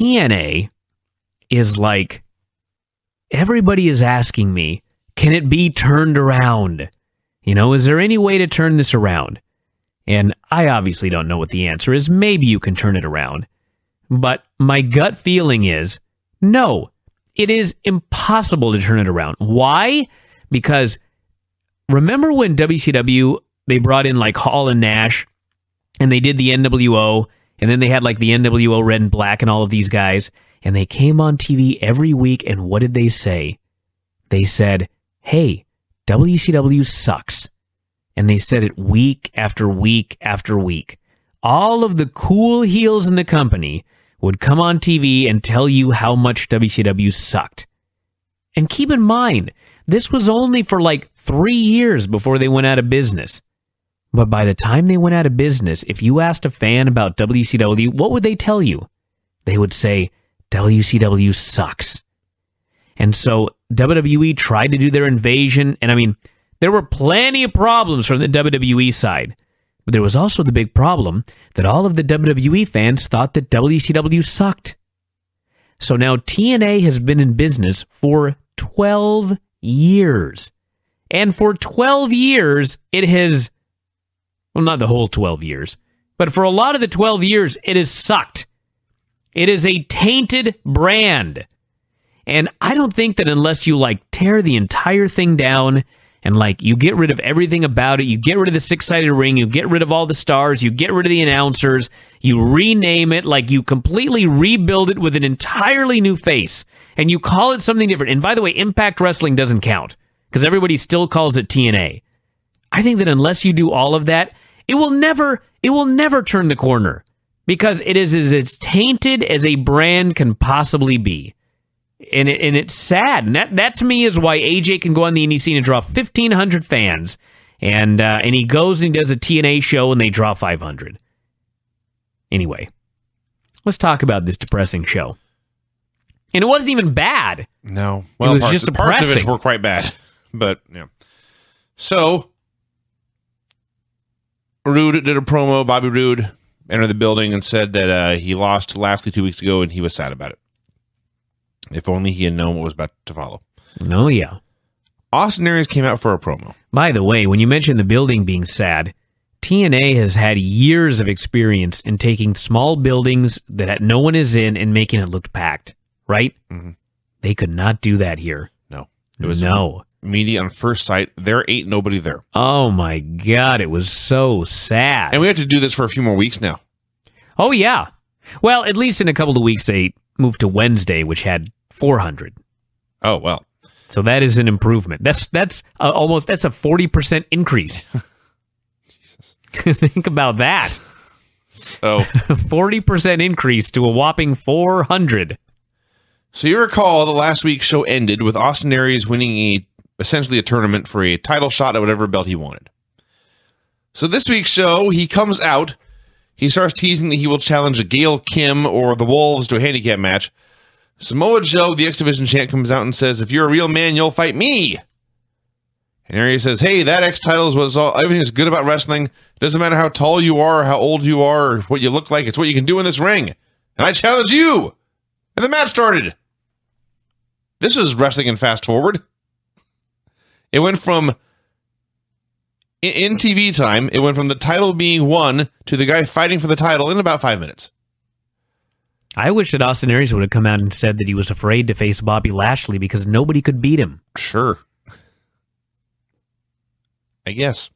TNA is like, everybody is asking me, can it be turned around? Is there any way to turn this around? And I obviously don't know what the answer is. Maybe you can turn it around. But my gut feeling is, no, it is impossible to turn it around. Why? Because remember when WCW, they brought in like Hall and Nash, and they did the NWO, and then they had like the NWO Red and Black and all of these guys, and they came on TV every week, and what did they say? They said, hey, WCW sucks. And they said it week after week after week. All of the cool heels in the company would come on TV and tell you how much WCW sucked. And keep in mind, this was only for like 3 years before they went out of business. But by the time they went out of business, if you asked a fan about WCW, what would they tell you? They would say, WCW sucks. And so WWE tried to do their invasion, and I mean, there were plenty of problems from the WWE side. But there was also the big problem that all of the WWE fans thought that WCW sucked. So now TNA has been in business for 12 years. And for 12 years, it has, well, not the whole 12 years, but for a lot of the 12 years, it has sucked. It is a tainted brand. And I don't think that unless you like tear the entire thing down and like you get rid of everything about it, you get rid of the six-sided ring, you get rid of all the stars, you get rid of the announcers, you rename it, like you completely rebuild it with an entirely new face, and you call it something different. And by the way, Impact Wrestling doesn't count because everybody still calls it TNA. I think that unless you do all of that, it will never turn the corner because it is as tainted as a brand can possibly be. And it's sad. And that to me is why AJ can go on the indie scene and draw 1,500 fans. And he goes and he does a TNA show and they draw 500. Anyway, let's talk about this depressing show. And it wasn't even bad. No. Well, it was just depressing. Parts of it were quite bad. But, yeah. So, Rude did a promo. Bobby Roode entered the building and said that he lost to Lashley 2 weeks ago and he was sad about it. If only he had known what was about to follow. Oh, yeah. Austin Aries came out for a promo. By the way, when you mentioned the building being sad, TNA has had years of experience in taking small buildings that no one is in and making it look packed, right? Mm-hmm. They could not do that here. No. It was media on first sight. There ain't nobody there. Oh, my God. It was so sad. And we have to do this for a few more weeks now. Oh, yeah. Well, at least in a couple of weeks, they moved to Wednesday, which had 400. Oh, well. So that is an improvement. That's a 40% increase. Jesus. Think about that. So 40% increase to a whopping 400. So you recall the last week's show ended with Austin Aries winning essentially a tournament for a title shot at whatever belt he wanted. So this week's show, he comes out. He starts teasing that he will challenge Gail Kim or the Wolves to a handicap match. Samoa Joe, the X Division champ, comes out and says, if you're a real man, you'll fight me. And Aries says, hey, that X title is what's all, everything is good about wrestling. It doesn't matter how tall you are, or how old you are, or what you look like. It's what you can do in this ring. And I challenge you. And the match started. This is wrestling and fast forward. It went from, in TV time, it went from the title being won to the guy fighting for the title in about 5 minutes. I wish that Austin Aries would have come out and said that he was afraid to face Bobby Lashley because nobody could beat him. Sure. I guess.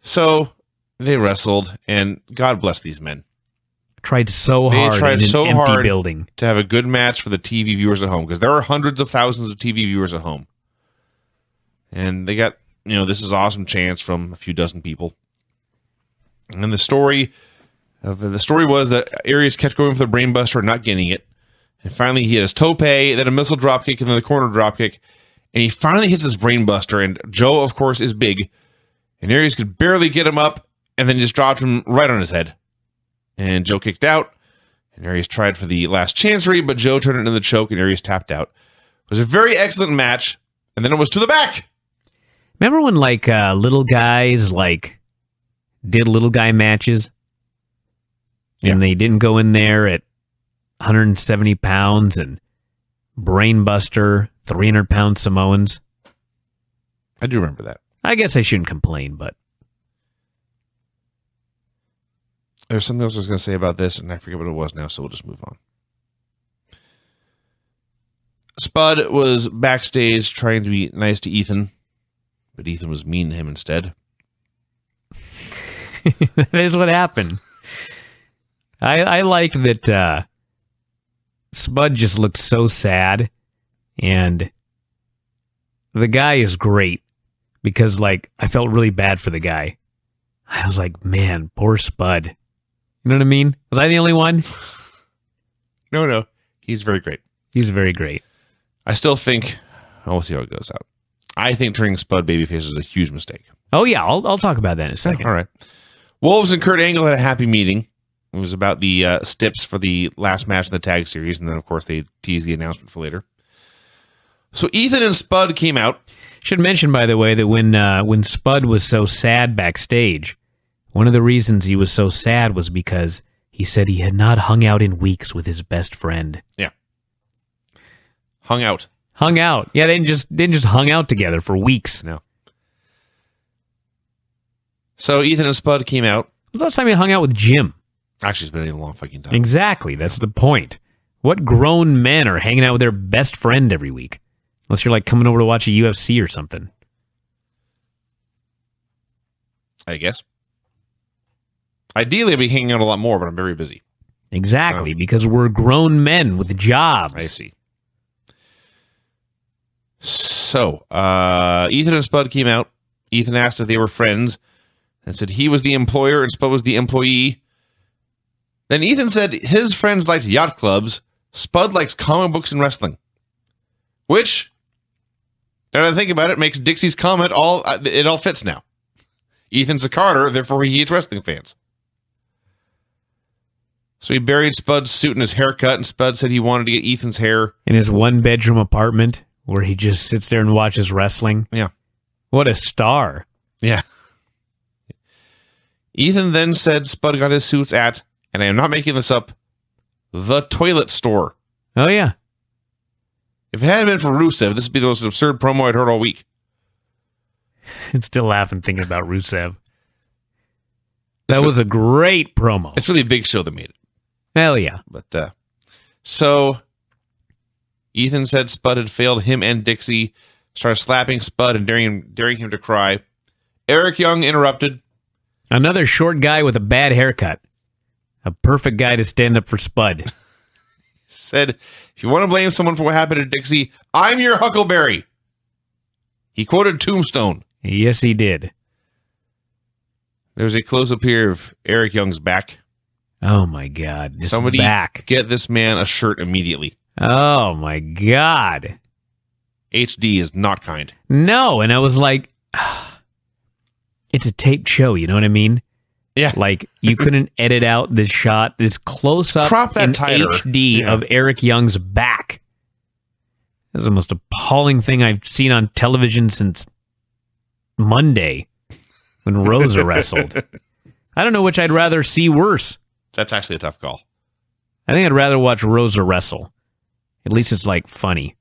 So, they wrestled, and God bless these men. Tried so hard in an empty building to have a good match for the TV viewers at home, because there are hundreds of thousands of TV viewers at home. And they got, this is awesome chants from a few dozen people. And the story was that Aries kept going for the brainbuster and not getting it. And finally he had his tope, then a missile dropkick, and then the corner dropkick. And he finally hits this brainbuster, and Joe, of course, is big. And Aries could barely get him up, and then just dropped him right on his head. And Joe kicked out, and Aries tried for the last chancery, but Joe turned it into the choke, and Aries tapped out. It was a very excellent match, and then it was to the back. Remember when, little guys, did little guy matches? And they didn't go in there at 170 pounds and brainbuster 300-pound Samoans. I do remember that. I guess I shouldn't complain, but There's something else I was going to say about this, and I forget what it was now, so we'll just move on. Spud was backstage trying to be nice to Ethan, but Ethan was mean to him instead. that is what happened. I like that Spud just looked so sad, and the guy is great because, like, I felt really bad for the guy. I was like, man, poor Spud. You know what I mean? Was I the only one? No. He's very great. He's very great. I still think, we'll see how it goes out. I think turning Spud babyface is a huge mistake. Oh, yeah, I'll talk about that in a second. All right. Wolves and Kurt Angle had a happy meeting. It was about the Stips for the last match in the tag series, and then, of course, they teased the announcement for later. So Ethan and Spud came out. Should mention, by the way, that when Spud was so sad backstage, one of the reasons he was so sad was because he said he had not hung out in weeks with his best friend. Yeah. Hung out. Yeah, they didn't just hung out together for weeks. No. So Ethan and Spud came out. When was the last time you hung out with Jim? Actually, it's been a long fucking time. Exactly. That's the point. What grown men are hanging out with their best friend every week? Unless you're like coming over to watch a UFC or something. I guess. Ideally, I'd be hanging out a lot more, but I'm very busy. Exactly, because we're grown men with jobs. I see. So, Ethan and Spud came out. Ethan asked if they were friends and said he was the employer and Spud was the employee. Then Ethan said his friends liked yacht clubs. Spud likes comic books and wrestling. Which, now that I think about it, makes Dixie's comment it all fits now. Ethan's a Carter, therefore he hates wrestling fans. So he buried Spud's suit in his haircut, and Spud said he wanted to get Ethan's hair. In his one-bedroom apartment, where he just sits there and watches wrestling. Yeah. What a star. Yeah. Ethan then said Spud got his suits at, and I am not making this up, the toilet store. Oh, yeah. If it hadn't been for Rusev, this would be the most absurd promo I'd heard all week. I'm still laughing thinking about Rusev. That was a great promo. It's really a Big Show that made it. Hell yeah. But, so, Ethan said Spud had failed him and Dixie, started slapping Spud and daring him to cry. Eric Young interrupted. Another short guy with a bad haircut. A perfect guy to stand up for Spud. Said, if you want to blame someone for what happened to Dixie, I'm your Huckleberry. He quoted Tombstone. Yes, he did. There's a close-up here of Eric Young's back. Oh, my God. Somebody back. Get this man a shirt immediately. Oh, my God. HD is not kind. No, and I was like, it's a taped show, you know what I mean? Yeah. Like, you couldn't edit out this shot, this close-up Crop that in tighter. HD of Eric Young's back. This is the most appalling thing I've seen on television since Monday when Rosa wrestled. I don't know which I'd rather see worse. That's actually a tough call. I think I'd rather watch Rosa wrestle. At least it's, like, funny.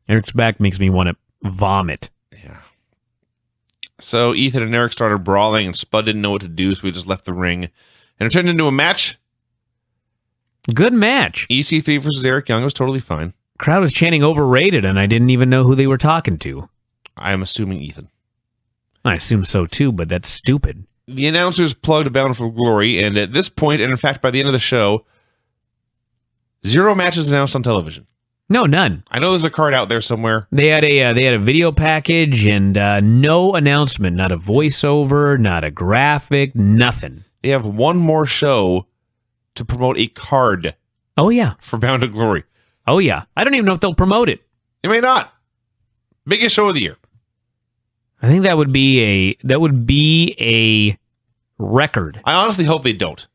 Eric's back makes me want to vomit. Yeah. So Ethan and Eric started brawling, and Spud didn't know what to do, so we just left the ring. And it turned into a match. Good match. EC3 versus Eric Young was totally fine. Crowd was chanting overrated, and I didn't even know who they were talking to. I'm assuming Ethan. I assume so, too, but that's stupid. The announcers plugged Bound for Glory, and at this point, and in fact by the end of the show, 0 matches announced on television. No, none. I know there's a card out there somewhere. They had a video package and no announcement, not a voiceover, not a graphic, nothing. They have one more show to promote a card. Oh yeah, for Bound to Glory. Oh yeah, I don't even know if they'll promote it. They may not. Biggest show of the year. I think that would be a record. I honestly hope they don't.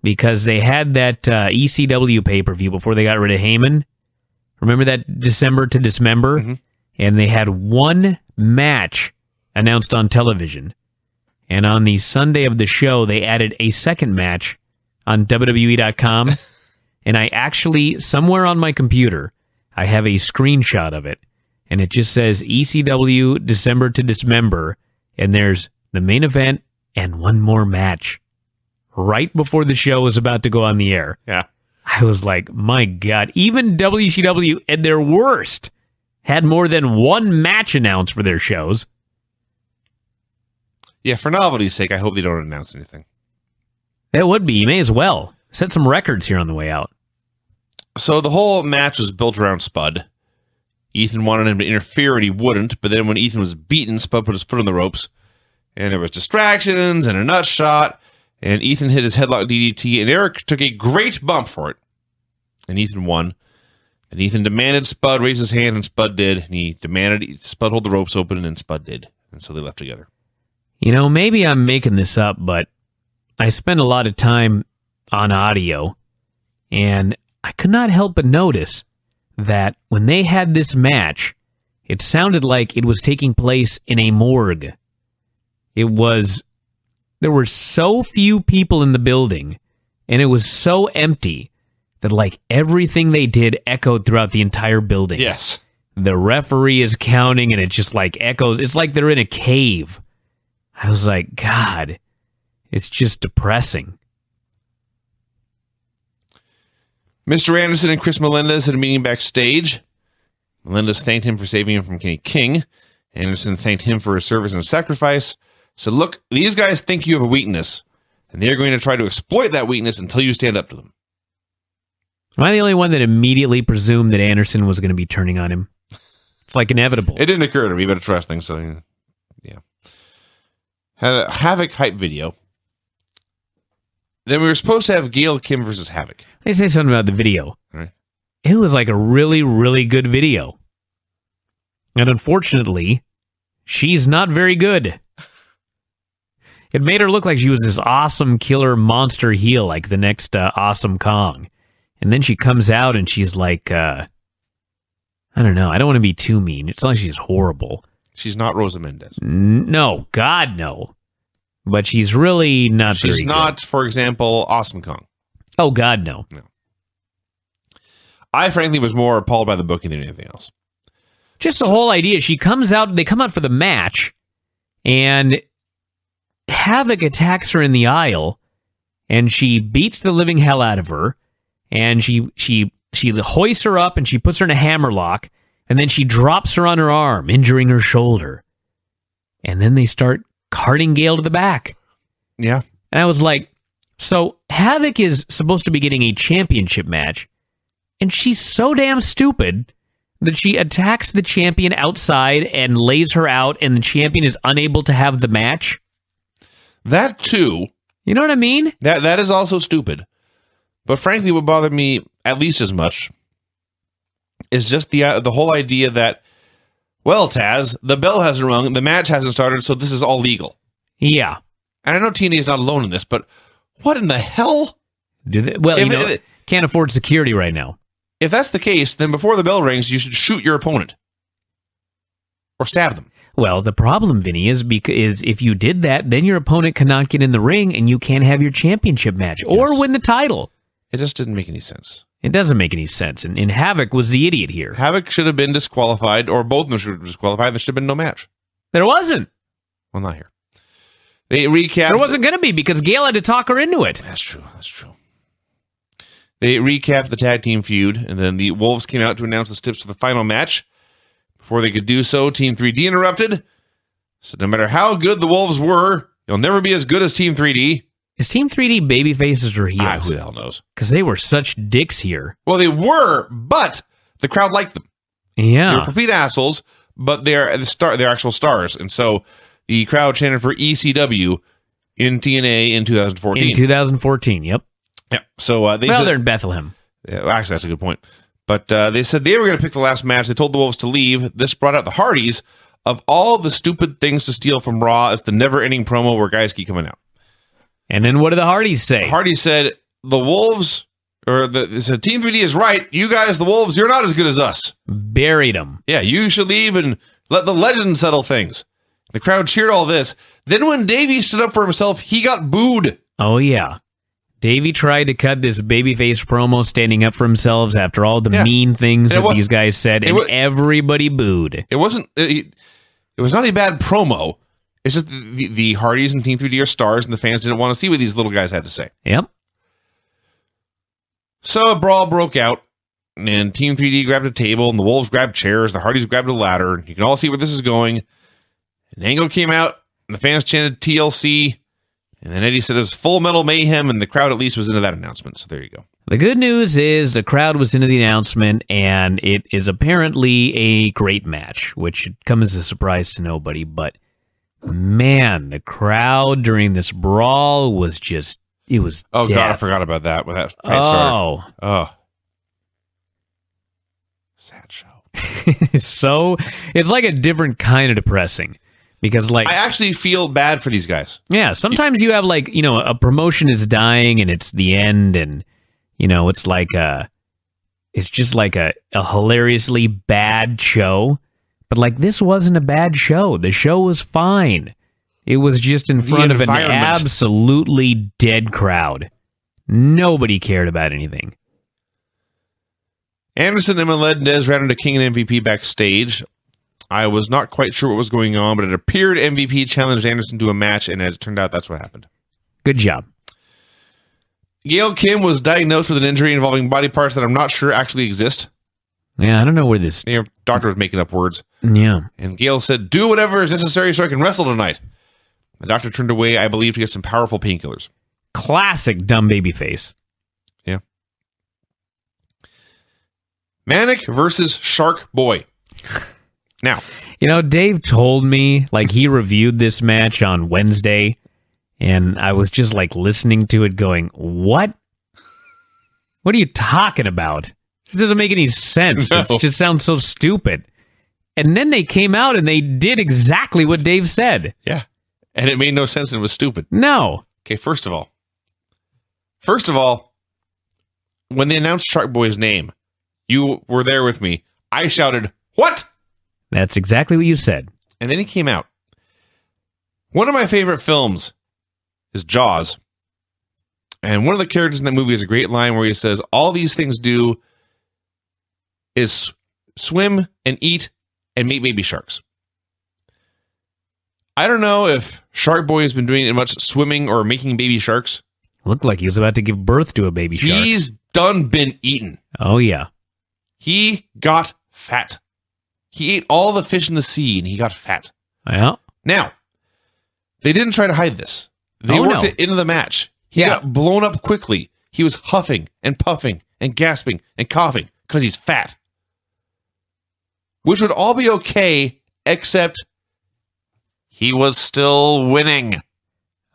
Because they had that ECW pay-per-view before they got rid of Heyman. Remember that December to Dismember? Mm-hmm. And they had one match announced on television. And on the Sunday of the show, they added a second match on WWE.com. And I actually, somewhere on my computer, I have a screenshot of it. And it just says ECW December to Dismember. And there's the main event and one more match. Right before the show was about to go on the air. Yeah. I was like, my God. Even WCW at their worst had more than one match announced for their shows. Yeah, for novelty's sake, I hope they don't announce anything. That would be. You may as well. Set some records here on the way out. So the whole match was built around Spud. Ethan wanted him to interfere, and he wouldn't. But then when Ethan was beaten, Spud put his foot on the ropes. And there was distractions and a nut shot. And Ethan hit his headlock DDT, and Eric took a great bump for it. And Ethan won. And Ethan demanded Spud raise his hand, and Spud did. And he demanded Spud hold the ropes open, and Spud did. And so they left together. You know, maybe I'm making this up, but I spend a lot of time on audio, and I could not help but notice that when they had this match, it sounded like it was taking place in a morgue. There were so few people in the building, and it was so empty that like everything they did echoed throughout the entire building. Yes. The referee is counting, and it just like echoes. It's like they're in a cave. I was like, God, it's just depressing. Mr. Anderson and Chris Melendez had a meeting backstage. Melendez thanked him for saving him from Kenny King. Anderson thanked him for his service and sacrifice. Said, look, these guys think you have a weakness, and they're going to try to exploit that weakness until you stand up to them. Am I the only one that immediately presumed that Anderson was going to be turning on him? It's like inevitable. It didn't occur to me, but it's wrestling, so yeah. Had a Havoc hype video. Then we were supposed to have Gail Kim versus Havoc. Let me say something about the video. All right. It was like a really, really good video. And unfortunately, she's not very good. It made her look like she was this awesome killer monster heel, like the next Awesome Kong. And then she comes out and she's like, I don't know. I don't want to be too mean. It's not like she's horrible. She's not Rosa Mendez. No, God, no. But she's really not very good. She's not, for example, Awesome Kong. Oh, God, no. No. I, frankly, was more appalled by the booking than anything else. Just the whole idea. She comes out, they come out for the match, and Havoc attacks her in the aisle, and she beats the living hell out of her, and she hoists her up, and she puts her in a hammerlock, and then she drops her on her arm, injuring her shoulder. And then they start carting Gail to the back. Yeah. And I was like, so Havoc is supposed to be getting a championship match, and she's so damn stupid that she attacks the champion outside and lays her out, and the champion is unable to have the match. That, too. You know what I mean? That is also stupid. But frankly, what bothered me at least as much is just the whole idea that, well, Taz, the bell hasn't rung, the match hasn't started, so this is all legal. Yeah. And I know TNA is not alone in this, but what in the hell? Can't afford security right now. If that's the case, then before the bell rings, you should shoot your opponent. Or stab them. Well, the problem, Vinny, is if you did that, then your opponent cannot get in the ring, and you can't have your championship match or win the title. It just didn't make any sense. It doesn't make any sense, and Havoc was the idiot here. Havoc should have been disqualified, or both of them should have been disqualified, and there should have been no match. There wasn't. Well, not here. They recapped... There wasn't going to be, because Gail had to talk her into it. That's true. They recapped the tag team feud, and then the Wolves came out to announce the steps for the final match. Before they could do so, Team 3D interrupted. So no matter how good the Wolves were, you'll never be as good as Team 3D. Is Team 3D baby faces or heels? Who the hell knows? Because they were such dicks here. Well, they were, but the crowd liked them. Yeah. They were complete assholes, but they're actual stars. And so the crowd chanted for ECW in TNA in 2014. In 2014, yep. Yeah. So they're in Bethlehem. Yeah, actually, that's a good point. But they said they were going to pick the last match. They told the Wolves to leave. This brought out the Hardys. Of all the stupid things to steal from Raw, it's the never-ending promo where guys keep coming out. And then what do the Hardys say? Hardys said, the Wolves, they said, Team 3D is right. You guys, the Wolves, you're not as good as us. Buried them. Yeah, you should leave and let the legend settle things. The crowd cheered all this. Then when Davey stood up for himself, he got booed. Oh, yeah. Davey tried to cut this babyface promo standing up for themselves after all the mean things that these guys said, and everybody booed. It wasn't. It was not a bad promo. It's just the Hardys and Team 3D are stars, and the fans didn't want to see what these little guys had to say. Yep. So a brawl broke out, and Team 3D grabbed a table, and the Wolves grabbed chairs, the Hardys grabbed a ladder, and you can all see where this is going. An Angle came out, and the fans chanted TLC, and then Eddie said it was Full Metal Mayhem, and the crowd at least was into that announcement, so there you go. The good news is the crowd was into the announcement, and it is apparently a great match, which should come as a surprise to nobody, but man, the crowd during this brawl was just, it was death. God, I forgot about that when that fight started. Oh. Sad show. So, it's like a different kind of depressing. Because, like, I actually feel bad for these guys. Yeah, sometimes you have, like, you know, a promotion is dying and it's the end, and, you know, it's like it's just like a hilariously bad show. But, like, this wasn't a bad show. The show was fine. It was just in front of an absolutely dead crowd. Nobody cared about anything. Anderson and Melendez ran into King and MVP backstage. I was not quite sure what was going on, but it appeared MVP challenged Anderson to a match, and as it turned out, that's what happened. Good job. Gail Kim was diagnosed with an injury involving body parts that I'm not sure actually exist. Yeah, I don't know where this... Your doctor was making up words. Yeah. And Gail said, do whatever is necessary so I can wrestle tonight. The doctor turned away, I believe, to get some powerful painkillers. Classic dumb baby face. Yeah. Manic versus Shark Boy. Now, you know, Dave told me, like, he reviewed this match on Wednesday, and I was just, like, listening to it going, what? What are you talking about? It doesn't make any sense. No. It just sounds so stupid. And then they came out and they did exactly what Dave said. Yeah. And it made no sense and it was stupid. No. Okay, first of all, when they announced Shark Boy's name, you were there with me. I shouted, what? That's exactly what you said. And then he came out. One of my favorite films is Jaws. And one of the characters in that movie has a great line where he says, all these things do is swim and eat and make baby sharks. I don't know if Shark Boy has been doing much swimming or making baby sharks. Looked like he was about to give birth to a baby shark. He's done been eaten. Oh, yeah. He got fat. He ate all the fish in the sea, and he got fat. Yeah. Now, they didn't try to hide this. They worked it into the match. He got blown up quickly. He was huffing and puffing and gasping and coughing because he's fat. Which would all be okay, except he was still winning.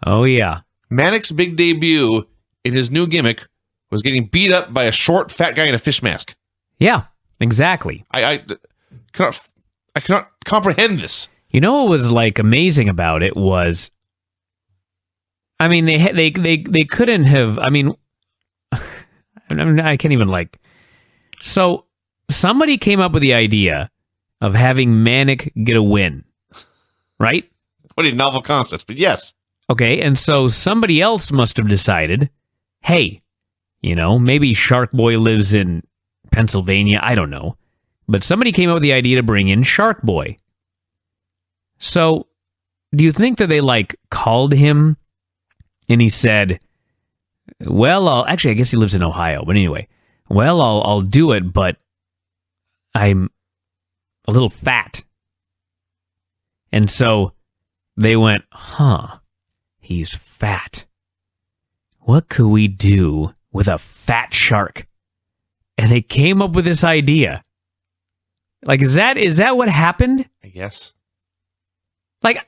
Oh, yeah. Manic's big debut in his new gimmick was getting beat up by a short, fat guy in a fish mask. Yeah, exactly. I cannot comprehend this. You know what was like amazing about it was, I mean, they couldn't have. I mean, I can't even like. So somebody came up with the idea of having Manic get a win, right? What a novel concept, but yes. Okay, and so somebody else must have decided, hey, you know, maybe Shark Boy lives in Pennsylvania. I don't know. But somebody came up with the idea to bring in Shark Boy. So, do you think that they, like, called him and he said, well, actually, I guess he lives in Ohio, but anyway, well, I'll do it, but I'm a little fat. And so they went, he's fat. What could we do with a fat shark? And they came up with this idea. Like, is that what happened? I guess. Like,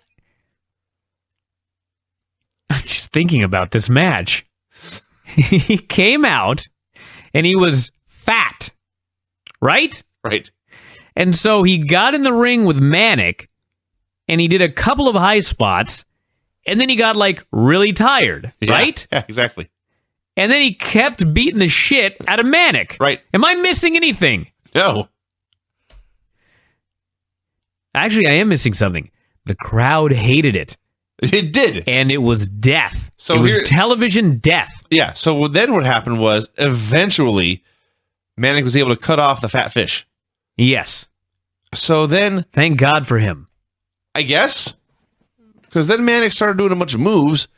I'm just thinking about this match. He came out and he was fat, right? Right. And so he got in the ring with Manic and he did a couple of high spots and then he got, like, really tired, right? Yeah, exactly. And then he kept beating the shit out of Manic. Right. Am I missing anything? No. Actually, I am missing something. The crowd hated it. It did. And it was death. So it was television death. Yeah. So then what happened was eventually Manic was able to cut off the fat fish. Yes. So then... Thank God for him. I guess. Because then Manic started doing a bunch of moves.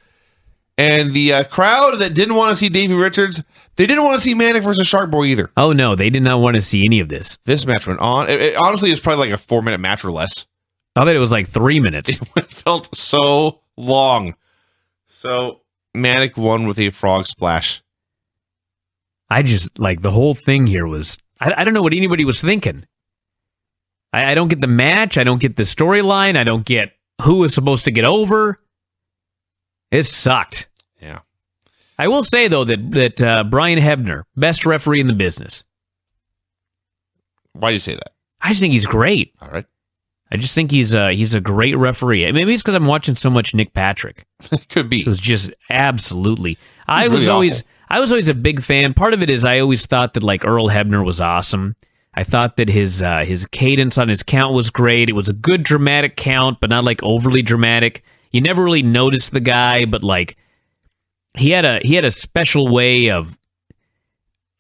And the crowd that didn't want to see Davey Richards, they didn't want to see Manic versus Shark Boy either. Oh, no. They did not want to see any of this. This match went on. It honestly, it's probably like a 4-minute match or less. I bet it was like 3 minutes. It felt so long. So Manic won with a frog splash. I just, like, the whole thing here was... I don't know what anybody was thinking. I don't get the match. I don't get the storyline. I don't get who was supposed to get over. It sucked. Yeah. I will say, though, that Brian Hebner, best referee in the business. Why do you say that? I just think he's great. All right. I just think he's a great referee. Maybe it's because I'm watching so much Nick Patrick. Could be. It was just absolutely. I was always a big fan. Part of it is I always thought that like Earl Hebner was awesome. I thought that his cadence on his count was great. It was a good dramatic count, but not like overly dramatic. You never really noticed the guy, but like he had a special way of.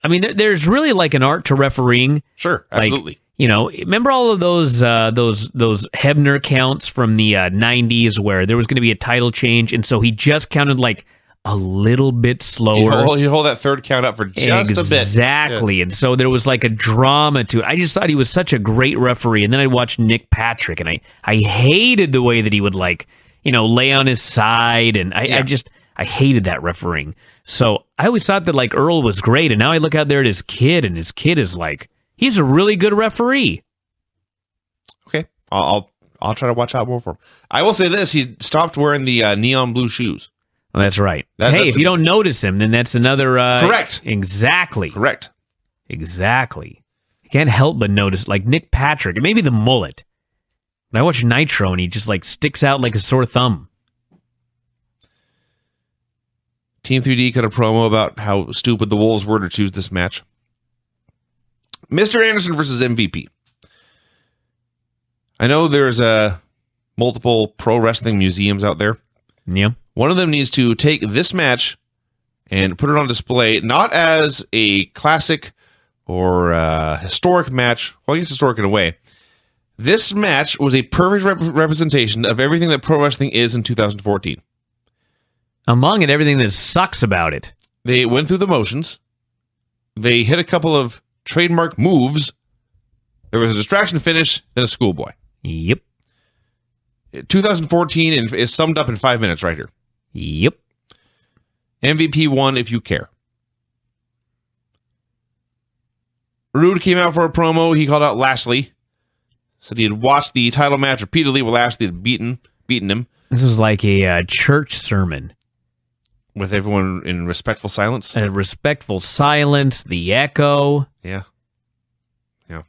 I mean, there's really like an art to refereeing. Sure, absolutely. Like, you know, remember all of those Hebner counts from the 90s where there was going to be a title change, and so he just counted like a little bit slower. He'd hold that third count up for just a bit. Exactly. Yes. And so there was like a drama to it. I just thought he was such a great referee. And then I watched Nick Patrick, and I hated the way that he would like, you know, lay on his side. And I hated that refereeing. So I always thought that like Earl was great. And now I look out there at his kid, and his kid is like, he's a really good referee. Okay. I'll try to watch out more for him. I will say this. He stopped wearing the neon blue shoes. Well, that's right. If you don't notice him, then that's another... correct. Exactly. Correct. Exactly. I can't help but notice, like Nick Patrick, and maybe the mullet. When I watch Nitro, and he just like sticks out like a sore thumb. Team 3D cut a promo about how stupid the Wolves were to choose this match. Mr. Anderson versus MVP. I know there's multiple pro wrestling museums out there. Yeah. One of them needs to take this match and put it on display, not as a classic or historic match. Well, I guess historic in a way. This match was a perfect representation of everything that pro wrestling is in 2014. Among it, everything that sucks about it. They went through the motions. They hit a couple of trademark moves. There was a distraction finish, then a schoolboy. Yep. 2014 is summed up in 5 minutes right here. Yep. MVP won if you care. Rude came out for a promo. He called out Lashley. Said he had watched the title match repeatedly while Lashley had beaten him. This was like a church sermon. With everyone in respectful silence. A respectful silence, the echo. Yeah. Yeah.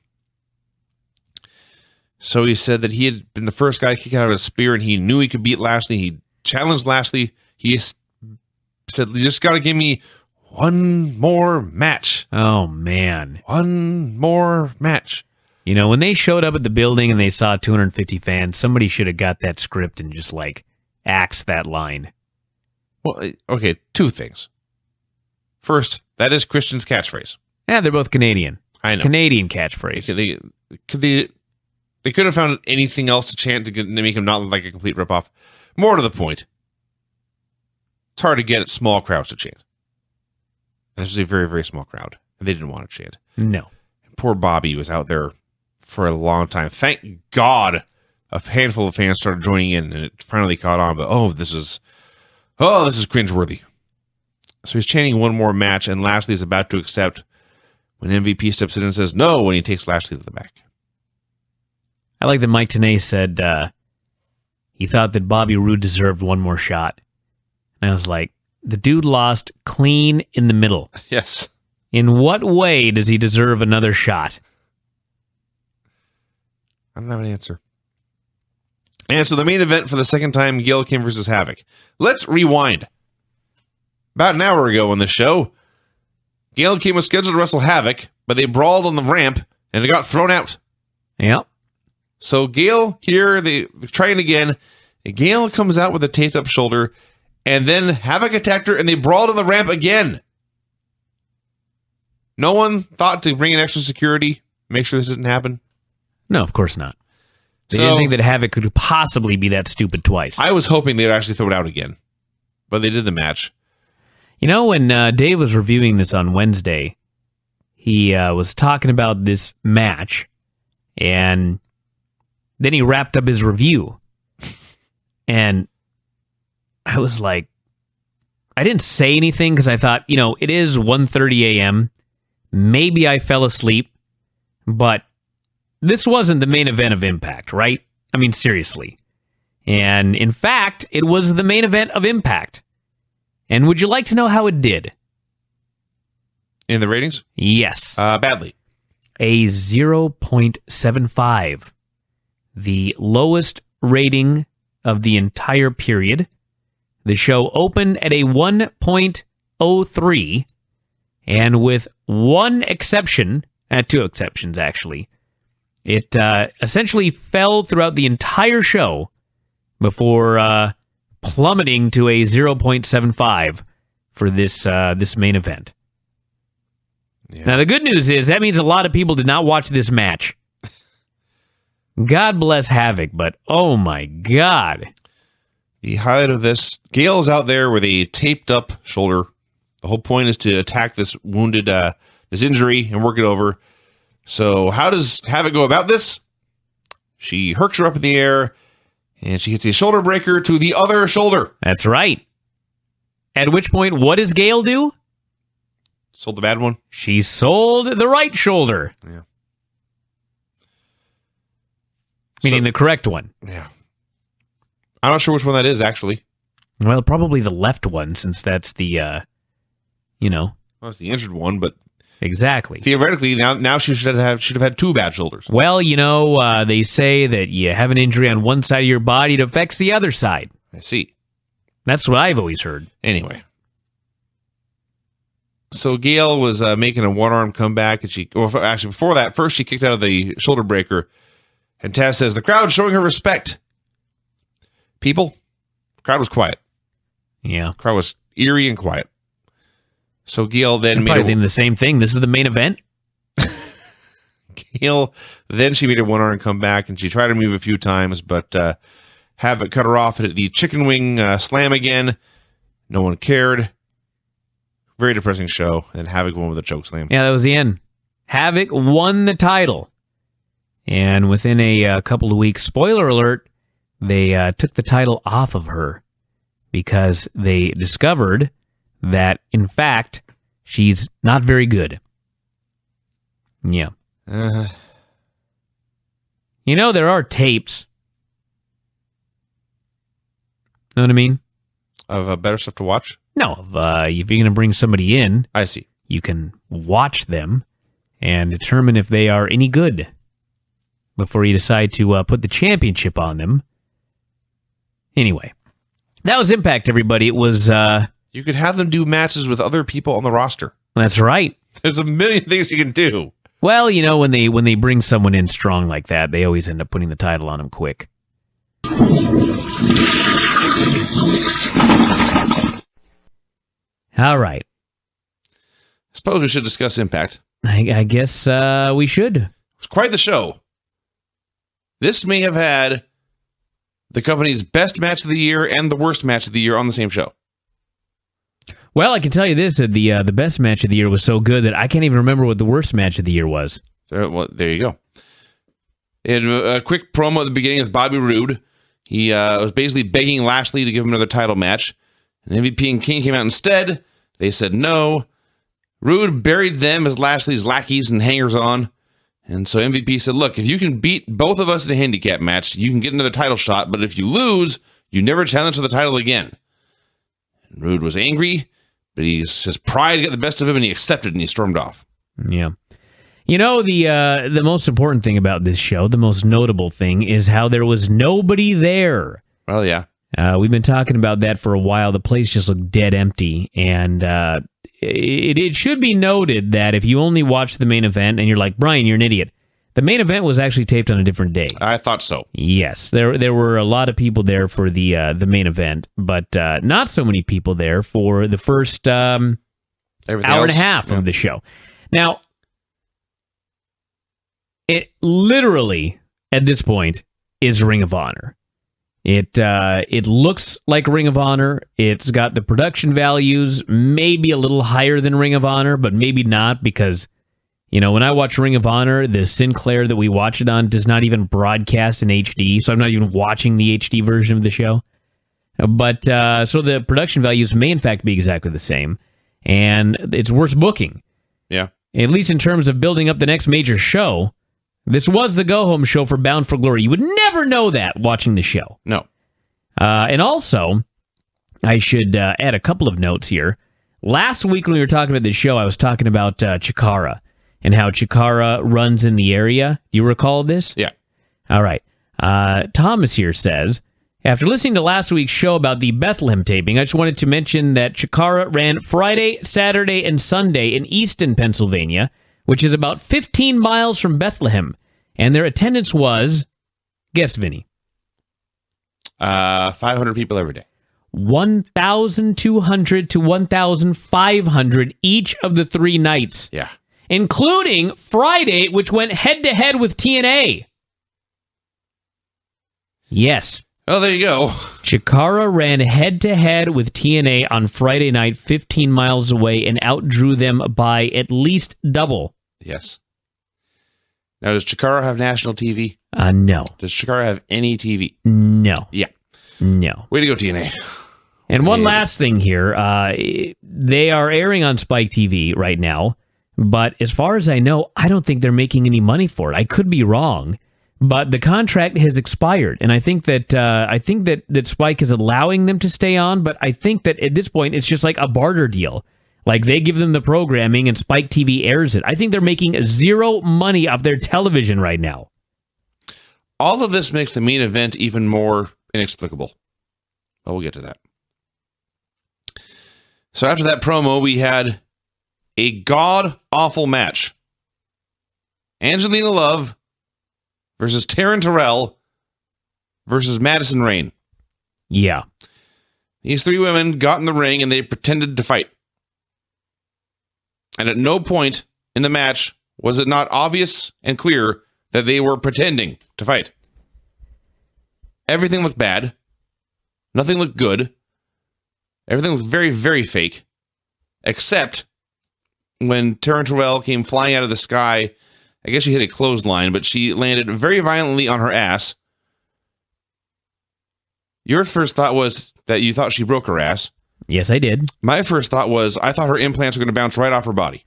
So he said that he had been the first guy to kick out of a spear, and he knew he could beat Lashley. He challenged Lashley. He said, you just got to give me one more match. Oh, man. One more match. You know, when they showed up at the building and they saw 250 fans, somebody should have got that script and just, like, axed that line. Well, okay, two things. First, that is Christian's catchphrase. Yeah, they're both Canadian. I know. Canadian catchphrase. They could have found anything else to chant to make him not look like a complete ripoff. More to the point, it's hard to get small crowds to chant. And this was a very, very small crowd, and they didn't want to chant. No. Poor Bobby was out there for a long time. Thank God a handful of fans started joining in, and it finally caught on. But this is cringeworthy. So he's chanting one more match, and Lashley is about to accept when MVP steps in and says no when he takes Lashley to the back. I like that Mike Tenay said he thought that Bobby Roode deserved one more shot. And I was like, the dude lost clean in the middle. Yes. In what way does he deserve another shot? I don't have an answer. And so the main event for the second time, Gail Kim versus Havoc. Let's rewind. About an hour ago on the show, Gail Kim was scheduled to wrestle Havoc, but they brawled on the ramp, and it got thrown out. Yep. So Gail here, they're trying again, Gale comes out with a taped up shoulder, and then Havoc attacked her, and they brawled on the ramp again. No one thought to bring in extra security, make sure this didn't happen? No, of course not. They didn't think that Havoc could possibly be that stupid twice. I was hoping they'd actually throw it out again, but they did the match. You know, when Dave was reviewing this on Wednesday, he was talking about this match, and then he wrapped up his review. And I was like, I didn't say anything because I thought, it is 1:30 a.m. Maybe I fell asleep, but this wasn't the main event of Impact, right? I mean, seriously. And in fact, it was the main event of Impact. And would you like to know how it did? In the ratings? Yes. Badly. A 0.75. The lowest rating of the entire period. The show opened at a 1.03, and with one exception, two exceptions actually, it essentially fell throughout the entire show before plummeting to a 0.75 for this main event. Yeah. Now, the good news is that means a lot of people did not watch this match. God bless Havoc, but oh my God. The highlight of this, Gale's out there with a taped up shoulder. The whole point is to attack this wounded, this injury and work it over. So how does Havoc go about this? She herks her up in the air, and she hits a shoulder breaker to the other shoulder. That's right. At which point, what does Gale do? Sold the bad one? She sold the right shoulder. Yeah. Meaning the correct one. Yeah. I'm not sure which one that is, actually. Well, probably the left one, since that's the, Well, it's the injured one, but... Exactly. Theoretically, now she should have had two bad shoulders. Well, they say that you have an injury on one side of your body, it affects the other side. I see. That's what I've always heard. Anyway. So Gale was making a one-arm comeback, and actually before that, first she kicked out of the shoulder breaker, and Taz says, the crowd's showing her respect. People, the crowd was quiet. Yeah. The crowd was eerie and quiet. So Gale then made the same thing. This is the main event. Gale, then she made a one-arm comeback, and she tried to move a few times, but Havoc cut her off at the chicken wing slam again. No one cared. Very depressing show. And Havoc won with a choke slam. Yeah, that was the end. Havoc won the title. And within a couple of weeks, spoiler alert, they took the title off of her because they discovered that, in fact, she's not very good. Yeah. There are tapes. Know what I mean? Of better stuff to watch? No, if you're going to bring somebody in, I see. You can watch them and determine if they are any good before you decide to put the championship on them. Anyway, that was Impact, everybody. It was... You could have them do matches with other people on the roster. That's right. There's a million things you can do. Well, when they bring someone in strong like that, they always end up putting the title on them quick. All right. I suppose we should discuss Impact. I guess we should. It was quite the show. This may have had the company's best match of the year and the worst match of the year on the same show. Well, I can tell you this, that the best match of the year was so good that I can't even remember what the worst match of the year was. Well, there you go. It had a quick promo at the beginning with Bobby Roode. He was basically begging Lashley to give him another title match. And MVP and King came out instead. They said no. Roode buried them as Lashley's lackeys and hangers-on. And so MVP said, look, if you can beat both of us in a handicap match, you can get another title shot. But if you lose, you never challenge for the title again. And Roode was angry, but his pride got the best of him, and he accepted, and he stormed off. Yeah. The most important thing about this show, the most notable thing, is how there was nobody there. Well, yeah. We've been talking about that for a while. The place just looked dead empty, and it should be noted that if you only watch the main event and you're like, Brian, you're an idiot, The main event was actually taped on a different day. I thought so. Yes, there were a lot of people there for the main event, but not so many people there for the first hour and a half of the show. Now, it literally, at this point, is Ring of Honor. It looks like Ring of Honor. It's got the production values maybe a little higher than Ring of Honor, but maybe not because, when I watch Ring of Honor, the Sinclair that we watch it on does not even broadcast in HD, so I'm not even watching the HD version of the show. But so the production values may in fact be exactly the same, and it's worth booking. Yeah. At least in terms of building up the next major show. This was the go-home show for Bound for Glory. You would never know that watching the show. No. And also, I should add a couple of notes here. Last week when we were talking about this show, I was talking about Chikara and how Chikara runs in the area. Do you recall this? Yeah. All right. Thomas here says, after listening to last week's show about the Bethlehem taping, I just wanted to mention that Chikara ran Friday, Saturday, and Sunday in Easton, Pennsylvania, which is about 15 miles from Bethlehem. And their attendance was, guess, Vinny. 500 people every day. 1,200 to 1,500 each of the 3 nights. Yeah. Including Friday, which went head-to-head with TNA. Yes. Oh, there you go. Chikara ran head-to-head with TNA on Friday night, 15 miles away, and outdrew them by at least double. Yes. Now, does Chikara have national TV? No. Does Chikara have any TV? No. Yeah. No. Way to go, TNA. And one last thing here. They are airing on Spike TV right now, but as far as I know, I don't think they're making any money for it. I could be wrong. But the contract has expired, and I think that Spike is allowing them to stay on. But I think that at this point, it's just like a barter deal. Like they give them the programming, and Spike TV airs it. I think they're making zero money off their television right now. All of this makes the main event even more inexplicable. But we'll get to that. So after that promo, we had a god-awful match. Angelina Love versus Taryn Terrell versus Madison Rayne. Yeah. These 3 women got in the ring and they pretended to fight. And at no point in the match was it not obvious and clear that they were pretending to fight. Everything looked bad. Nothing looked good. Everything looked very, very fake. Except when Taryn Terrell came flying out of the sky. I guess she hit a clothesline, but she landed very violently on her ass. Your first thought was that you thought she broke her ass. Yes, I did. My first thought was I thought her implants were going to bounce right off her body.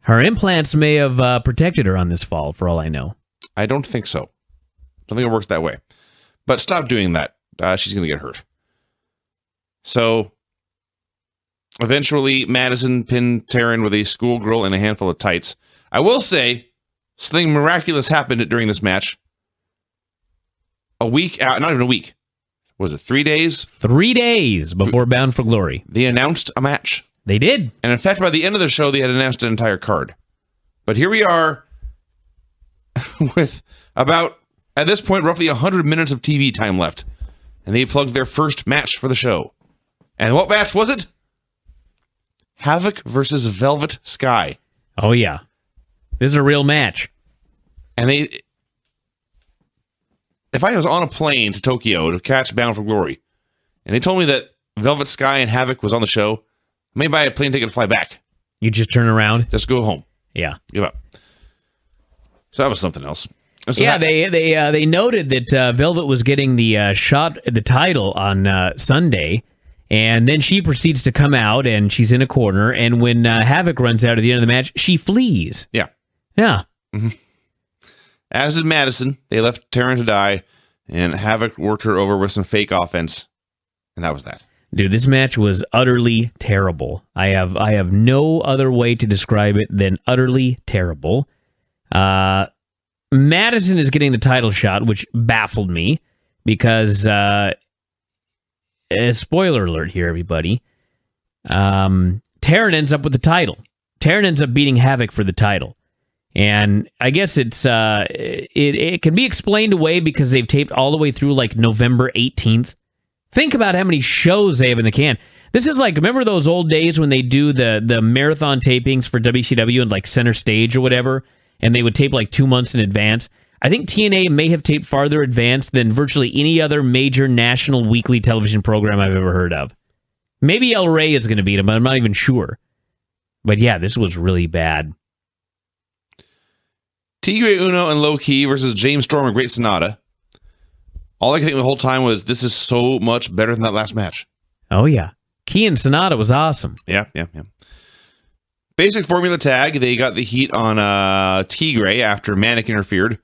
Her implants may have protected her on this fall, for all I know. I don't think so. Don't think it works that way. But stop doing that. She's going to get hurt. So, eventually, Madison pinned Taryn with a schoolgirl and a handful of tights. I will say, something miraculous happened during this match. A week out, not even a week. Was it 3 days? 3 days before Bound for Glory. They announced a match. They did. And in fact, by the end of the show, they had announced an entire card. But here we are with about, at this point, roughly 100 minutes of TV time left. And they plugged their first match for the show. And what match was it? Havoc versus Velvet Sky. Oh, yeah. This is a real match. And if I was on a plane to Tokyo to catch Bound for Glory, and they told me that Velvet Sky and Havoc was on the show, I may buy a plane ticket to fly back. You just turn around? Just go home. Yeah. Give up. So that was something else. So yeah, they noted that Velvet was getting the shot at the title on Sunday, and then she proceeds to come out, and she's in a corner, and when Havoc runs out at the end of the match, she flees. Yeah. Yeah. Mm-hmm. As did Madison. They left Taryn to die, and Havoc worked her over with some fake offense, and that was that. Dude, this match was utterly terrible. I have no other way to describe it than utterly terrible. Madison is getting the title shot, which baffled me, because, spoiler alert here, everybody, Taryn ends up with the title. Taryn ends up beating Havoc for the title. And I guess it can be explained away because they've taped all the way through like November 18th. Think about how many shows they have in the can. This is like, remember those old days when they do the marathon tapings for WCW and like Center Stage or whatever, and they would tape like 2 months in advance? I think TNA may have taped farther advanced than virtually any other major national weekly television program I've ever heard of. Maybe El Rey is going to beat them, but I'm not even sure. But yeah, this was really bad. Tigre Uno and Low Key versus James Storm and Great Sonata. All I could think the whole time was, this is so much better than that last match. Oh, yeah. Key and Sonata was awesome. Yeah. Basic formula tag. They got the heat on Tigre after Manic interfered.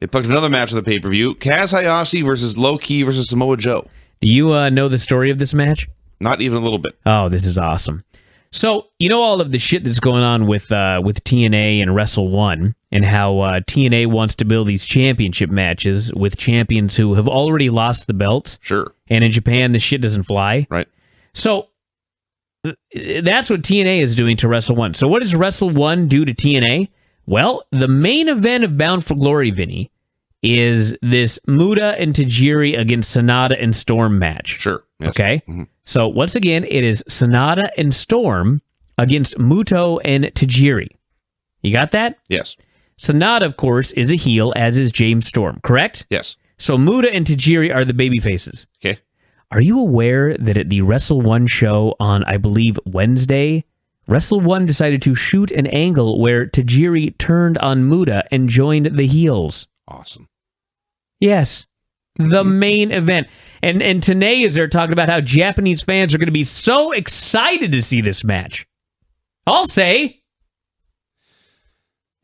They plucked another match of the pay-per-view. Kaz Hayashi versus Low Key versus Samoa Joe. Do you know the story of this match? Not even a little bit. Oh, this is awesome. So, you know all of the shit that's going on with TNA and Wrestle One, and how TNA wants to build these championship matches with champions who have already lost the belts. Sure. And in Japan, this shit doesn't fly. Right. So, that's what TNA is doing to Wrestle One. So what does Wrestle One do to TNA? Well, the main event of Bound for Glory, Vinny, is this Muta and Tajiri against Sonata and Storm match. Sure. Yes. Okay? Mm-hmm. So, once again, it is Sonata and Storm against Muto and Tajiri. You got that? Yes. Sonata, of course, is a heel, as is James Storm, correct? Yes. So, Muta and Tajiri are the baby faces. Okay. Are you aware that at the Wrestle One show on, I believe, Wednesday, Wrestle One decided to shoot an angle where Tajiri turned on Muta and joined the heels? Awesome. Yes. The main event. And Tenay is there talking about how Japanese fans are going to be so excited to see this match. I'll say.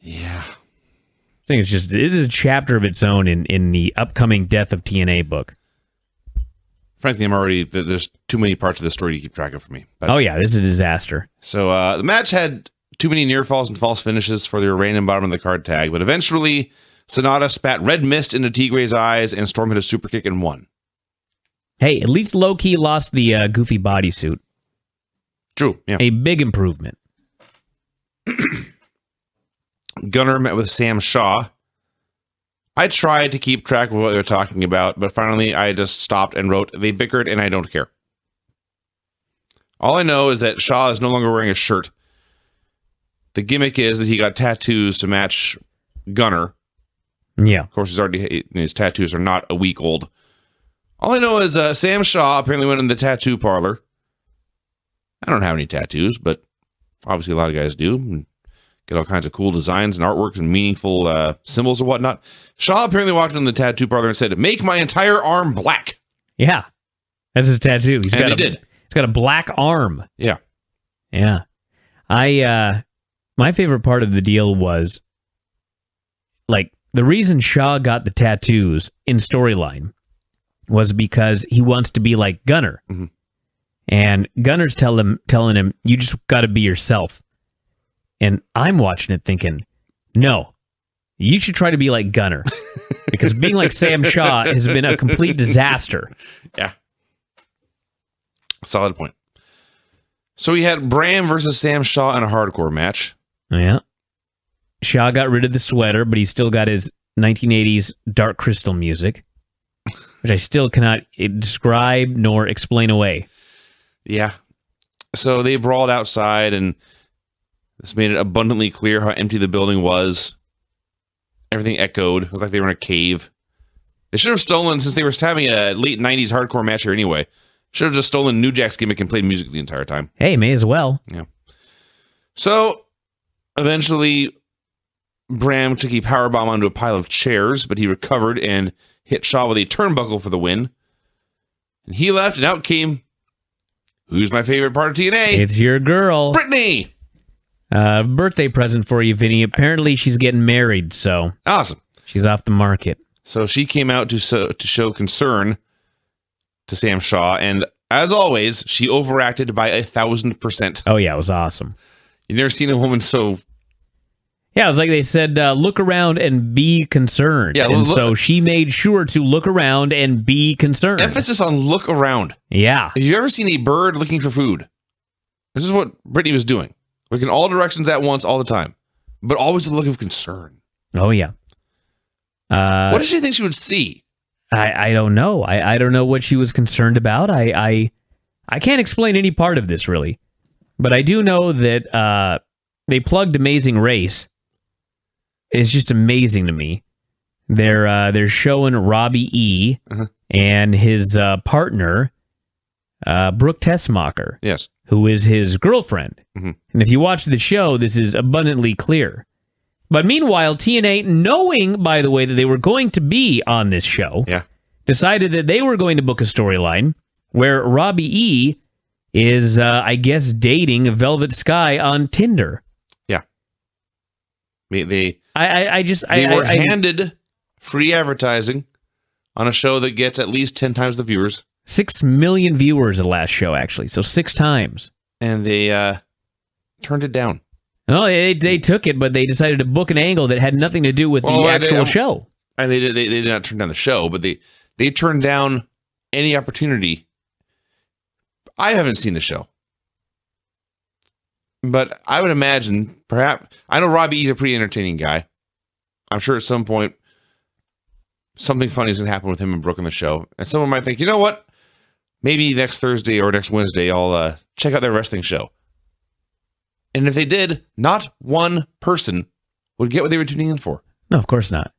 Yeah. I think it is a chapter of its own in the upcoming Death of TNA book. Frankly, there's too many parts of this story to keep track of for me. But, oh yeah, this is a disaster. So the match had too many near falls and false finishes for their random bottom of the card tag, but eventually Sonata spat red mist into Tigre's eyes and Storm hit a super kick and won. Hey, at least Low-Key lost the goofy bodysuit. True, yeah. A big improvement. Gunner met with Sam Shaw. I tried to keep track of what they were talking about, but finally I just stopped and wrote, they bickered and I don't care. All I know is that Shaw is no longer wearing a shirt. The gimmick is that he got tattoos to match Gunner. Yeah. Of course, his tattoos are not a week old. All I know is Sam Shaw apparently went in the tattoo parlor. I don't have any tattoos, but obviously a lot of guys do. And get all kinds of cool designs and artwork and meaningful symbols and whatnot. Shaw apparently walked in the tattoo parlor and said, "Make my entire arm black." Yeah. That's his tattoo. He's got a black arm. Yeah. Yeah. My favorite part of the deal was, like, the reason Shaw got the tattoos in storyline was because he wants to be like Gunner. Mm-hmm. And Gunner's telling him, you just got to be yourself. And I'm watching it thinking, no, you should try to be like Gunner. Because being like Sam Shaw has been a complete disaster. Yeah. Solid point. So we had Bram versus Sam Shaw in a hardcore match. Yeah. Shaw got rid of the sweater, but he still got his 1980s Dark Crystal music, which I still cannot describe nor explain away. Yeah. So they brawled outside, and this made it abundantly clear how empty the building was. Everything echoed. It was like they were in a cave. They should have stolen, since they were having a late 90s hardcore match here anyway, should have just stolen New Jack's gimmick and played music the entire time. Hey, may as well. Yeah. So, eventually, Bram took a powerbomb onto a pile of chairs, but he recovered and hit Shaw with a turnbuckle for the win. And he left, and out came, who's my favorite part of TNA? It's your girl. Brittany! Birthday present for you, Vinny. Apparently she's getting married, so... Awesome. She's off the market. So she came out to show concern to Sam Shaw, and as always, she overacted by 1,000%. Oh, yeah, it was awesome. You've never seen a woman so... Yeah, it was like they said, look around and be concerned. Yeah, and so she made sure to look around and be concerned. Emphasis on look around. Yeah. Have you ever seen a bird looking for food? This is what Brittany was doing. Looking all directions at once all the time. but always a look of concern. Oh, yeah. What did she think she would see? I don't know. I don't know what she was concerned about. I can't explain any part of this, really. But I do know that they plugged Amazing Race. It's just amazing to me. They're showing Robbie E. And his partner, Brooke Tessmacher. Yes. Who is his girlfriend. And if you watch the show, this is abundantly clear. But meanwhile, TNA, knowing, by the way, that they were going to be on this show, decided that they were going to book a storyline where Robbie E. is, I guess, dating Velvet Sky on Tinder. Yeah. They were handed free advertising on a show that gets at least 10 times the viewers. 6 million viewers the last show, actually. So 6 times. And they turned it down. No, they took it, but they decided to book an angle that had nothing to do with the actual show. And they did not turn down the show, but they turned down any opportunity. I haven't seen the show. But I would imagine, perhaps, I know Robbie E is a pretty entertaining guy. I'm sure at some point, something funny is going to happen with him and Brooke on the show. And someone might think, you know what? Maybe next Thursday or next Wednesday, I'll check out their wrestling show. And if they did, not one person would get what they were tuning in for. No, of course not.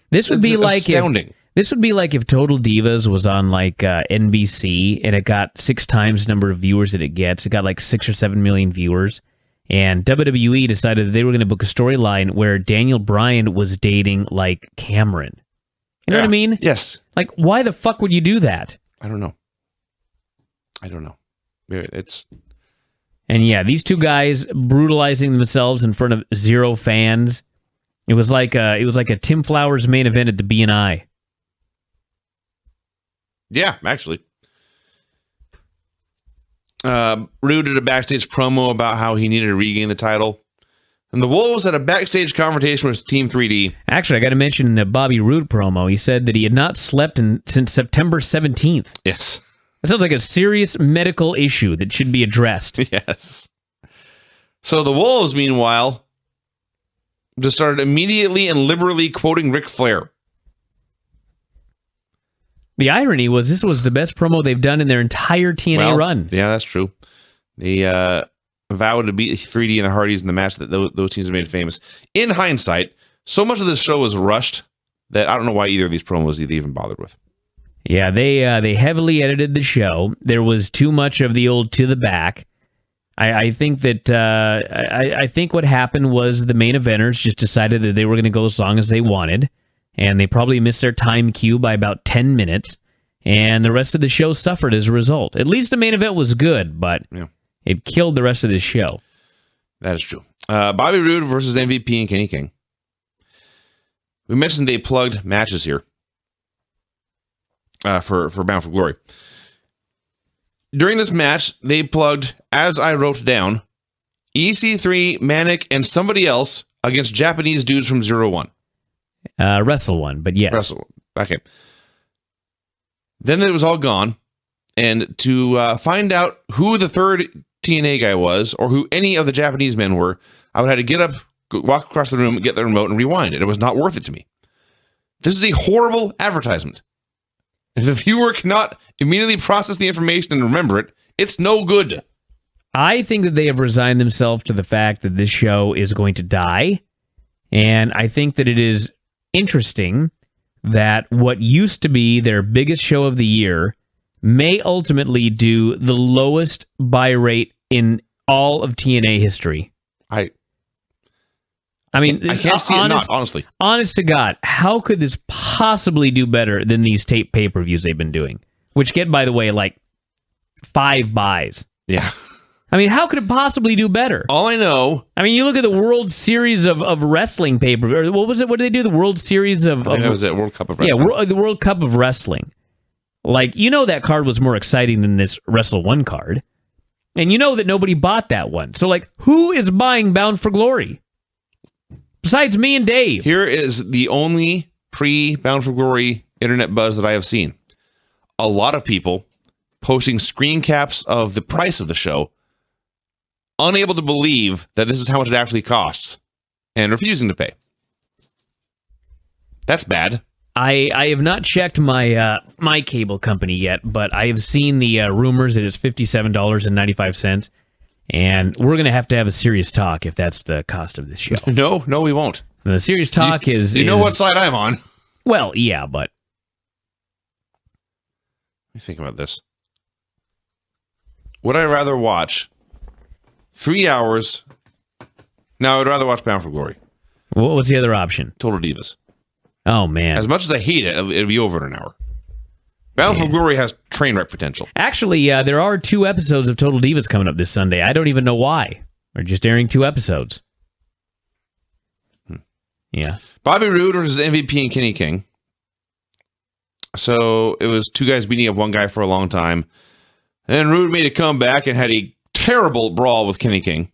This would be like astounding. This would be like if Total Divas was on like NBC and it got 6 times the number of viewers that it gets. It got like 6 or 7 million viewers. And WWE decided that they were going to book a storyline where Daniel Bryan was dating like Cameron. You know what I mean? Yes. Like, why the fuck would you do that? I don't know. And yeah, these two guys brutalizing themselves in front of 0 fans. It was like a Tim Flowers main event at the B&I. Yeah, actually. Rude did a backstage promo about how he needed to regain the title. And the Wolves had a backstage confrontation with Team 3D. Actually, I got to mention the Bobby Roode promo. He said that he had not slept since September 17th. Yes. That sounds like a serious medical issue that should be addressed. Yes. So the Wolves, meanwhile, just started immediately and liberally quoting Ric Flair. The irony was this was the best promo they've done in their entire TNA run. Yeah, that's true. They vowed to beat 3D and the Hardys in the match that those teams have made famous. In hindsight, so much of this show was rushed that I don't know why either of these promos they even bothered with. Yeah, they heavily edited the show. There was too much of the old to the back. I think that I think what happened was the main eventers just decided that they were going to go as long as they wanted, and they probably missed their time cue by about 10 minutes, and the rest of the show suffered as a result. At least the main event was good, but it killed the rest of the show. That is true. Bobby Roode versus MVP and Kenny King. We mentioned they plugged matches here. For Bound for Glory. During this match, they plugged, as I wrote down, EC3, Manic, and somebody else against Japanese dudes from 01. Wrestle One, but yes. Wrestle One. Okay. Then it was all gone, and to find out who the third TNA guy was, or who any of the Japanese men were, I would have to get up, walk across the room, get the remote, and rewind it. It was not worth it to me. This is a horrible advertisement. If the viewer cannot immediately process the information and remember it, it's no good. I think that they have resigned themselves to the fact that this show is going to die. And I think that it is interesting that what used to be their biggest show of the year may ultimately do the lowest buy rate in all of TNA history. I mean, I can't see it not, honestly. Honest to God, how could this possibly do better than these tape pay-per-views they've been doing? Which get, by the way, like 5 buys. Yeah. I mean, how could it possibly do better? All I know... I mean, you look at the World Series of Wrestling pay-per-view. What was it? What did they do? The World Series of... I think that was it, World Cup of Wrestling. Yeah, the World Cup of Wrestling. Like, you know that card was more exciting than this Wrestle 1 card. And you know that nobody bought that one. So, like, who is buying Bound for Glory? Besides me and Dave. Here is the only pre-Bound for Glory internet buzz that I have seen. A lot of people posting screen caps of the price of the show, unable to believe that this is how much it actually costs. and refusing to pay. That's bad. I have not checked my cable company yet, but I have seen the rumors that it's $57.95, and we're going to have a serious talk if that's the cost of this show. No, we won't. The serious talk is... You know what side I'm on. Well, yeah, but... Let me think about this. Would I rather watch 3 hours... No, I would rather watch Bound for Glory. What was the other option? Total Divas. Oh, man. As much as I hate it, it'd be over in an hour. Bound for Glory has train wreck potential. Actually, there are 2 episodes of Total Divas coming up this Sunday. I don't even know why. They're just airing 2 episodes. Yeah. Bobby Roode versus MVP and Kenny King. So it was 2 guys beating up 1 guy for a long time. And then Roode made a comeback and had a terrible brawl with Kenny King.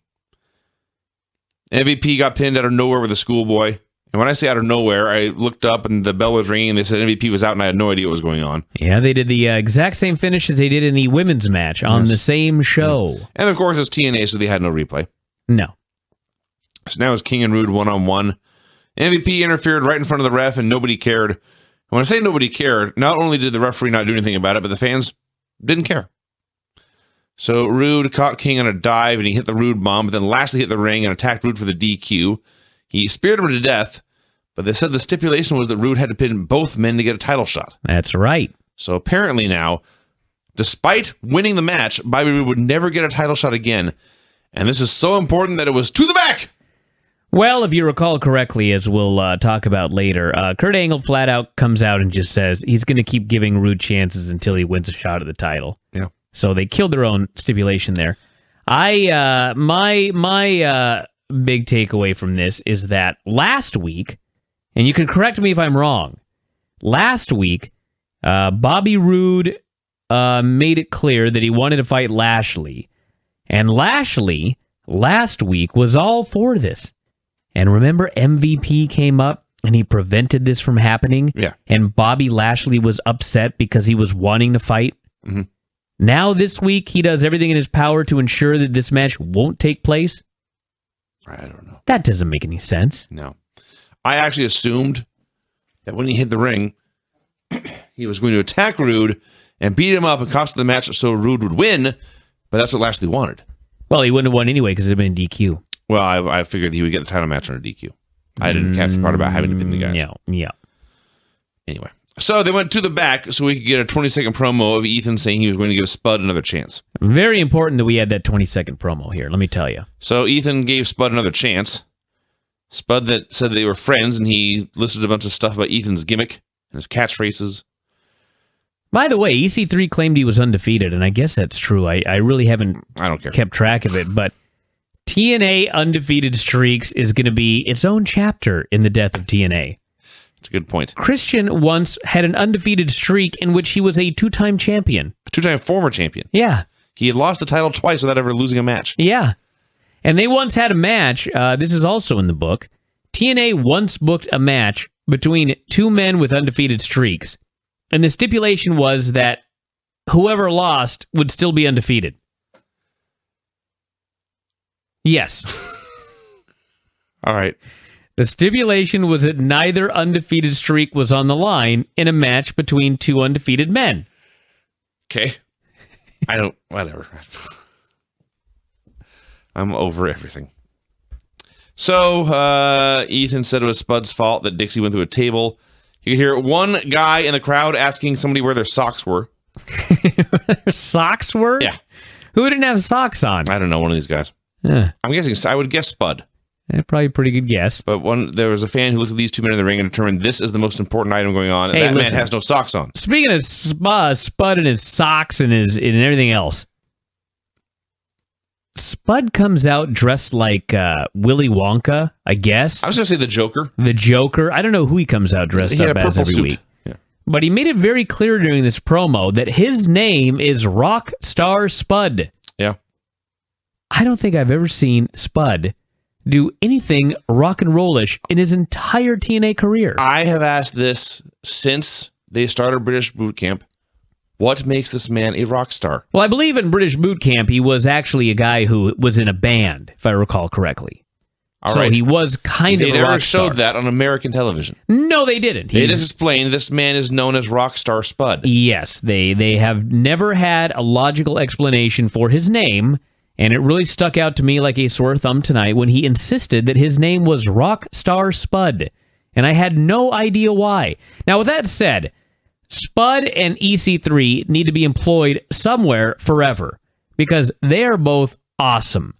MVP got pinned out of nowhere with a schoolboy. And when I say out of nowhere, I looked up and the bell was ringing and they said MVP was out and I had no idea what was going on. Yeah, they did the exact same finish as they did in the women's match on the same show. And of course it's TNA, so they had no replay. No. So now it's King and Roode one-on-one. MVP interfered right in front of the ref and nobody cared. And when I say nobody cared, not only did the referee not do anything about it, but the fans didn't care. So Roode caught King on a dive and he hit the Roode bomb, but then lastly hit the ring and attacked Roode for the DQ. He speared him to death, but they said the stipulation was that Roode had to pin both men to get a title shot. That's right. So apparently now, despite winning the match, Bobby Roode would never get a title shot again. And this is so important that it was to the back. Well, if you recall correctly, as we'll talk about later, Kurt Angle flat out comes out and just says he's going to keep giving Roode chances until he wins a shot at the title. Yeah. So they killed their own stipulation there. My big takeaway from this is that last week, and you can correct me if I'm wrong, last week, Bobby Roode made it clear that he wanted to fight Lashley. And Lashley, last week, was all for this. And remember, MVP came up and he prevented this from happening? Yeah. And Bobby Lashley was upset because he was wanting to fight? Mm-hmm. Now this week, he does everything in his power to ensure that this match won't take place? I don't know. That doesn't make any sense. No. I actually assumed that when he hit the ring, he was going to attack Roode and beat him up and cost the match so Roode would win, but that's what Lashley wanted. Well, he wouldn't have won anyway because it would have been DQ. Well, I figured he would get the title match on a DQ. I didn't catch the part about having to pin the guys. Yeah. Anyway, so they went to the back so we could get a 20-second promo of Ethan saying he was going to give Spud another chance. Very important that we had that 20-second promo here, let me tell you. So Ethan gave Spud another chance. Spud that said they were friends, and he listed a bunch of stuff about Ethan's gimmick and his catchphrases. By the way, EC3 claimed he was undefeated, and I guess that's true. I really haven't I don't care. kept track of it, but TNA undefeated streaks is going to be its own chapter in the death of TNA. That's a good point. Christian once had an undefeated streak in which he was a 2-time champion. A 2-time former champion. Yeah. He had lost the title twice without ever losing a match. Yeah. And they once had a match. This is also in the book. TNA once booked a match between 2 men with undefeated streaks. And the stipulation was that whoever lost would still be undefeated. Yes. All right. The stipulation was that neither undefeated streak was on the line in a match between 2 undefeated men. Okay. Whatever. I'm over everything. So, Ethan said it was Spud's fault that Dixie went through a table. You could hear one guy in the crowd asking somebody where their socks were. Their socks were? Yeah. Who didn't have socks on? I don't know, one of these guys. Yeah. I'm guessing, I would guess Spud. Probably a pretty good guess. But there was a fan who looked at these 2 men in the ring and determined this is the most important item going on, and man has no socks on. Speaking of Spud and his socks and everything else, Spud comes out dressed like Willy Wonka, I guess. I was going to say the Joker. The Joker. I don't know who he comes out dressed up as every week. Yeah. But he made it very clear during this promo that his name is Rockstar Spud. Yeah. I don't think I've ever seen Spud do anything rock and rollish in his entire TNA career. I have asked this since they started British Boot Camp. What makes this man a rock star? Well, I believe in British Boot Camp, he was actually a guy who was in a band, if I recall correctly. So right. he was kind of a rock star. They never showed that on American television. No, they didn't. They just explained this man is known as Rockstar Spud. Yes, they have never had a logical explanation for his name, and it really stuck out to me like a sore thumb tonight when he insisted that his name was Rockstar Spud, and I had no idea why. Now, with that said, Spud and EC3 need to be employed somewhere forever because they are both awesome.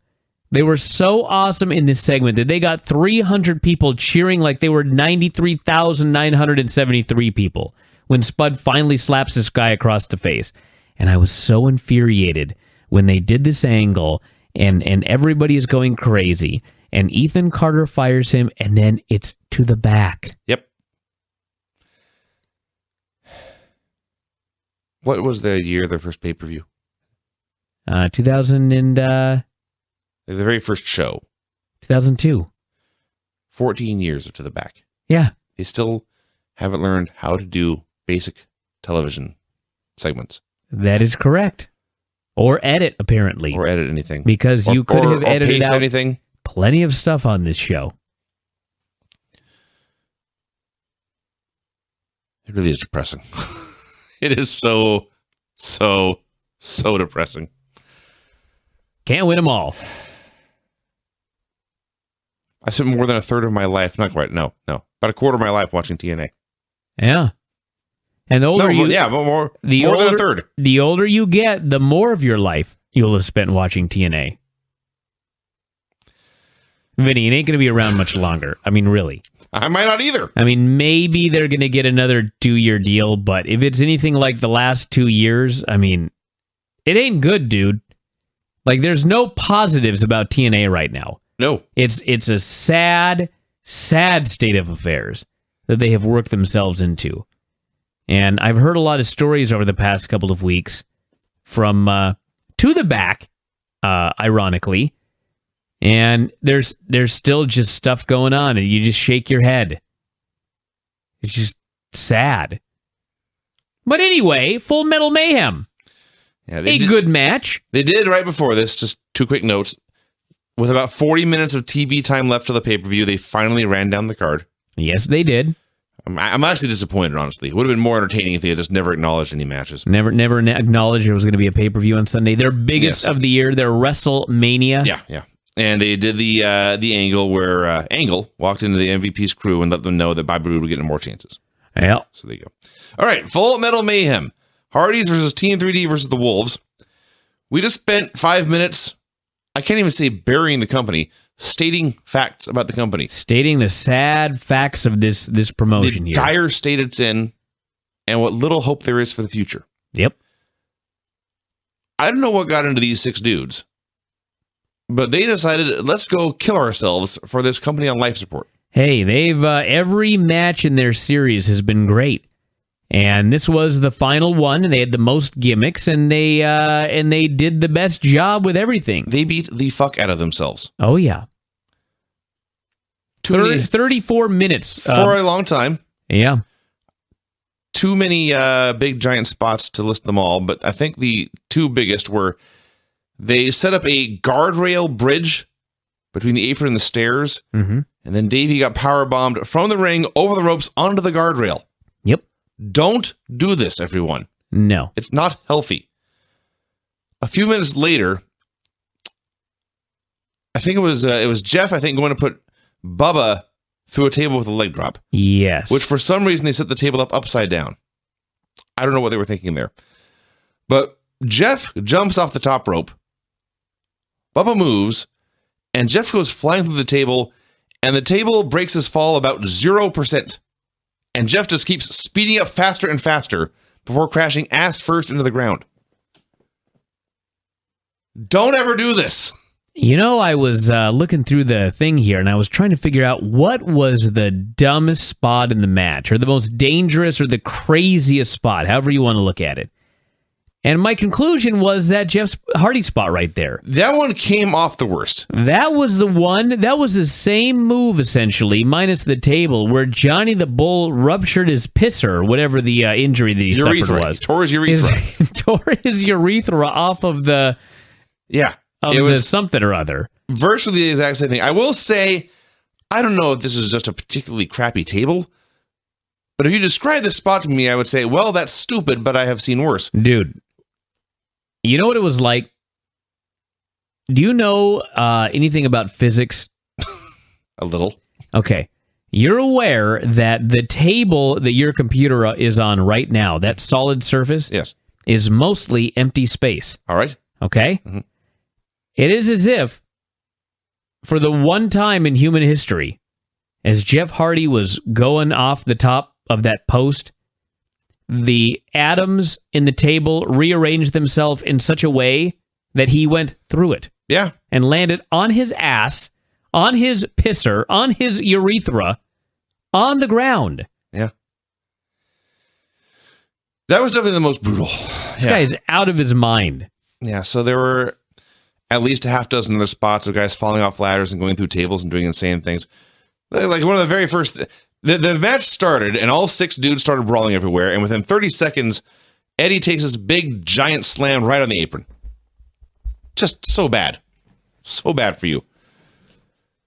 They were so awesome in this segment that they got 300 people cheering like they were 93,973 people when Spud finally slaps this guy across the face. And I was so infuriated when they did this angle and everybody is going crazy and Ethan Carter fires him and then it's to the back. Yep. What was the year of their first pay-per-view? 2000 and... the very first show. 2002. 14 years of To the Back. Yeah. They still haven't learned how to do basic television segments. That is correct. Or edit, apparently. Or edit anything. Because you could have edited out anything. Plenty of stuff on this show. It really is depressing. It is so depressing. Can't win them all. I spent more than a third of my life, not quite, no, about a quarter of my life watching TNA. Yeah. And the older more than a third. The older you get, the more of your life you'll have spent watching TNA. Vinny, it ain't going to be around much longer. I mean, really. I might not either. I mean, maybe they're going to get another 2-year deal, but if it's anything like the last 2 years, I mean, it ain't good, dude. Like, there's no positives about TNA right now. No. It's a sad, sad state of affairs that they have worked themselves into. And I've heard a lot of stories over the past couple of weeks from To the Back, ironically, and there's still just stuff going on, and you just shake your head. It's just sad. But anyway, Full Metal Mayhem. Yeah, good match. They did right before this, just 2 quick notes. With about 40 minutes of TV time left for the pay-per-view, they finally ran down the card. Yes, they did. I'm actually disappointed, honestly. It would have been more entertaining if they had just never acknowledged any matches. Never acknowledged there was going to be a pay-per-view on Sunday. Their biggest of the year, their WrestleMania. Yeah. And they did the angle where Angle walked into the MVP's crew and let them know that Bobby Roode would get more chances. Yeah. So there you go. All right, Full Metal Mayhem. Hardys versus TN3D versus the Wolves. We just spent 5 minutes, I can't even say burying the company, stating facts about the company. Stating the sad facts of this promotion the here. The dire state it's in, and what little hope there is for the future. Yep. I don't know what got into these 6 dudes, but they decided, let's go kill ourselves for this company on life support. Hey, they've every match in their series has been great. And this was the final one, and they had the most gimmicks, and they did the best job with everything. They beat the fuck out of themselves. Oh, yeah. 34 minutes. For a long time. Yeah. Too many big, giant spots to list them all, but I think the 2 biggest were they set up a guardrail bridge between the apron and the stairs, and then Davey got powerbombed from the ring over the ropes onto the guardrail. Yep. Don't do this, everyone. No. It's not healthy. A few minutes later, I think it was Jeff, going to put Bubba through a table with a leg drop. Yes. Which for some reason they set the table up upside down. I don't know what they were thinking there. But Jeff jumps off the top rope. Bubba moves, and Jeff goes flying through the table, and the table breaks his fall about 0%. And Jeff just keeps speeding up faster and faster before crashing ass first into the ground. Don't ever do this. You know, I was looking through the thing here, and I was trying to figure out what was the dumbest spot in the match, or the most dangerous, or the craziest spot, however you want to look at it. And my conclusion was that Jeff Hardy spot right there. That one came off the worst. That was the one. That was the same move, essentially, minus the table, where Johnny the Bull ruptured his pisser, whatever the injury that he suffered was. He tore his urethra. Tore his urethra off of the... Yeah. Of the something or other. Virtually the exact same thing. I will say I don't know if this is just a particularly crappy table, but if you describe this spot to me, I would say, well, that's stupid, but I have seen worse. Dude, you know what it was like? Do you know anything about physics? A little. Okay. You're aware that the table that your computer is on right now, that solid surface, Yes. is mostly empty space. All right. Okay? Mm-hmm. It is as if, for the one time in human history, as Jeff Hardy was going off the top of that post, the atoms in the table rearranged themselves in such a way that he went through it. Yeah. And landed on his ass, on his pisser, on his urethra, on the ground. Yeah. That was definitely the most brutal. This guy is out of his mind. Yeah, so there were at least a half dozen other spots of guys falling off ladders and going through tables and doing insane things. Like one of the very first... The match started, and all 6 dudes started brawling everywhere, and within 30 seconds, Eddie takes this big, giant slam right on the apron. Just so bad. So bad for you.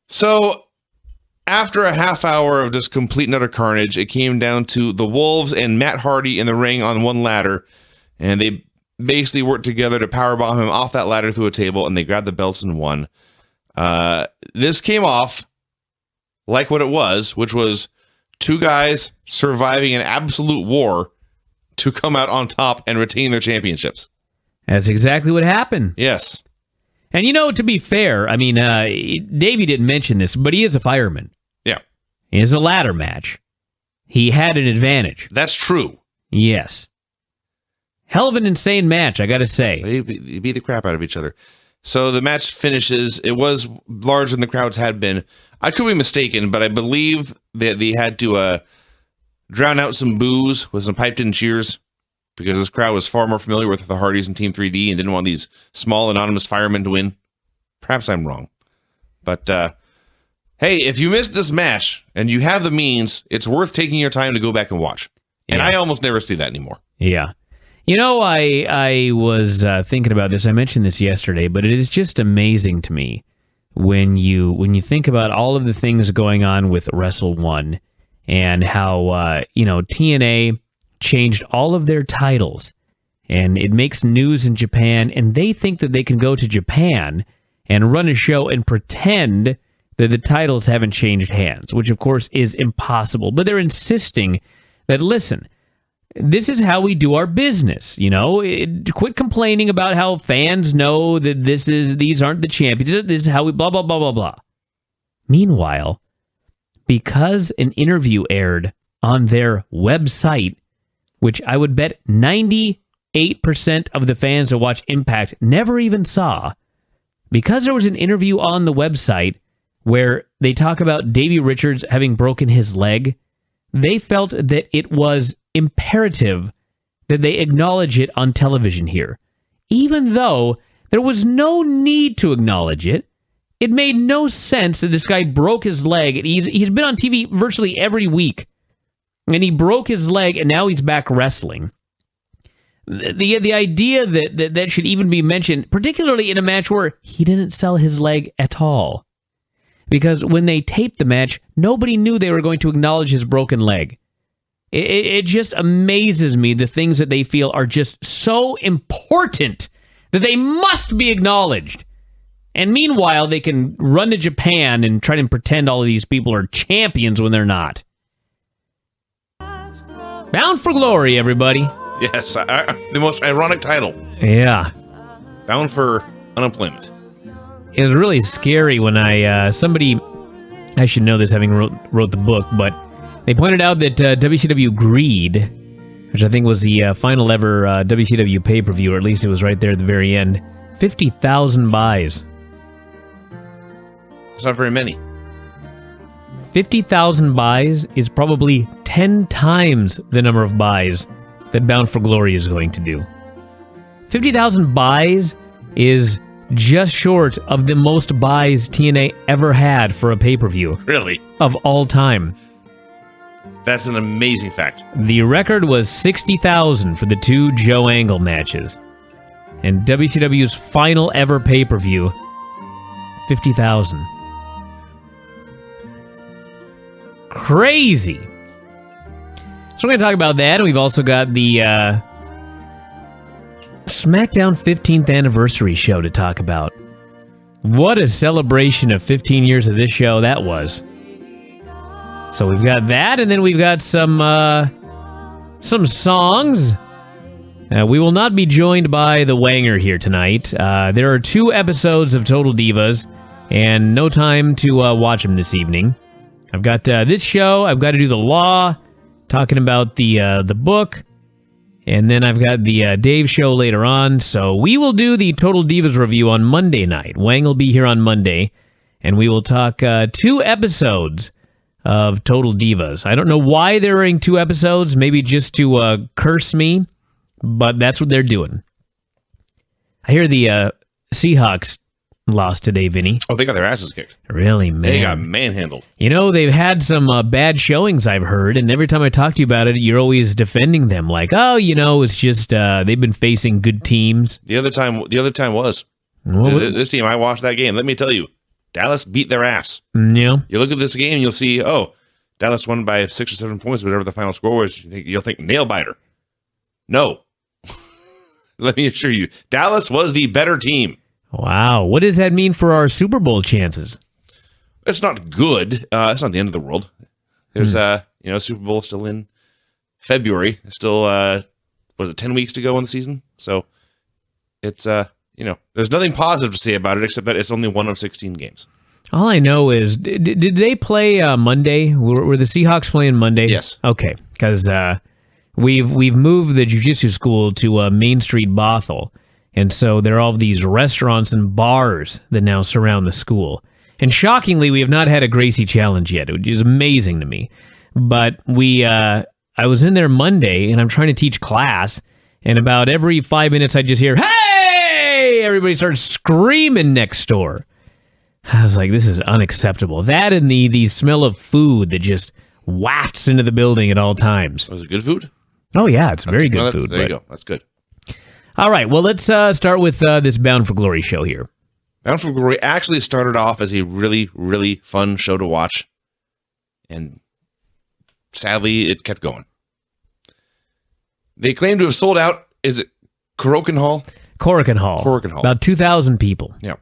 So, after a half hour of just complete and utter carnage, it came down to the Wolves and Matt Hardy in the ring on one ladder, and they basically worked together to powerbomb him off that ladder through a table, and they grabbed the belts and won. This came off like what it was, which was 2 guys surviving an absolute war to come out on top and retain their championships. That's exactly what happened. Yes. And to be fair, I mean, Davey didn't mention this, but he is a fireman. Yeah. It is a ladder match. He had an advantage. That's true. Yes. Hell of an insane match, I gotta say. They beat the crap out of each other. So the match finishes. It was larger than the crowds had been. I could be mistaken, but I believe that they had to drown out some boos with some piped-in cheers because this crowd was far more familiar with the Hardys and Team 3D and didn't want these small anonymous firemen to win. Perhaps I'm wrong. But, hey, if you missed this match and you have the means, it's worth taking your time to go back and watch. And Yeah. I almost never see that anymore. Yeah. I was thinking about this. I mentioned this yesterday, but it is just amazing to me when you think about all of the things going on with Wrestle One and how TNA changed all of their titles, and it makes news in Japan, and they think that they can go to Japan and run a show and pretend that the titles haven't changed hands, which of course is impossible. But they're insisting that, listen, this is how we do our business, Quit complaining about how fans know that these aren't the champions. This is how we blah, blah, blah, blah, blah. Meanwhile, because an interview aired on their website, which I would bet 98% of the fans that watch Impact never even saw, because there was an interview on the website where they talk about Davey Richards having broken his leg, they felt that it was imperative that they acknowledge it on television here. Even though there was no need to acknowledge it, it made no sense that this guy broke his leg. And he's been on TV virtually every week, and he broke his leg, and now he's back wrestling. The idea that should even be mentioned, particularly in a match where he didn't sell his leg at all. Because when they taped the match, nobody knew they were going to acknowledge his broken leg. It just amazes me the things that they feel are just so important that they must be acknowledged. And meanwhile, they can run to Japan and try to pretend all of these people are champions when they're not. Bound for Glory, everybody. Yes, the most ironic title. Yeah. Bound for unemployment. It was really scary when I should know this having wrote the book, but they pointed out that WCW Greed, which I think was the final ever WCW pay-per-view, or at least it was right there at the very end, 50,000 buys. It's not very many. 50,000 buys is probably 10 times the number of buys that Bound for Glory is going to do. 50,000 buys is just short of the most buys TNA ever had for a pay-per-view. Really? Of all time. That's an amazing fact. The record was 60,000 for the 2 Joe Angle matches. And WCW's final ever pay-per-view, 50,000. crazy. So we're going to talk about that. We've also got the SmackDown 15th anniversary show to talk about. What a celebration of 15 years of this show that was. So we've got that, and then we've got some songs. We will not be joined by the Wanger here tonight. There are 2 episodes of Total Divas, and no time to watch them this evening. I've got this show. I've got to do the law, talking about the book, and then I've got the Dave show later on. So we will do the Total Divas review on Monday night. Wang will be here on Monday, and we will talk 2 episodes of Total Divas. I don't know why they're airing 2 episodes, maybe just to curse me, but that's what they're doing. I hear the Seahawks lost today, Vinny. Oh, they got their asses kicked. Really, man. They got manhandled. You know, they've had some bad showings, I've heard, and every time I talk to you about it, you're always defending them. Like, oh, you know, it's just they've been facing good teams. The other time was. Well, this team, I watched that game. Let me tell you, Dallas beat their ass. Yeah. You look at this game, and you'll see, oh, Dallas won by 6 or 7 points, whatever the final score was. You'll think nail biter. No. Let me assure you, Dallas was the better team. Wow. What does that mean for our Super Bowl chances? It's not good. It's not the end of the world. There's Super Bowl still in February. Still, 10 weeks to go in the season? So it's, there's nothing positive to say about it except that it's only 1 of 16 games. All I know is, did they play Monday? Were the Seahawks playing Monday? Yes. Okay, because we've moved the jiu-jitsu school to Main Street Bothell, and so there are all these restaurants and bars that now surround the school. And shockingly, we have not had a Gracie Challenge yet, which is amazing to me. But I was in there Monday, and I'm trying to teach class, and about every 5 minutes I just hear, "Hey!" Everybody starts screaming next door. I was like, this is unacceptable. That and the smell of food that just wafts into the building at all times. Was it good food? Oh, yeah, it's very good food. There you go. That's good. All right, well, let's start with this Bound for Glory show here. Bound for Glory actually started off as a really, really fun show to watch. And sadly, it kept going. They claim to have sold out, is it Korakuen Hall? Korakuen Hall. About 2,000 people. Yeah.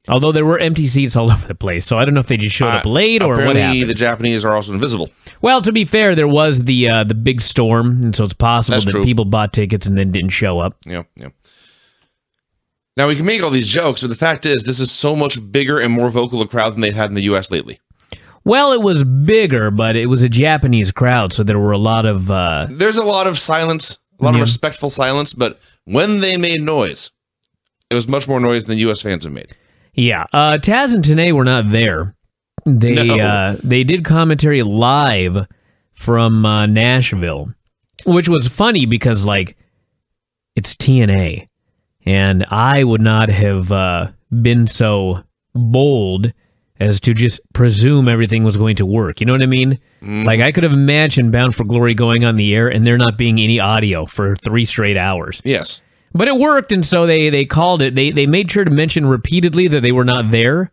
Although there were empty seats all over the place, so I don't know if they just showed up late or what happened. Apparently, the Japanese are also invisible. Well, to be fair, there was the big storm, and so it's possible That's that true. people bought tickets and then didn't show up. Yeah. Now, we can make all these jokes, but the fact is, this is so much bigger and more vocal a crowd than they've had in the U.S. lately. Well, it was bigger, but it was a Japanese crowd, so there were a lot of... There's a lot of silence, a lot of respectful silence, but when they made noise, it was much more noise than U.S. fans have made. Yeah, Taz and TNA were not there. They did commentary live from Nashville, which was funny because, like, it's TNA, and I would not have been so bold as to just presume everything was going to work. You know what I mean? Mm. Like, I could have imagined Bound for Glory going on the air and there not being any audio for 3 straight hours. Yes. But it worked, and so they called it. They made sure to mention repeatedly that they were not there,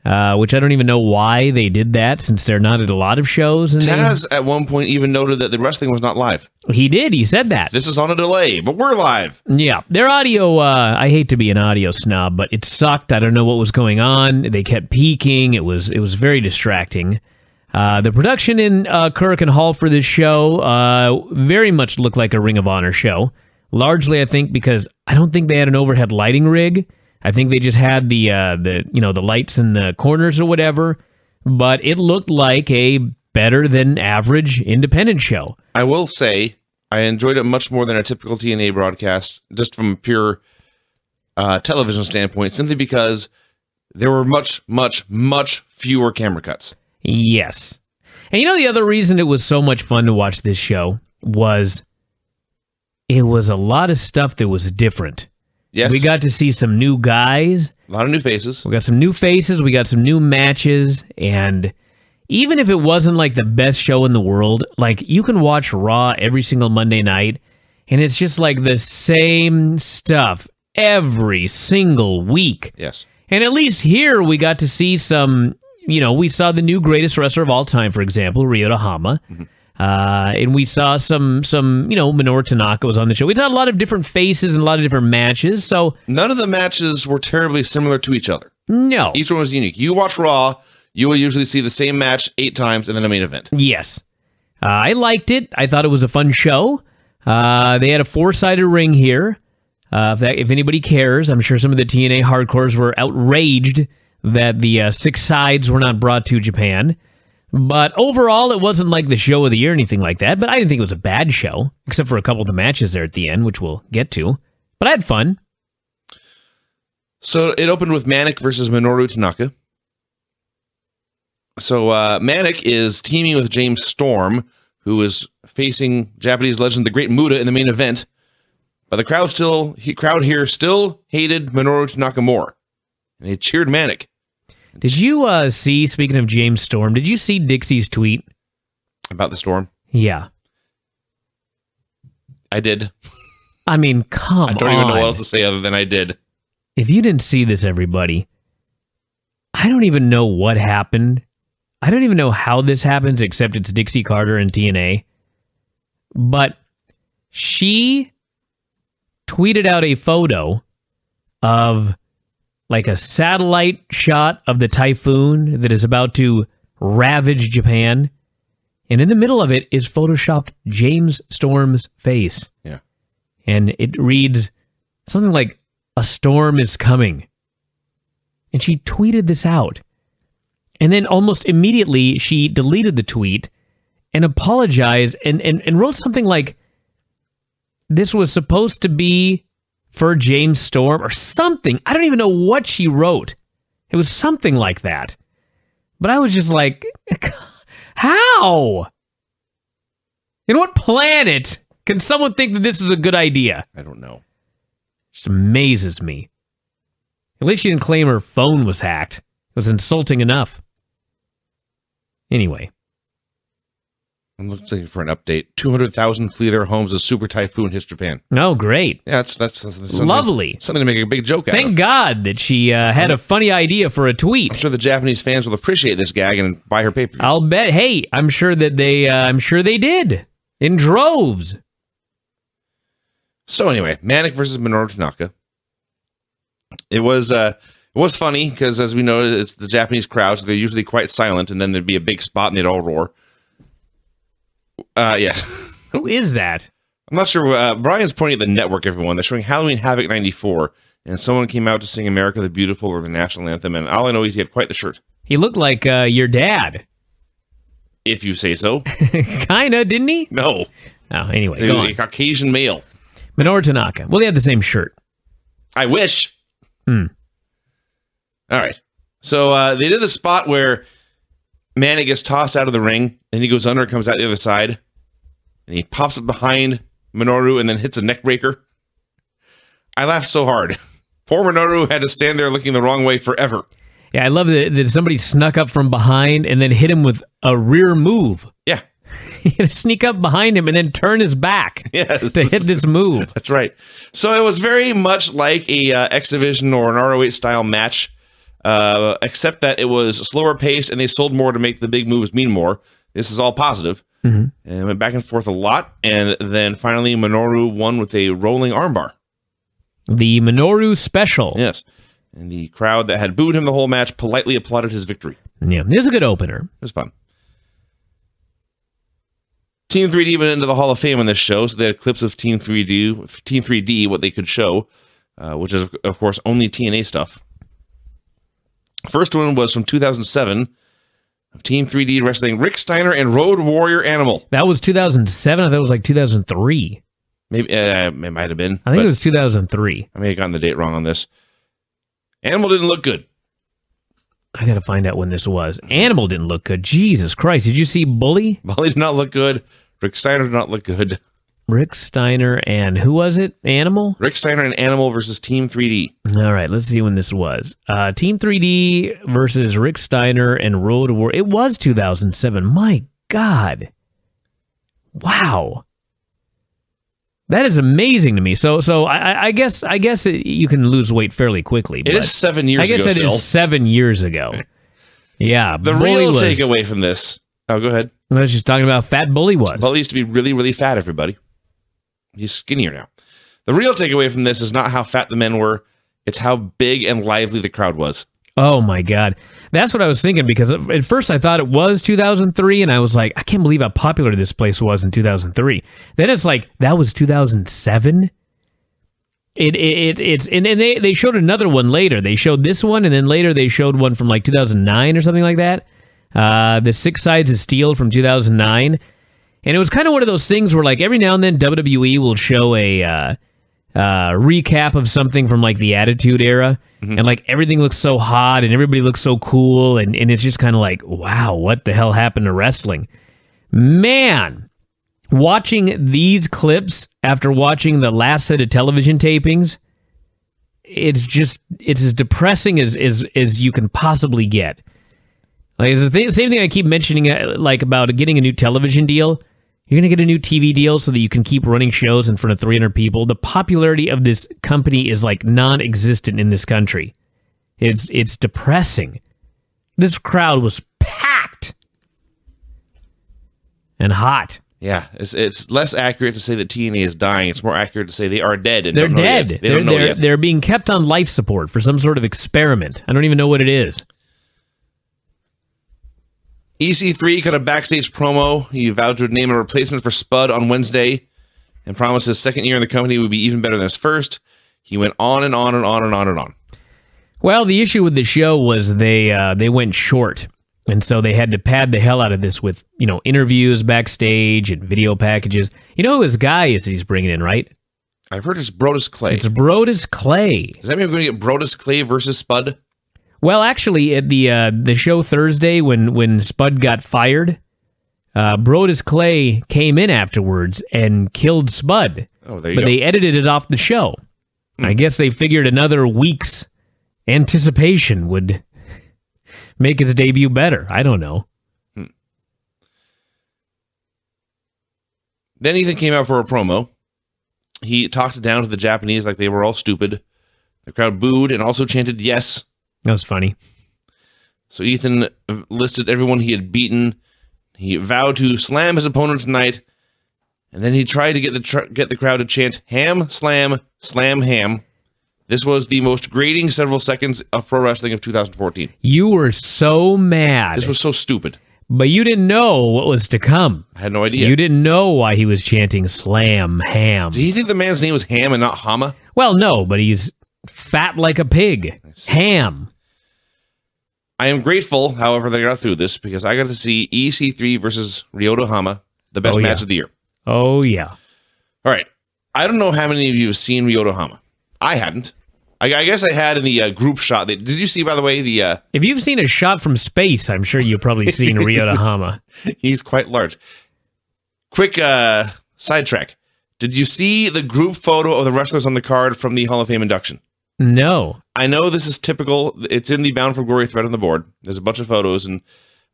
which I don't even know why they did that, since they're not at a lot of shows. And Taz, at one point, even noted that the wrestling was not live. He did. He said that. This is on a delay, but we're live. Yeah. Their audio, I hate to be an audio snob, but it sucked. I don't know what was going on. They kept peaking. It was very distracting. The production in Korakuen Hall for this show very much looked like a Ring of Honor show. Largely, I think, because I don't think they had an overhead lighting rig. I think they just had the lights in the corners or whatever. But it looked like a better than average independent show. I will say I enjoyed it much more than a typical TNA broadcast, just from a pure television standpoint, simply because there were much, much, much fewer camera cuts. Yes. And the other reason it was so much fun to watch this show was... it was a lot of stuff that was different. Yes. We got to see some new guys. A lot of new faces. We got some new faces. We got some new matches. And even if it wasn't like the best show in the world, like you can watch Raw every single Monday night, and it's just like the same stuff every single week. Yes. And at least here we got to see some we saw the new greatest wrestler of all time, for example, Ryota Hama. And we saw some Minoru Tanaka was on the show. We saw a lot of different faces and a lot of different matches. So none of the matches were terribly similar to each other. No. Each one was unique. You watch Raw, you will usually see the same match 8 times and then a main event. Yes. I liked it. I thought it was a fun show. They had a 4-sided ring here. If anybody cares, I'm sure some of the TNA hardcores were outraged that the 6 sides were not brought to Japan. But overall, it wasn't like the show of the year or anything like that. But I didn't think it was a bad show, except for a couple of the matches there at the end, which we'll get to. But I had fun. So it opened with Manic versus Minoru Tanaka. So Manic is teaming with James Storm, who is facing Japanese legend the Great Muta in the main event. But the crowd here still hated Minoru Tanaka more. And they cheered Manic. Did you see, speaking of James Storm, did you see Dixie's tweet? About the Storm? Yeah. I did. I mean, come on. I don't even know what else to say other than I did. If you didn't see this, everybody, I don't even know what happened. I don't even know how this happens, except it's Dixie Carter and TNA. But she tweeted out a photo of like a satellite shot of the typhoon that is about to ravage Japan. And in the middle of it is photoshopped James Storm's face. Yeah. And it reads something like, "A storm is coming." And she tweeted this out. And then almost immediately she deleted the tweet and apologized and wrote something like, this was supposed to be for James Storm or something. I don't even know what she wrote. It was something like that. But I was just like, how? In what planet can someone think that this is a good idea? I don't know. It just amazes me. At least she didn't claim her phone was hacked. It was insulting enough. Anyway. I'm looking for an update. 200,000 flee their homes as super typhoon hits Japan. Oh, great. Yeah, that's lovely. Something to make a big joke out of. Thank God that she had a funny idea for a tweet. I'm sure the Japanese fans will appreciate this gag and buy her paper. I'll bet. Hey, I'm sure that they did in droves. So anyway, Manic versus Minoru Tanaka. It was funny because, as we know, it's the Japanese crowd, so they're usually quite silent, and then there'd be a big spot and they'd all roar. Yeah. Who is that? I'm not sure. Brian's pointing at the network, everyone. They're showing Halloween Havoc 94, and someone came out to sing America the Beautiful or the national anthem, and all I know is he had quite the shirt. He looked like your dad. If you say so. Kinda, didn't he? No. Oh, anyway, go on. A Caucasian male. Minoru Tanaka. Well, they had the same shirt. I wish. All right. So they did the spot where Manic gets tossed out of the ring, and he goes under and comes out the other side, and he pops up behind Minoru and then hits a neck breaker. I laughed so hard. Poor Minoru had to stand there looking the wrong way forever. Yeah, I love that somebody snuck up from behind and then hit him with a rear move. Yeah. He had to sneak up behind him and then turn his back to hit this move. That's right. So it was very much like a X Division or an ROH style match, except that it was slower paced and they sold more to make the big moves mean more. This is all positive. And went back and forth a lot. And then finally Minoru won with a rolling armbar. The Minoru special. Yes. And the crowd that had booed him the whole match politely applauded his victory. Yeah, it was a good opener. It was fun. Team 3D went into the Hall of Fame on this show, so they had clips of Team 3D, what they could show, which is, of course, only TNA stuff. First one was from 2007 of Team 3D Wrestling, Rick Steiner and Road Warrior Animal. That was 2007? I thought it was like 2003. Maybe it might have been. I think it was 2003. I may have gotten the date wrong on this. Animal didn't look good. I gotta find out when this was. Animal didn't look good. Jesus Christ. Did you see Bully? Bully did not look good. Rick Steiner did not look good. Rick Steiner and who was it? Animal? Rick Steiner and Animal versus Team 3D. All right, let's see when this was. Team 3D versus Rick Steiner and Road War. It was 2007. My God. Wow. That is amazing to me. So I guess you can lose weight fairly quickly. It is 7 years ago. I guess it still. is 7 years ago. Yeah. The real takeaway from this... Oh, go ahead. I was just talking about how fat Bully was. Bully used to be really, really fat, everybody. He's skinnier now. The real takeaway from this is not how fat the men were. It's how big and lively the crowd was. Oh, my God. That's what I was thinking, because at first I thought it was 2003, and I was like, I can't believe how popular this place was in 2003. Then it's like, that was 2007? And they showed another one later. They showed this one, and then later they showed one from like 2009 or something like that. The Six Sides of Steel from 2009. And it was kind of one of those things where, like, every now and then WWE will show a recap of something from, like, the Attitude Era. Mm-hmm. And, like, everything looks so hot and everybody looks so cool. And it's just kind of like, wow, what the hell happened to wrestling? Man, watching these clips after watching the last set of television tapings, it's as depressing as you can possibly get. Like, it's the same thing I keep mentioning, like, about getting a new television deal. You're going to get a new TV deal so that you can keep running shows in front of 300 people. The popularity of this company is, like, non-existent in this country. It's depressing. This crowd was packed and hot. Yeah, it's less accurate to say that TNA is dying. It's more accurate to say they are dead. And they're dead. They're being kept on life support for some sort of experiment. I don't even know what it is. EC3 cut a backstage promo. He vowed to name a replacement for Spud on Wednesday and promised his second year in the company would be even better than his first. He went on and on and on and on and on. Well, the issue with the show was they went short, and so they had to pad the hell out of this with, interviews backstage and video packages. You know who his guy is he's bringing in, right? I've heard it's Brodus Clay. It's Brodus Clay. Does that mean we're going to get Brodus Clay versus Spud? Well, actually, at the show Thursday when Spud got fired, Brodus Clay came in afterwards and killed Spud. Oh, there you go. But they edited it off the show. I guess they figured another week's anticipation would make his debut better. I don't know. Then Ethan came out for a promo. He talked down to the Japanese like they were all stupid. The crowd booed and also chanted yes. That was funny. So Ethan listed everyone he had beaten. He vowed to slam his opponent tonight, and then he tried to get the crowd to chant ham, slam, slam, ham. This was the most grating several seconds of pro wrestling of 2014. You were so mad. This was so stupid. But you didn't know what was to come. I had no idea. You didn't know why he was chanting slam, ham. Do you think the man's name was Ham and not Hama? Well, no, but he's fat like a pig. Ham. I am grateful, however, that I got through this because I got to see EC3 versus Ryota Hama, the best match of the year. Oh, yeah. All right. I don't know how many of you have seen Ryota Hama. I hadn't. I guess I had in the group shot. Did you see, by the way, the... If you've seen a shot from space, I'm sure you've probably seen Ryota Hama. He's quite large. Quick sidetrack. Did you see the group photo of the wrestlers on the card from the Hall of Fame induction? No. I know this is typical. It's in the Bound for Glory thread on the board. There's a bunch of photos, and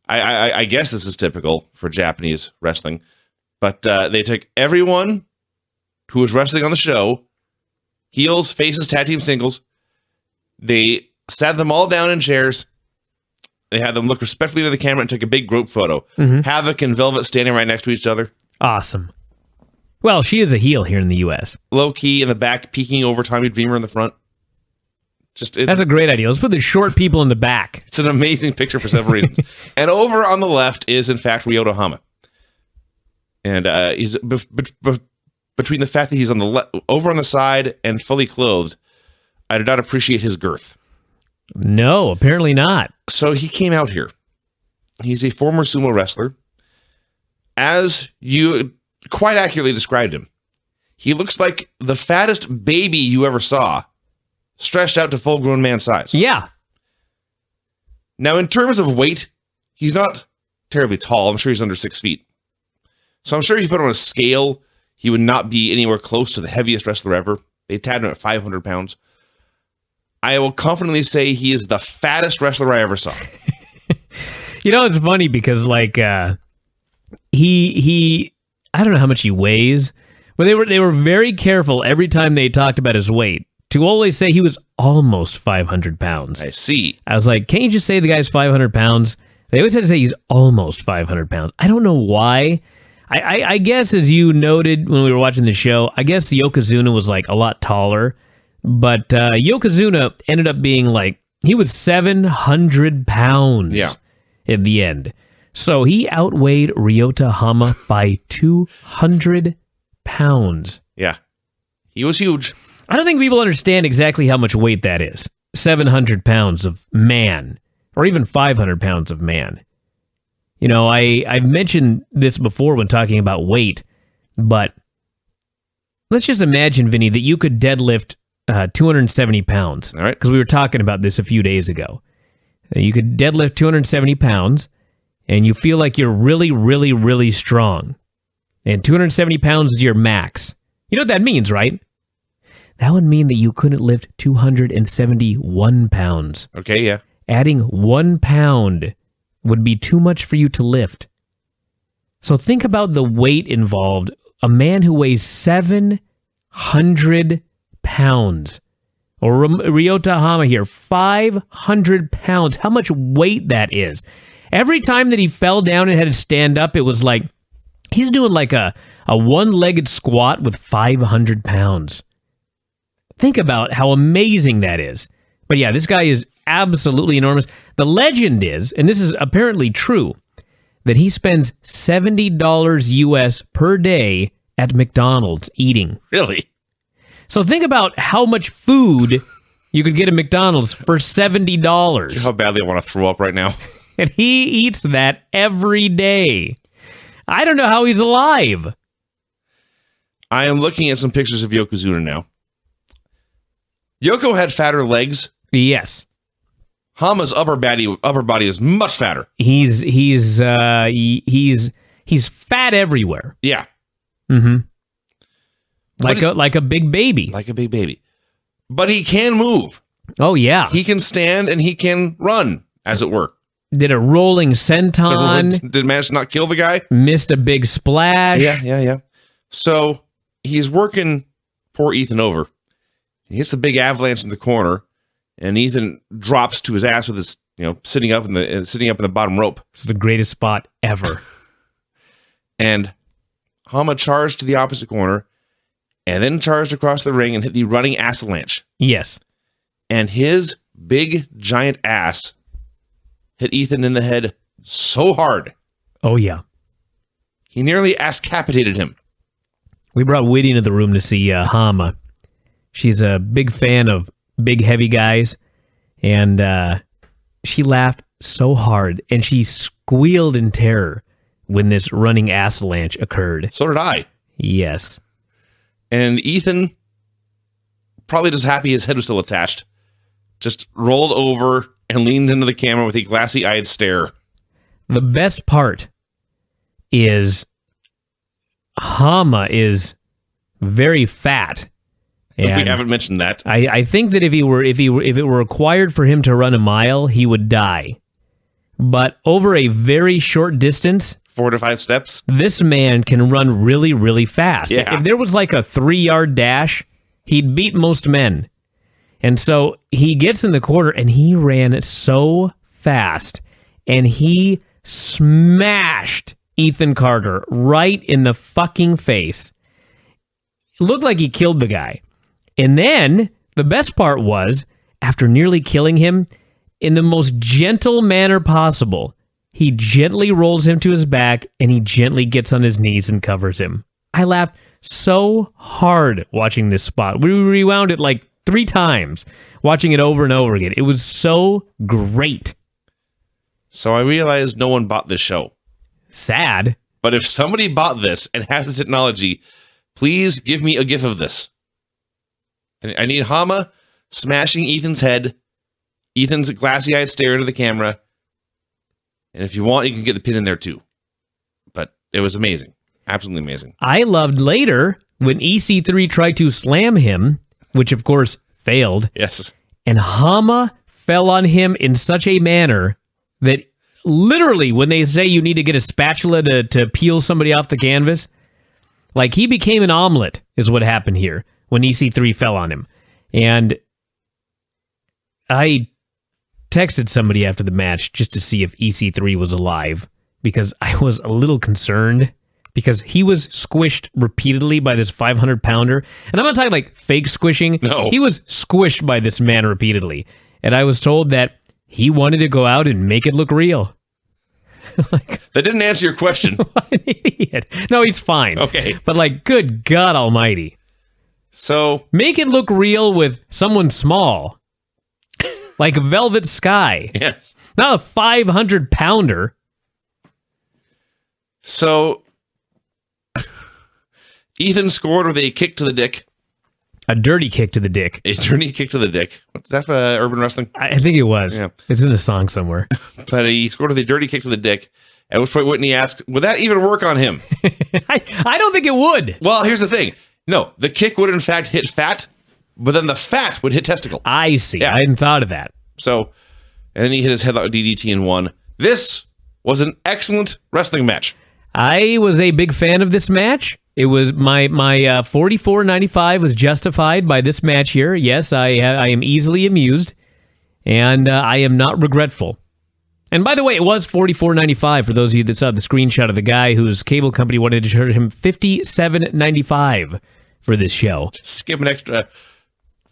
I guess this is typical for Japanese wrestling. But they took everyone who was wrestling on the show, heels, faces, tag team singles. They sat them all down in chairs. They had them look respectfully into the camera and took a big group photo. Mm-hmm. Havoc and Velvet standing right next to each other. Awesome. Well, she is a heel here in the U.S. Low key in the back, peeking over Tommy Dreamer in the front. That's a great idea. Let's put the short people in the back. It's an amazing picture for several reasons. And over on the left is, in fact, Ryota Hama. And he's between the fact that he's on the over on the side and fully clothed, I did not appreciate his girth. No, apparently not. So he came out here. He's a former sumo wrestler. As you quite accurately described him, he looks like the fattest baby you ever saw, stretched out to full-grown man size. Yeah. Now, in terms of weight, he's not terribly tall. I'm sure he's under 6 feet. So I'm sure if you put him on a scale, he would not be anywhere close to the heaviest wrestler ever. They tagged him at 500 pounds. I will confidently say he is the fattest wrestler I ever saw. It's funny because, like, he I don't know how much he weighs, but they were very careful every time they talked about his weight to always say he was almost 500 pounds. I see. I was like, can't you just say the guy's 500 pounds? They always had to say he's almost 500 pounds. I don't know why. I guess, as you noted when we were watching the show, I guess Yokozuna was like a lot taller. But Yokozuna ended up being like, he was 700 pounds at the end. So he outweighed Ryota Hama by 200 pounds. Yeah. He was huge. I don't think people understand exactly how much weight that is. 700 pounds of man, or even 500 pounds of man. You know, I've mentioned this before when talking about weight, but let's just imagine, Vinny, that you could deadlift 270 pounds. All right. Because we were talking about this a few days ago. You could deadlift 270 pounds, and you feel like you're really, really, really strong. And 270 pounds is your max. You know what that means, right? That would mean that you couldn't lift 271 pounds. Okay, yeah. Adding 1 pound would be too much for you to lift. So think about the weight involved. A man who weighs 700 pounds. Or Ryota Hama here, 500 pounds. How much weight that is. Every time that he fell down and had to stand up, it was like he's doing like a one-legged squat with 500 pounds. Think about how amazing that is. But yeah, this guy is absolutely enormous. The legend is, and this is apparently true, that he spends $70 US per day at McDonald's eating. Really? So think about how much food you could get at McDonald's for $70. How badly I want to throw up right now. And he eats that every day. I don't know how he's alive. I am looking at some pictures of Yokozuna now. Yoko had fatter legs. Yes. Hama's upper body is much fatter. He's fat everywhere. Yeah. Mm-hmm. Like a big baby. Like a big baby. But he can move. Oh yeah. He can stand and he can run, as it were. Did a rolling senton. Did manage to not kill the guy. Missed a big splash. Yeah. So he's working poor Ethan over. He hits the big avalanche in the corner, and Ethan drops to his ass with his, sitting up in the bottom rope. It's the greatest spot ever. And Hama charged to the opposite corner, and then charged across the ring and hit the running avalanche. Yes. And his big giant ass hit Ethan in the head so hard. Oh yeah. He nearly ass-capitated him. We brought Whitty into the room to see Hama. She's a big fan of big, heavy guys, and she laughed so hard, and she squealed in terror when this running avalanche occurred. So did I. Yes. And Ethan, probably just happy his head was still attached, just rolled over and leaned into the camera with a glassy-eyed stare. The best part is Hama is very fat. If we haven't mentioned that. I think that if it were required for him to run a mile, he would die. But over a very short distance, 4 to 5 steps, this man can run really, really fast. Yeah. If there was like a 3-yard dash, he'd beat most men. And so he gets in the corner, and he ran so fast, and he smashed Ethan Carter right in the fucking face. It looked like he killed the guy. And then, the best part was, after nearly killing him, in the most gentle manner possible, he gently rolls him to his back, and he gently gets on his knees and covers him. I laughed so hard watching this spot. We rewound it like 3 times, watching it over and over again. It was so great. So I realized no one bought this show. Sad. But if somebody bought this and has the technology, please give me a GIF of this. I need Hama smashing Ethan's head, Ethan's glassy-eyed stare into the camera, and if you want, you can get the pin in there too. But it was amazing. Absolutely amazing. I loved later when EC3 tried to slam him, which of course failed. Yes. And Hama fell on him in such a manner that literally when they say you need to get a spatula to peel somebody off the canvas, like he became an omelet is what happened here when EC3 fell on him. And I texted somebody after the match just to see if EC3 was alive, because I was a little concerned, because he was squished repeatedly by this 500-pounder. And I'm not talking like fake squishing. No. He was squished by this man repeatedly. And I was told that he wanted to go out and make it look real. That didn't answer your question. What an idiot. No, he's fine. Okay. But like, good God almighty. So, Make it look real with someone small. Like Velvet Sky. yes. Not a 500-pounder. So, Ethan scored with a kick to the dick. A dirty kick to the dick. A dirty kick to the dick. What's that for Urban Wrestling? I think it was. Yeah. It's in a song somewhere. But he scored with a dirty kick to the dick. At which point Whitney asked, would that even work on him? I don't think it would. Well, here's the thing. No, the kick would in fact hit fat, but then the fat would hit testicle. I see. Yeah. I hadn't thought of that. So, and then he hit his headlock DDT and won. This was an excellent wrestling match. I was a big fan of this match. It was my $44.95 was justified by this match here. Yes, I am easily amused, and I am not regretful. And by the way, it was $44.95 for those of you that saw the screenshot of the guy whose cable company wanted to charge him $57.95 for this show. Skip an extra,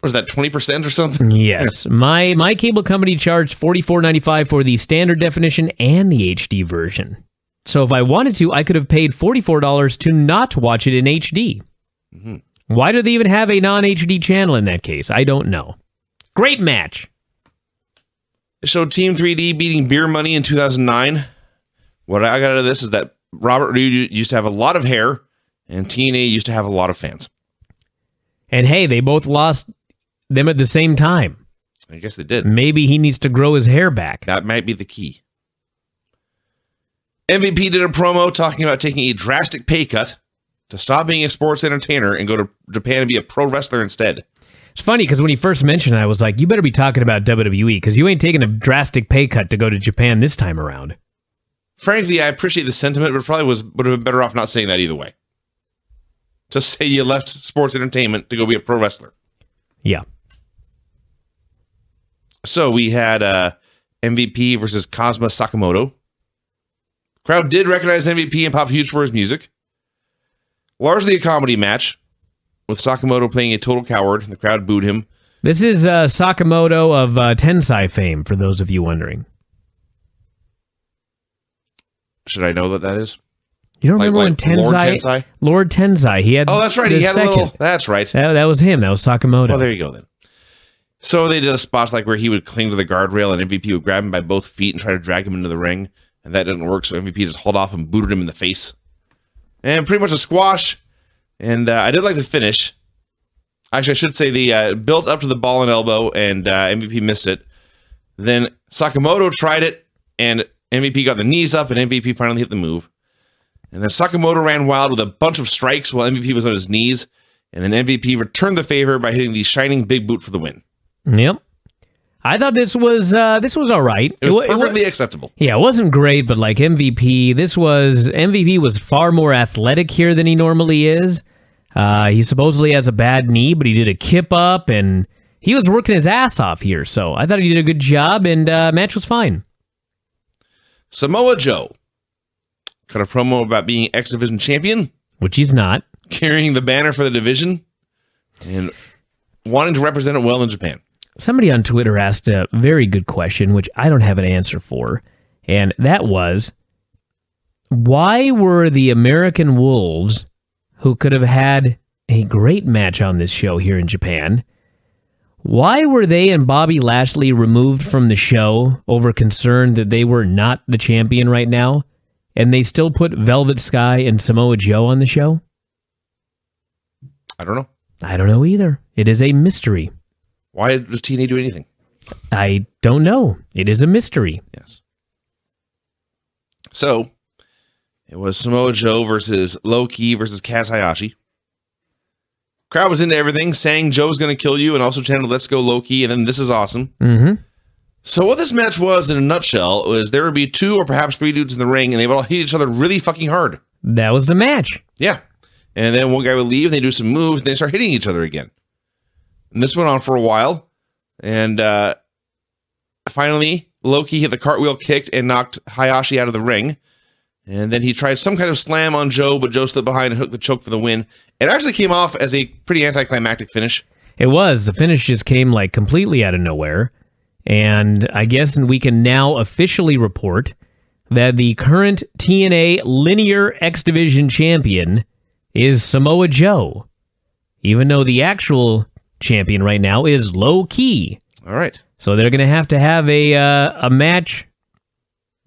was that 20% or something? Yes, my cable company charged $44.95 for the standard definition and the HD version. So if I wanted to, I could have paid $44 to not watch it in HD. Mm-hmm. Why do they even have a non-HD channel in that case? I don't know. Great match. It showed Team 3D beating Beer Money in 2009. What I got out of this is that Robert Roode used to have a lot of hair, and TNA used to have a lot of fans. And hey, they both lost them at the same time. I guess they did. Maybe he needs to grow his hair back. That might be the key. MVP did a promo talking about taking a drastic pay cut to stop being a sports entertainer and go to Japan and be a pro wrestler instead. It's funny because when he first mentioned it, I was like, you better be talking about WWE because you ain't taking a drastic pay cut to go to Japan this time around. Frankly, I appreciate the sentiment, but probably would have been better off not saying that either way. Just say you left sports entertainment to go be a pro wrestler. Yeah. So we had MVP versus Kazuma Sakamoto. Crowd did recognize MVP and pop huge for his music. Largely a comedy match, with Sakamoto playing a total coward, and the crowd booed him. This is Sakamoto of Tensai fame, for those of you wondering. Should I know what that is? You don't remember when Tensai... Lord Tensai? Lord Tensai. He had. Oh, that's right. He had a little... That's right. That was him. That was Sakamoto. Well, there you go, then. So they did a spot like where he would cling to the guardrail, and MVP would grab him by both feet and try to drag him into the ring. And that didn't work, so MVP just hauled off and booted him in the face. And pretty much a squash. And I did like the finish. Actually, I should say the built up to the ball and elbow, and MVP missed it. Then Sakamoto tried it, and MVP got the knees up, and MVP finally hit the move. And then Sakamoto ran wild with a bunch of strikes while MVP was on his knees. And then MVP returned the favor by hitting the shining big boot for the win. Yep. I thought this was all right. It was perfectly acceptable. Yeah, it wasn't great, but like MVP, MVP was far more athletic here than he normally is. He supposedly has a bad knee, but he did a kip up, and he was working his ass off here. So I thought he did a good job, and match was fine. Samoa Joe cut a promo about being X Division champion, which he's not, carrying the banner for the division, and wanting to represent it well in Japan. Somebody on Twitter asked a very good question, which I don't have an answer for, and that was, why were the American Wolves, who could have had a great match on this show here in Japan, why were they and Bobby Lashley removed from the show over concern that they were not the champion right now, and they still put Velvet Sky and Samoa Joe on the show? I don't know. I don't know either. It is a mystery. Why does TNA do anything? I don't know. It is a mystery. Yes. So, it was Samoa Joe versus Low-Ki versus Kaz Hayashi. Crowd was into everything, saying Joe's going to kill you, and also chanted Let's Go Low-Ki, and then This Is Awesome. Mm-hmm. So what this match was, in a nutshell, was there would be 2 or perhaps 3 dudes in the ring, and they would all hit each other really fucking hard. That was the match. Yeah. And then one guy would leave, and they do some moves, and they start hitting each other again. And this went on for a while. And finally, Loki hit the cartwheel, kicked, and knocked Hayashi out of the ring. And then he tried some kind of slam on Joe, but Joe stood behind and hooked the choke for the win. It actually came off as a pretty anticlimactic finish. It was. The finish just came like completely out of nowhere. And I guess we can now officially report that the current TNA Linear X Division champion is Samoa Joe, even though the actual champion right now is Low Key. All right. So they're going to have a match.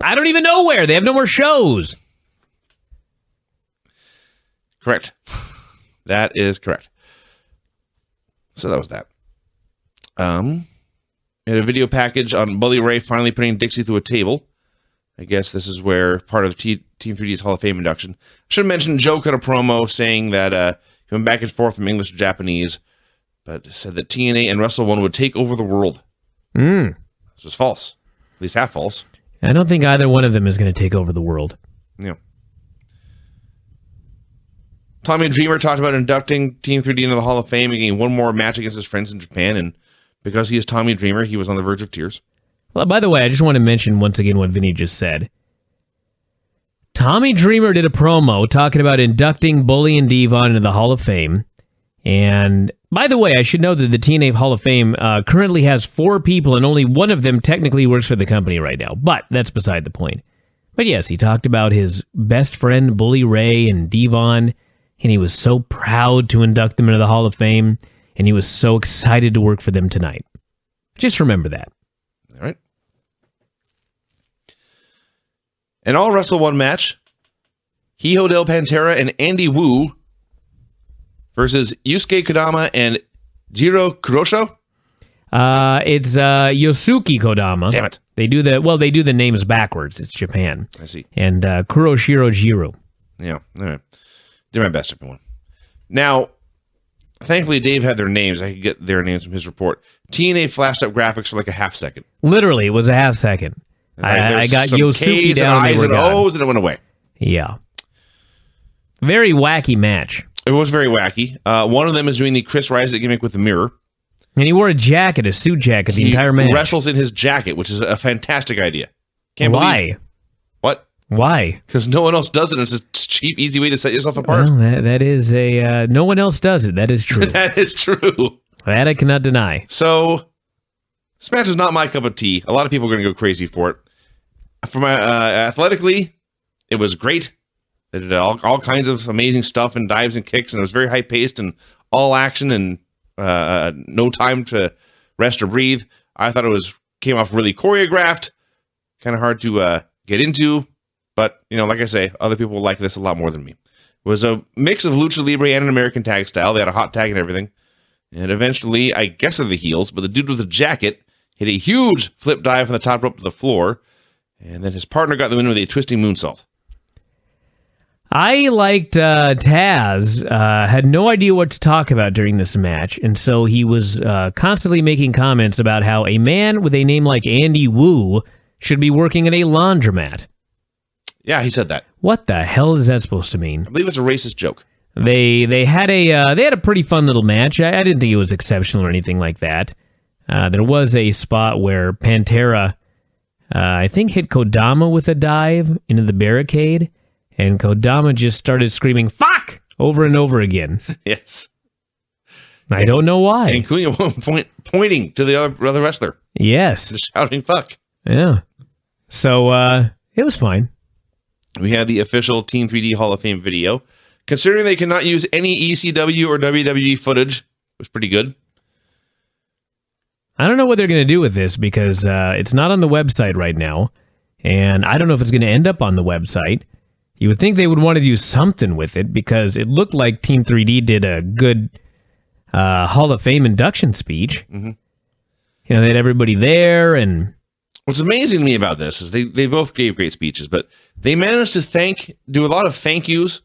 I don't even know where. They have no more shows. Correct. That is correct. So that was that. We had a video package on Bully Ray finally putting Dixie through a table. I guess this is where part of Team 3D's Hall of Fame induction. I should have mentioned Joe cut a promo saying that he went back and forth from English to Japanese, but said that TNA and Wrestle One would take over the world. This was false. At least half false. I don't think either one of them is going to take over the world. Yeah. Tommy Dreamer talked about inducting Team 3D into the Hall of Fame and getting one more match against his friends in Japan, and because he is Tommy Dreamer, he was on the verge of tears. Well, by the way, I just want to mention once again what Vinny just said. Tommy Dreamer did a promo talking about inducting Bully and Devon into the Hall of Fame. And by the way, I should know that the TNA Hall of Fame currently has 4 people, and only one of them technically works for the company right now. But that's beside the point. But yes, he talked about his best friend, Bully Ray and Devon, and he was so proud to induct them into the Hall of Fame, and he was so excited to work for them tonight. Just remember that. All right. An All Wrestle One match. Hijo del Pantera and Andy Wu versus Yusuke Kodama and Jiro Kurosho. It's Yosuke Kodama. Damn it. They do the names backwards. It's Japan. I see. And Kuroshiro Jiro. Yeah. All right. Did my best, everyone. Now, thankfully, Dave had their names. I could get their names from his report. TNA flashed up graphics for like a half second. Literally, it was a half second. I got Yosuke K's down and I's and O's, and it went away. Yeah. Very wacky match. It was very wacky. One of them is doing the Chris Rice gimmick with the mirror. And he wore a jacket, a suit jacket, the entire match. He wrestles in his jacket, which is a fantastic idea. Can't Why? believe. What? Why? Because no one else does it. It's a cheap, easy way to set yourself apart. Well, that is a... no one else does it. That is true. That is true. That I cannot deny. So, this match is not my cup of tea. A lot of people are going to go crazy for it. For my athletically, it was great. They did all kinds of amazing stuff and dives and kicks, and it was very high-paced and all action and no time to rest or breathe. I thought it came off really choreographed, kind of hard to get into, but, like I say, other people will like this a lot more than me. It was a mix of Lucha Libre and an American tag style. They had a hot tag and everything, and eventually, I guess they're the heels, but the dude with the jacket hit a huge flip dive from the top rope to the floor, and then his partner got the win with a twisting moonsault. I liked Taz, had no idea what to talk about during this match, and so he was constantly making comments about how a man with a name like Andy Wu should be working at a laundromat. Yeah, he said that. What the hell is that supposed to mean? I believe it's a racist joke. They had a pretty fun little match. I didn't think it was exceptional or anything like that. There was a spot where Pantera, I think, hit Kodama with a dive into the barricade, and Kodama just started screaming, "Fuck!" over and over again. Yes. I don't know why. Including at one point pointing to the other wrestler. Yes. Just shouting, "Fuck." Yeah. So, it was fine. We had the official Team 3D Hall of Fame video. Considering they cannot use any ECW or WWE footage, it was pretty good. I don't know what they're going to do with this because it's not on the website right now, and I don't know if it's going to end up on the website. You would think they would want to do something with it because it looked like Team 3D did a good Hall of Fame induction speech. Mm-hmm. They had everybody there, and what's amazing to me about this is they both gave great speeches, but they managed to do a lot of thank yous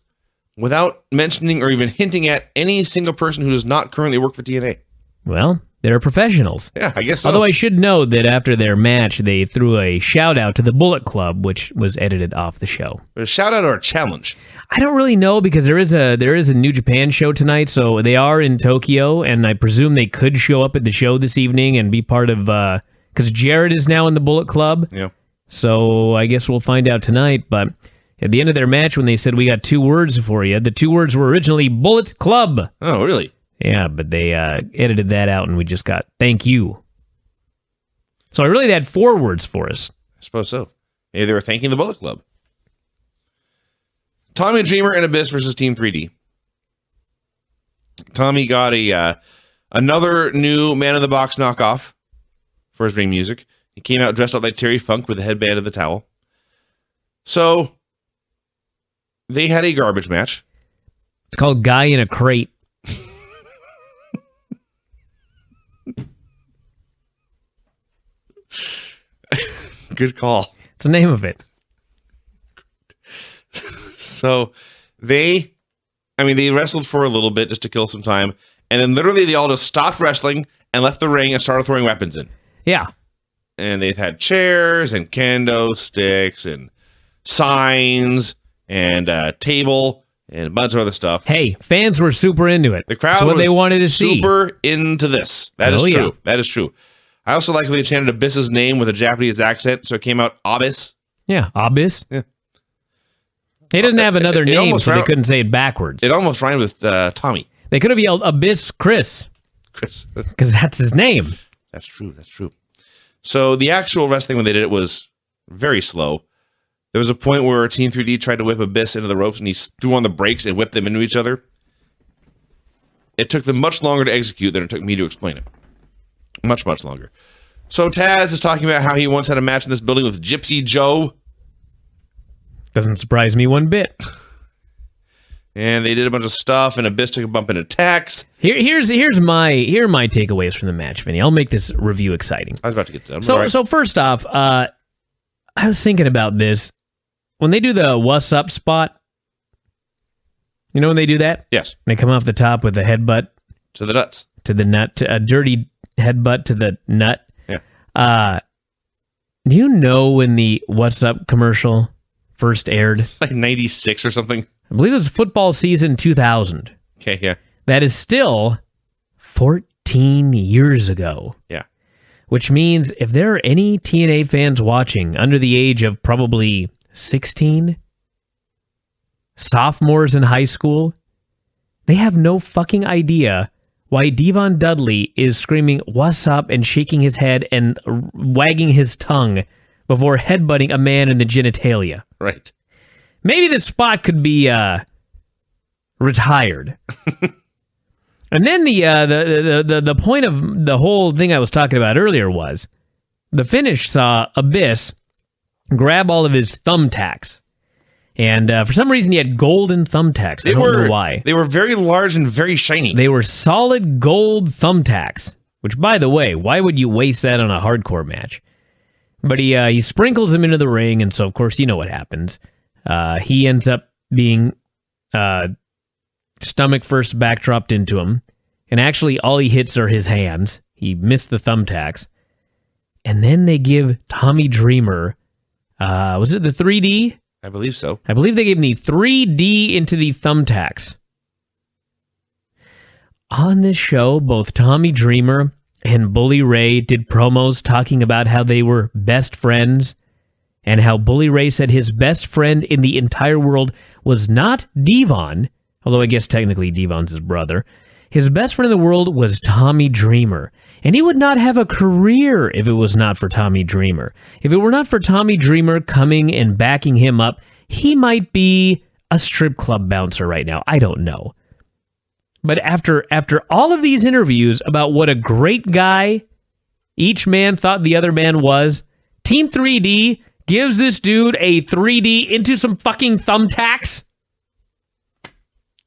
without mentioning or even hinting at any single person who does not currently work for TNA. Well, They're professionals. Yeah, I guess so. Although I should note that after their match, they threw a shout-out to the Bullet Club, which was edited off the show. A shout-out or a challenge? I don't really know, because there is a New Japan show tonight, so they are in Tokyo, and I presume they could show up at the show this evening and be part of... Because Jared is now in the Bullet Club. Yeah. So I guess we'll find out tonight, but at the end of their match, when they said, we got 2 words for you, the 2 words were originally Bullet Club. Oh, really? Yeah, but they edited that out, and we just got thank you. So I really had 4 words for us. I suppose so. Maybe they were thanking the Bullet Club. Tommy Dreamer and Abyss versus Team 3D. Tommy got another new Man in the Box knockoff for his ring music. He came out dressed up like Terry Funk with a headband and the towel. So they had a garbage match. It's called Guy in a Crate. Good call. It's the name of it. So they wrestled for a little bit just to kill some time, and then literally they all just stopped wrestling and left the ring and started throwing weapons in. Yeah. And they've had chairs and kendo sticks and signs and a table and a bunch of other stuff. Hey, fans were super into it. The crowd That's what was they wanted to see. Super into this. That is true. That is true. I also like when they chanted Abyss's name with a Japanese accent, so it came out Abyss. Yeah, Abyss. Yeah. He doesn't have another name, so they couldn't say it backwards. It almost rhymed with Tommy. They could have yelled Abyss Chris. Chris. Because that's his name. That's true. That's true. So the actual wrestling when they did it was very slow. There was a point where Team 3D tried to whip Abyss into the ropes, and he threw on the brakes and whipped them into each other. It took them much longer to execute than it took me to explain it. Much, much longer. So Taz is talking about how he once had a match in this building with Gypsy Joe. Doesn't surprise me one bit. And they did a bunch of stuff, and Abyss took a bump in attacks. Here are my takeaways from the match, Vinny. I'll make this review exciting. I was about to get to them. So first off, I was thinking about this. When they do the what's up spot, you know when they do that? Yes. They come off the top with a headbutt. To the nuts. To the nut. A dirty headbutt to the nut. Yeah. Do you know when the what's up commercial first aired? Like 96 or something. I believe it was football season 2000. Okay, yeah. That is still 14 years ago. Yeah. Which means if there are any TNA fans watching under the age of probably 16, sophomores in high school, they have no fucking idea why Devon Dudley is screaming, "What's up?" and shaking his head and wagging his tongue before headbutting a man in the genitalia. Right. Maybe this spot could be retired. And then the point of the whole thing I was talking about earlier was the finish saw Abyss grab all of his thumbtacks. And for some reason he had golden thumbtacks. I don't know why. They were very large and very shiny. They were solid gold thumbtacks. Which, by the way, why would you waste that on a hardcore match? But he sprinkles them into the ring, and so of course you know what happens. He ends up being stomach first backdropped into him, and actually all he hits are his hands. He missed the thumbtacks. And then they give Tommy Dreamer, was it the 3D? I believe so. I believe they gave him the 3D into the thumbtacks. On this show, both Tommy Dreamer and Bully Ray did promos talking about how they were best friends, and how Bully Ray said his best friend in the entire world was not Devon, although I guess technically Devon's his brother. His best friend in the world was Tommy Dreamer, and he would not have a career if it was not for Tommy Dreamer. If it were not for Tommy Dreamer coming and backing him up, he might be a strip club bouncer right now. I don't know. But after all of these interviews about what a great guy each man thought the other man was, Team 3D gives this dude a 3D into some fucking thumbtacks?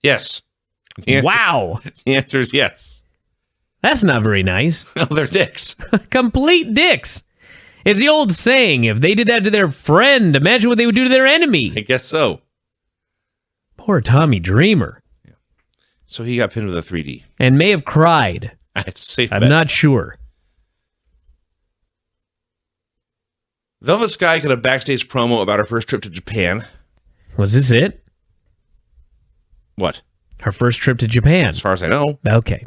Yes. Wow. The answer is yes. That's not very nice. No, they're dicks. Complete dicks. It's the old saying, if they did that to their friend, imagine what they would do to their enemy. I guess so. Poor Tommy Dreamer. So he got pinned with a 3D. And may have cried It's a safe I'm bet. not sure. Velvet Sky cut a backstage promo about her first trip to Japan. Was this it? What? Her first trip to Japan. As far as I know. Okay.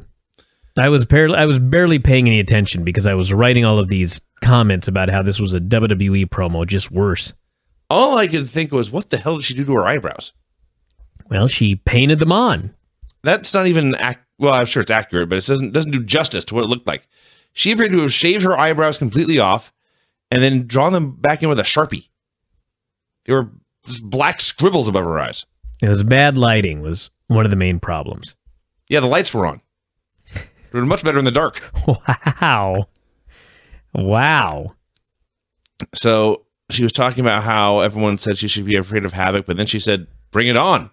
I was barely paying any attention because I was writing all of these comments about how this was a WWE promo, just worse. All I could think was, what the hell did she do to her eyebrows? Well, she painted them on. That's not even... Well, I'm sure it's accurate, but it doesn't do justice to what it looked like. She appeared to have shaved her eyebrows completely off and then drawn them back in with a Sharpie. They were just black scribbles above her eyes. It was bad lighting was one of the main problems. Yeah, the lights were on. They were much better in the dark. Wow. So she was talking about how everyone said she should be afraid of Havoc, but then she said, bring it on.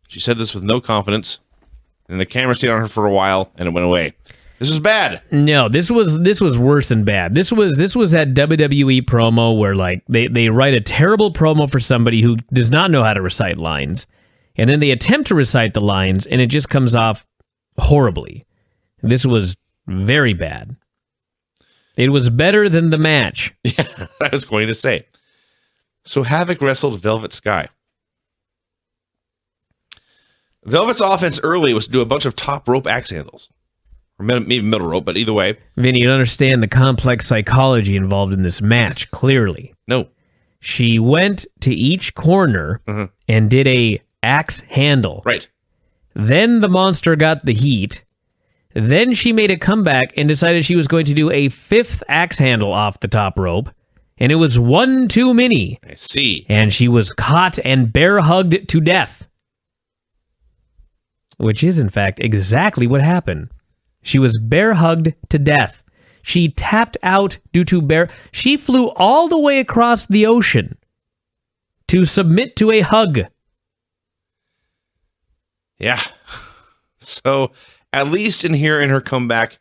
She said this with no confidence, and the camera stayed on her for a while, and it went away. This was bad. No, this was worse than bad. This was that WWE promo where like they write a terrible promo for somebody who does not know how to recite lines, and then they attempt to recite the lines, and it just comes off horribly. This was very bad. It was better than the match. Yeah, I was going to say. So Havoc wrestled Velvet Sky. Velvet's offense early was to do a bunch of top rope axe handles. Or maybe middle rope, but either way. Vinny, you don't understand the complex psychology involved in this match, clearly. No. She went to each corner and did a axe handle. Right. Then the monster got the heat. Then she made a comeback and decided she was going to do a fifth axe handle off the top rope. And it was one too many. I see. And she was caught and bear-hugged to death. Which is, in fact, exactly what happened. She was bear-hugged to death. She tapped out due to She flew all the way across the ocean to submit to a hug. Yeah. So, at least in her comeback,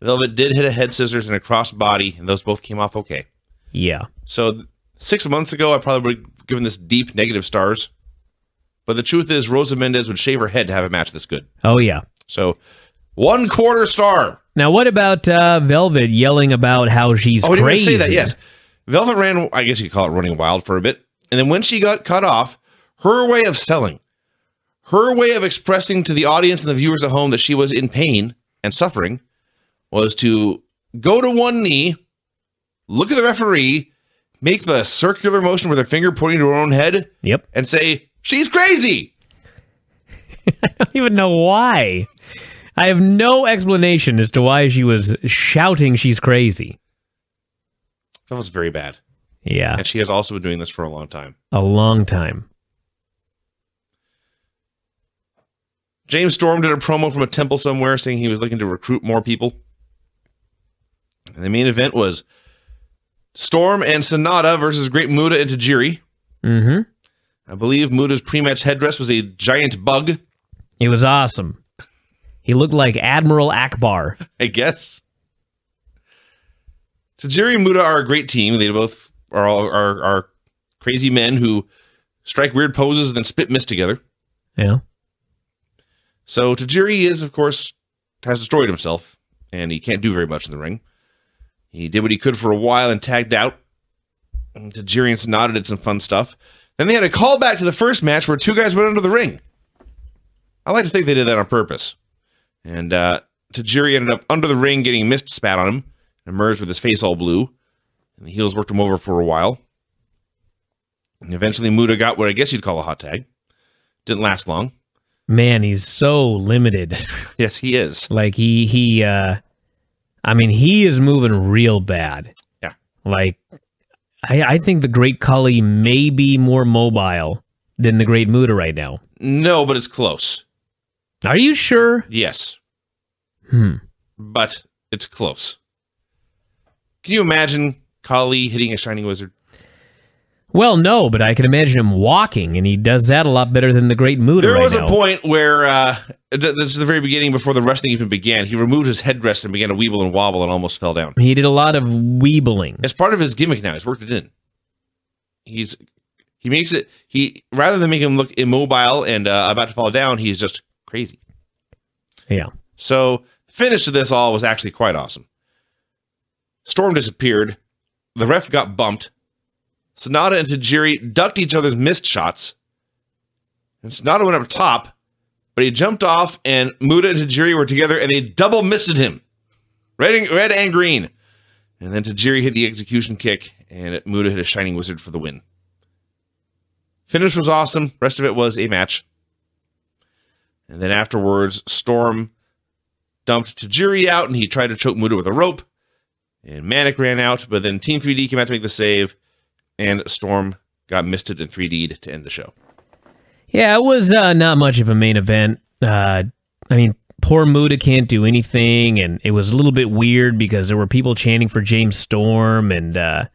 Velvet did hit a head scissors and a cross body, and those both came off okay. Yeah. So, 6 months ago, I probably would have given this deep negative stars. But the truth is, Rosa Mendez would shave her head to have a match this good. Oh, yeah. So, 1/4 star. Now, what about Velvet yelling about how she's crazy? Oh, I didn't say that, yes. Velvet ran, I guess you could call it running wild for a bit. And then when she got cut off, her way of selling, her way of expressing to the audience and the viewers at home that she was in pain and suffering was to go to one knee, look at the referee, make the circular motion with her finger pointing to her own head, yep, and say, she's crazy! I don't even know why. I have no explanation as to why she was shouting she's crazy. That was very bad. Yeah. And she has also been doing this for a long time. A long time. James Storm did a promo from a temple somewhere saying he was looking to recruit more people. And the main event was Storm and Sonata versus Great Muta and Tajiri. Mm-hmm. I believe Muta's pre-match headdress was a giant bug. It was awesome. He looked like Admiral Akbar. I guess. Tajiri and Muta are a great team. They both are crazy men who strike weird poses and then spit mist together. Yeah. So Tajiri is, of course, has destroyed himself, and he can't do very much in the ring. He did what he could for a while and tagged out. And Tajiri and Sonata did some fun stuff. Then they had a callback to the first match where two guys went under the ring. I like to think they did that on purpose. And Tajiri ended up under the ring getting mist spat on him, and emerged with his face all blue. And the heels worked him over for a while. And eventually Muta got what I guess you'd call a hot tag. Didn't last long. Man, he's so limited. Yes, he is. Like he is moving real bad. Yeah. Like I think the Great Khali may be more mobile than the Great Muta right now. No, but it's close. Are you sure? Yes. Hmm. But it's close. Can you imagine Khali hitting a Shining Wizard? Well, no, but I can imagine him walking, and he does that a lot better than the Great Muta There right was now. a point where, this is the very beginning before the wrestling even began, he removed his headdress and began to weeble and wobble and almost fell down. He did a lot of weebling. It's part of his gimmick now. He's worked it in. Rather than make him look immobile and about to fall down, he's just crazy. Yeah. So Finish to this all was actually quite awesome. Storm disappeared. The ref got bumped. Sonata and Tajiri ducked each other's missed shots. And Sonata went up top, but he jumped off, and Muta and Tajiri were together, and they double misted him. Red and green. And then Tajiri hit the execution kick, and Muta hit a Shining Wizard for the win. Finish was awesome. Rest of it was a match. And then afterwards, Storm dumped Tajiri out, and he tried to choke Muta with a rope. And Manic ran out, but then Team 3D came out to make the save, and Storm got misted and 3D'd to end the show. Yeah, it was not much of a main event. Poor Muta can't do anything, and it was a little bit weird because there were people chanting for James Storm, and the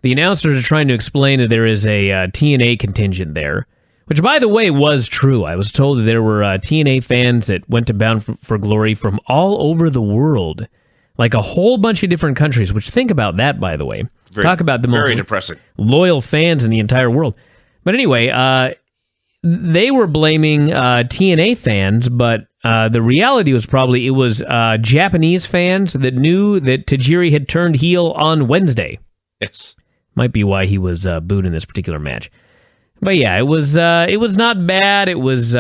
announcers are trying to explain that there is a TNA contingent there, which, by the way, was true. I was told that there were TNA fans that went to Bound for Glory from all over the world, like a whole bunch of different countries, which, think about that, by the way. Talk about the most depressing. Loyal fans in the entire world. But anyway, they were blaming TNA fans, but the reality was probably it was Japanese fans that knew that Tajiri had turned heel on Wednesday. Yes. Might be why he was booed in this particular match. But yeah, it was not bad. It was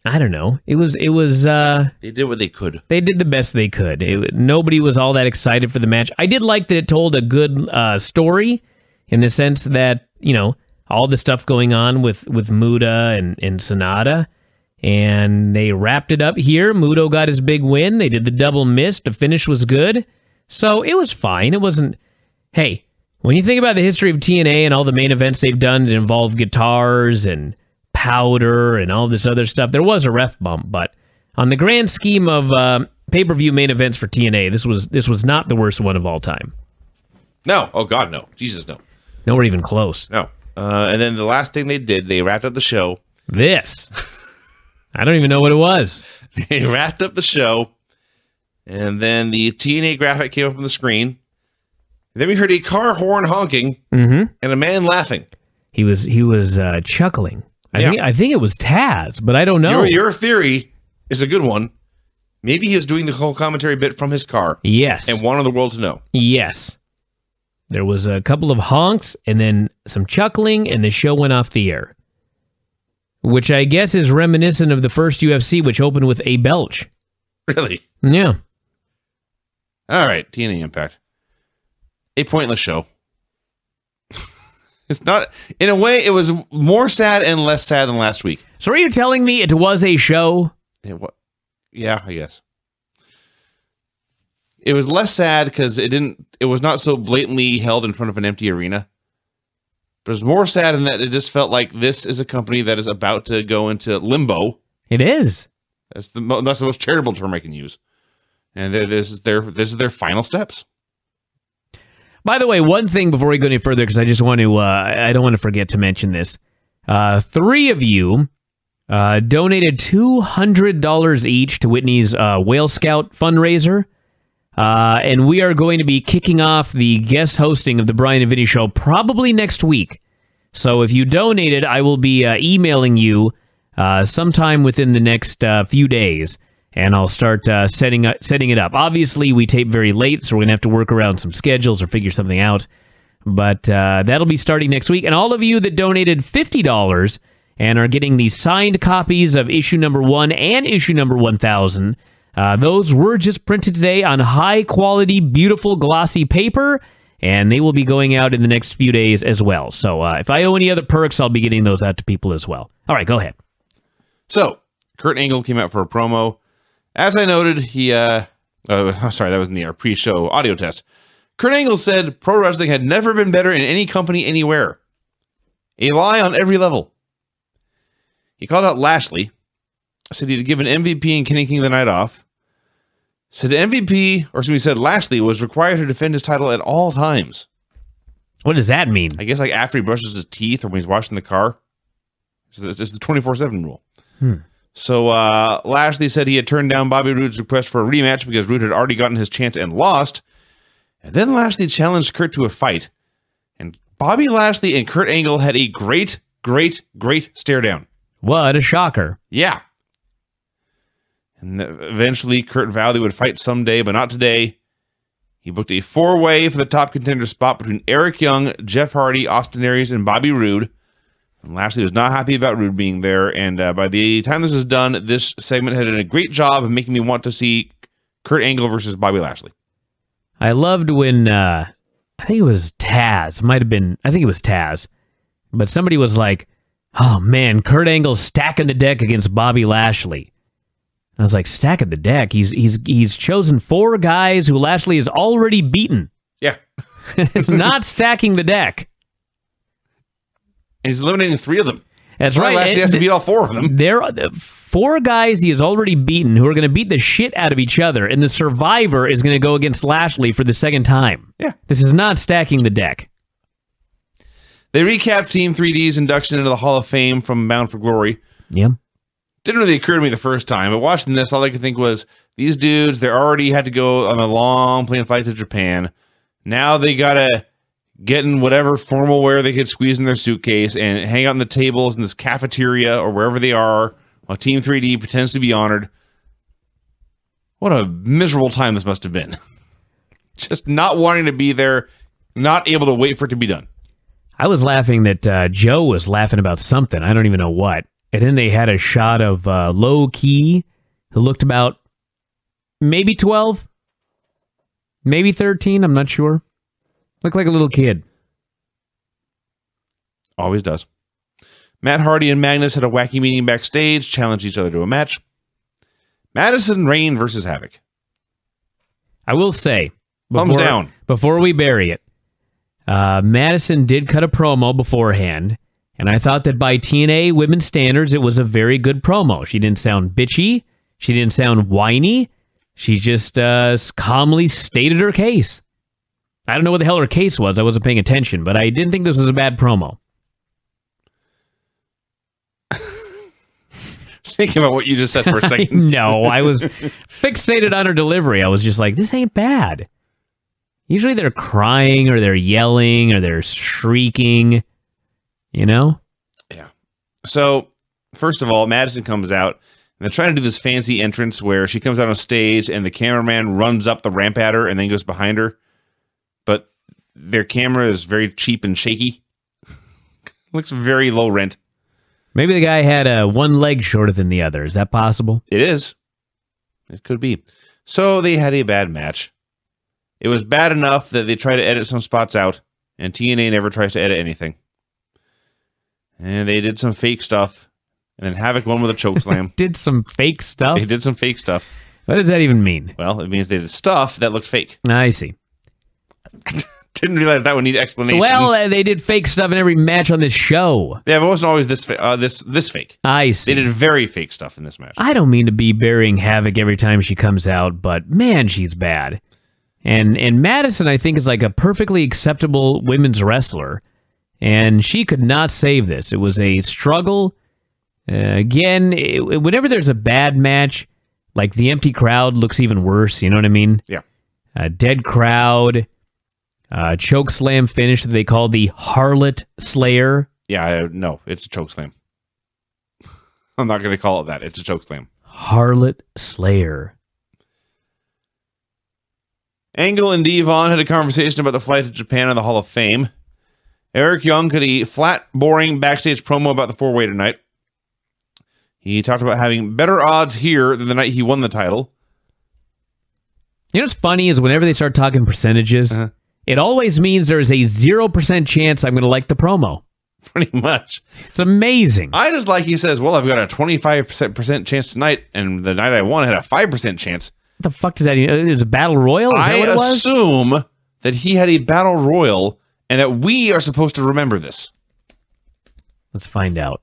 I don't know. It was they did what they could. They did the best they could. Nobody was all that excited for the match. I did like that it told a good story in the sense that, you know, all the stuff going on with Muta and Sonata, and they wrapped it up here. Muto got his big win. They did the double mist. The finish was good. So it was fine. It wasn't... Hey, when you think about the history of TNA and all the main events they've done that involve guitars and powder and all this other stuff, there was a ref bump, but on the grand scheme of pay-per-view main events for TNA, this was not the worst one of all time. No. Oh, God, no. Jesus, no. Nowhere even close. No. And then the last thing they did, they wrapped up the show. This. I don't even know what it was. They wrapped up the show, and then the TNA graphic came up on the screen. Then we heard a car horn honking and a man laughing. He was chuckling. I think it was Taz, but I don't know. Your theory is a good one. Maybe he was doing the whole commentary bit from his car. Yes. And wanted the world to know. Yes. There was a couple of honks and then some chuckling, and the show went off the air. Which I guess is reminiscent of the first UFC, which opened with a belch. Really? Yeah. All right, TNA Impact. A pointless show. It's not... In a way, it was more sad and less sad than last week. So are you telling me it was a show? Yeah, I guess. It was less sad because it was not so blatantly held in front of an empty arena. But it was more sad in that it just felt like this is a company that is about to go into limbo. It is. That's the most charitable term I can use. And this is their final steps. By the way, one thing before we go any further, because I just want to, I don't want to forget to mention this. 3 of you donated $200 each to Whitney's Whale Scout fundraiser. And we are going to be kicking off the guest hosting of the Bryan and Vinny Show probably next week. So if you donated, I will be emailing you sometime within the next few days, and I'll start setting it up. Obviously, we tape very late, so we're going to have to work around some schedules or figure something out. But that'll be starting next week. And all of you that donated $50 and are getting the signed copies of issue number 1 and issue number 1000, those were just printed today on high-quality, beautiful, glossy paper, and they will be going out in the next few days as well. So if I owe any other perks, I'll be getting those out to people as well. All right, go ahead. So, Kurt Angle came out for a promo. As I noted, that was in the pre-show audio test. Kurt Angle said pro wrestling had never been better in any company anywhere. A lie on every level. He called out Lashley. Said he'd given MVP and Kenny King the night off. Said Lashley was required to defend his title at all times. What does that mean? I guess like after he brushes his teeth or when he's washing the car. It's the 24/7 rule. So Lashley said he had turned down Bobby Roode's request for a rematch because Roode had already gotten his chance and lost. And then Lashley challenged Kurt to a fight. And Bobby Lashley and Kurt Angle had a great, great, great stare down. What a shocker. Yeah. And eventually, Kurt vowed he would fight someday, but not today. He booked a 4-way for the top contender spot between Eric Young, Jeff Hardy, Austin Aries, and Bobby Roode. And Lashley was not happy about Roode being there, and by the time this is done, this segment had done a great job of making me want to see Kurt Angle versus Bobby Lashley. I loved when, I think it was Taz, I think it was Taz, but somebody was like, oh man, Kurt Angle's stacking the deck against Bobby Lashley. I was like, stacking the deck? He's chosen 4 guys who Lashley has already beaten. Yeah. It's not stacking the deck. And he's eliminating 3 of them. That's so right. Lashley has to beat all 4 of them. There are 4 guys he has already beaten who are going to beat the shit out of each other, and the survivor is going to go against Lashley for the second time. Yeah. This is not stacking the deck. They recapped Team 3D's induction into the Hall of Fame from Bound for Glory. Yeah. Didn't really occur to me the first time, but watching this, all I could think was, these dudes, they already had to go on a long plane flight to Japan. Now they got to get in whatever formal wear they could squeeze in their suitcase and hang out on the tables in this cafeteria or wherever they are while Team 3D pretends to be honored. What a miserable time this must have been. Just not wanting to be there, not able to wait for it to be done. I was laughing that Joe was laughing about something. I don't even know what. And then they had a shot of Low Key, who looked about maybe 12, maybe 13, I'm not sure. Looked like a little kid. Always does. Matt Hardy and Magnus had a wacky meeting backstage, challenged each other to a match. Madison Rayne versus Havoc. I will say, thumbs down. Before we bury it, Madison did cut a promo beforehand, and I thought that by TNA women's standards, it was a very good promo. She didn't sound bitchy. She didn't sound whiny. She just calmly stated her case. I don't know what the hell her case was. I wasn't paying attention, but I didn't think this was a bad promo. Think about what you just said for a second. No, I was fixated on her delivery. I was just like, this ain't bad. Usually they're crying or they're yelling or they're shrieking, you know? Yeah. So, first of all, Madison comes out, and they're trying to do this fancy entrance where she comes out on stage and the cameraman runs up the ramp at her and then goes behind her. But their camera is very cheap and shaky. Looks very low rent. Maybe the guy had one leg shorter than the other. Is that possible? It is. It could be. So they had a bad match. It was bad enough that they tried to edit some spots out, and TNA never tries to edit anything. And they did some fake stuff, and then Havoc won with a chokeslam. Did some fake stuff? They did some fake stuff. What does that even mean? Well, it means they did stuff that looked fake. I see. Didn't realize that would need explanation. Well, they did fake stuff in every match on this show. Yeah, but it wasn't always this fake. I see. They did very fake stuff in this match. I don't mean to be burying Havoc every time she comes out, but man, she's bad. And Madison, I think, is like a perfectly acceptable women's wrestler, and she could not save this. It was a struggle. Whenever there's a bad match, like the empty crowd looks even worse, you know what I mean? Yeah. Dead crowd, choke slam finish that they call the Harlot Slayer. Yeah, no, it's a chokeslam. I'm not going to call it that. It's a chokeslam. Harlot Slayer. Angle and Devon had a conversation about the flight to Japan and the Hall of Fame. Eric Young cut a flat, boring backstage promo about the 4-way tonight. He talked about having better odds here than the night he won the title. You know what's funny is whenever they start talking percentages, it always means there's a 0% chance I'm going to like the promo. Pretty much. It's amazing. I just like he says, well, I've got a 25% chance tonight, and the night I won, I had a 5% chance. What the fuck does that mean? Is it a battle royal? Is that what it was? I assume that he had a battle royal and that we are supposed to remember this. Let's find out.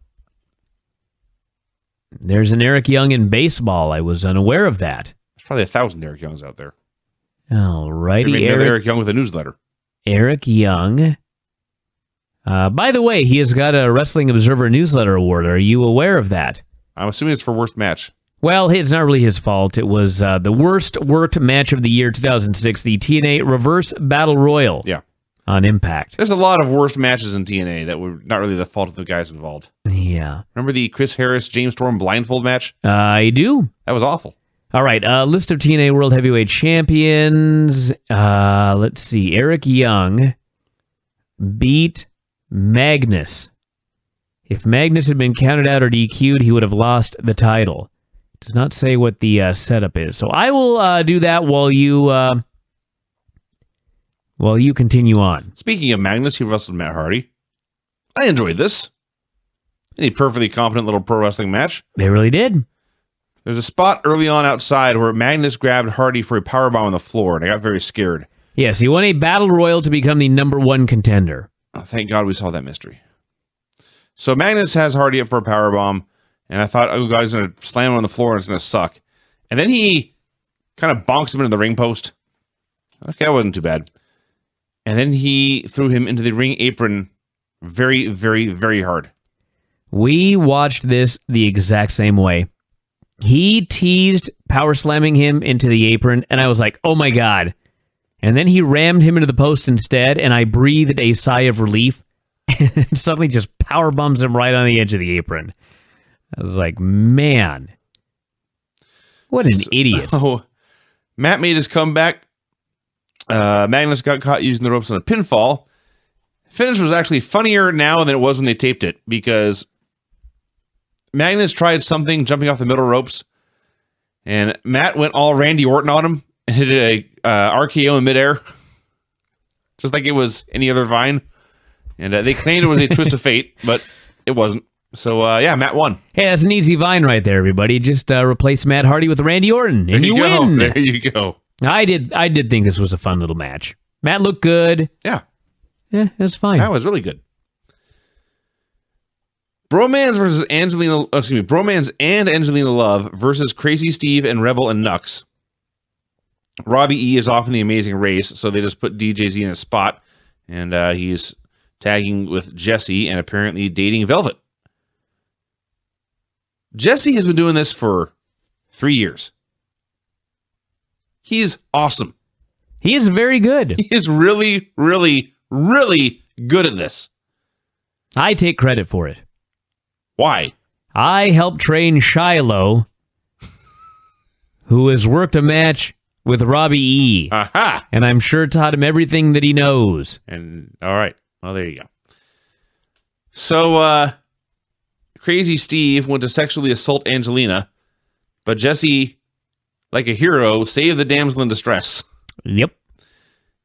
There's an Eric Young in baseball. I was unaware of that. There's probably 1,000 Eric Youngs out there. All righty. Eric Young with a newsletter. Eric Young. By the way, he has got a Wrestling Observer Newsletter Award. Are you aware of that? I'm assuming it's for worst match. Well, it's not really his fault. It was the worst worked match of the year 2006, the TNA Reverse Battle Royal. Yeah. On Impact. There's a lot of worst matches in TNA that were not really the fault of the guys involved. Yeah. Remember the Chris Harris, James Storm blindfold match? I do. That was awful. All right, list of TNA World Heavyweight Champions. Let's see. Eric Young beat Magnus. If Magnus had been counted out or DQ'd, he would have lost the title. It does not say what the setup is. So I will do that while you continue on. Speaking of Magnus, he wrestled Matt Hardy. I enjoyed this. A perfectly competent little pro wrestling match. They really did. There's a spot early on outside where Magnus grabbed Hardy for a powerbomb on the floor, and I got very scared. Yes, he won a battle royal to become the #1 contender. Oh, thank God we saw that mystery. So Magnus has Hardy up for a powerbomb, and I thought, oh God, he's going to slam him on the floor and it's going to suck. And then he kind of bonks him into the ring post. Okay, that wasn't too bad. And then he threw him into the ring apron very, very, very hard. We watched this the exact same way. He teased power slamming him into the apron, and I was like, oh my God. And then he rammed him into the post instead, and I breathed a sigh of relief, and suddenly just power bombs him right on the edge of the apron. I was like, man, what an idiot. So, Matt made his comeback. Magnus got caught using the ropes on a pinfall. Finish was actually funnier now than it was when they taped it, because Magnus tried something jumping off the middle ropes, and Matt went all Randy Orton on him and hit a RKO in midair, just like it was any other Vine. And they claimed it was a twist of fate, but it wasn't. So, yeah, Matt won. Hey, that's an easy Vine right there, everybody. Just replace Matt Hardy with Randy Orton, and you win. There you go. I did think this was a fun little match. Matt looked good. Yeah. Yeah, it was fine. That was really good. Bromance and Angelina Love versus Crazy Steve and Rebel and Nux. Robbie E is off in the Amazing Race, so they just put DJZ in a spot, and he's tagging with Jesse and apparently dating Velvet. Jesse has been doing this for 3 years. He's awesome. He is very good. He is really, really, really good at this. I take credit for it. Why? I helped train Shiloh, who has worked a match with Robbie E. Aha! And I'm sure taught him everything that he knows. And all right. Well, there you go. So, Crazy Steve went to sexually assault Angelina, but Jesse, like a hero, saved the damsel in distress. Yep.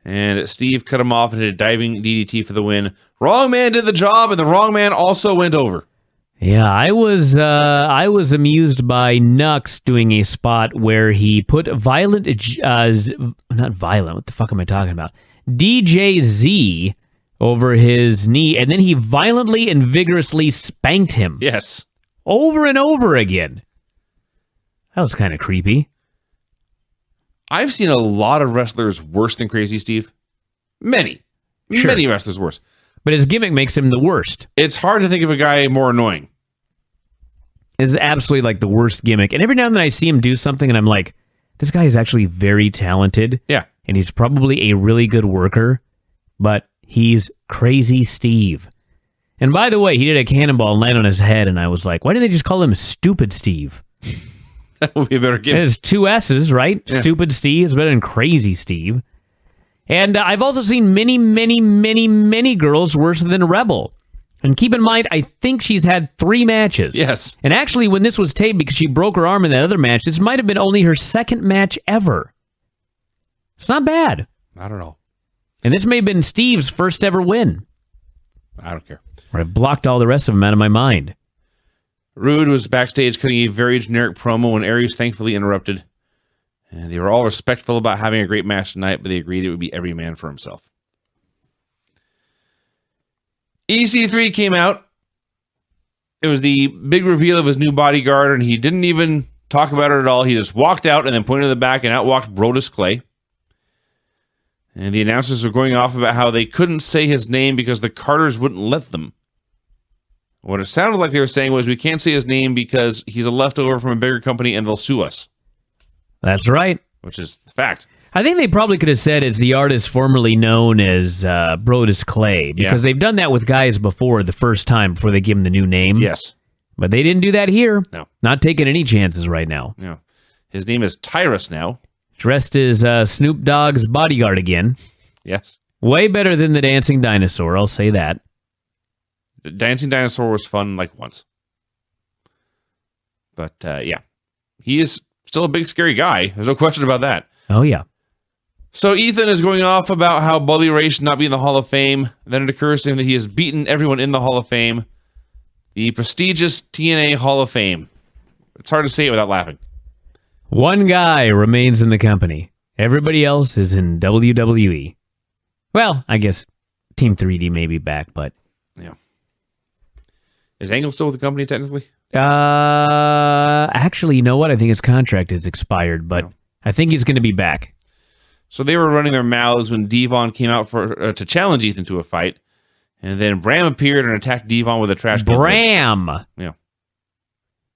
And Steve cut him off and hit a diving DDT for the win. Wrong man did the job, and the wrong man also went over. Yeah, I was amused by Nux doing a spot where he put not violent, what the fuck am I talking about? DJ Z over his knee, and then he violently and vigorously spanked him. Yes. Over and over again. That was kind of creepy. I've seen a lot of wrestlers worse than Crazy Steve. Many. Sure. Many wrestlers worse. But his gimmick makes him the worst. It's hard to think of a guy more annoying. It's absolutely like the worst gimmick. And every now and then I see him do something and I'm like, this guy is actually very talented. Yeah. And he's probably a really good worker, but he's Crazy Steve. And by the way, he did a cannonball and land on his head, and I was like, why didn't they just call him Stupid Steve? That would be a better gimmick. There's 2 S's, right? Yeah. Stupid Steve is better than Crazy Steve. And I've also seen many, many, many, many girls worse than Rebel. And keep in mind, I think she's had 3 matches. Yes. And actually, when this was taped, because she broke her arm in that other match, this might have been only her 2nd match ever. It's not bad. Not at all. And this may have been Steve's first ever win. I don't care. I've blocked all the rest of them out of my mind. Rude was backstage cutting a very generic promo when Aries thankfully interrupted. And they were all respectful about having a great match tonight, but they agreed it would be every man for himself. EC3 came out. It was the big reveal of his new bodyguard, and he didn't even talk about it at all. He just walked out and then pointed to the back, and out walked Brodus Clay. And the announcers were going off about how they couldn't say his name because the Carters wouldn't let them. What it sounded like they were saying was, we can't say his name because he's a leftover from a bigger company and they'll sue us. That's right. Which is the fact. I think they probably could have said it's the artist formerly known as Brodus Clay, because they've done that with guys before the first time before they give him the new name. Yes. But they didn't do that here. No. Not taking any chances right now. No. His name is Tyrus now. Dressed as Snoop Dogg's bodyguard again. Yes. Way better than the dancing dinosaur, I'll say that. The dancing dinosaur was fun like once. But, yeah. He is still a big, scary guy. There's no question about that. Oh, yeah. So Ethan is going off about how Bully Ray should not be in the Hall of Fame. Then it occurs to him that he has beaten everyone in the Hall of Fame. The prestigious TNA Hall of Fame. It's hard to say it without laughing. One guy remains in the company. Everybody else is in WWE. Well, I guess Team 3D may be back, but... Yeah. Is Angle still with the company, technically? Actually, you know what? I think his contract is expired, but no. I think he's going to be back. So they were running their mouths when Devon came out for to challenge Ethan to a fight. And then Bram appeared and attacked Devon with a trash can. Bram! Yeah.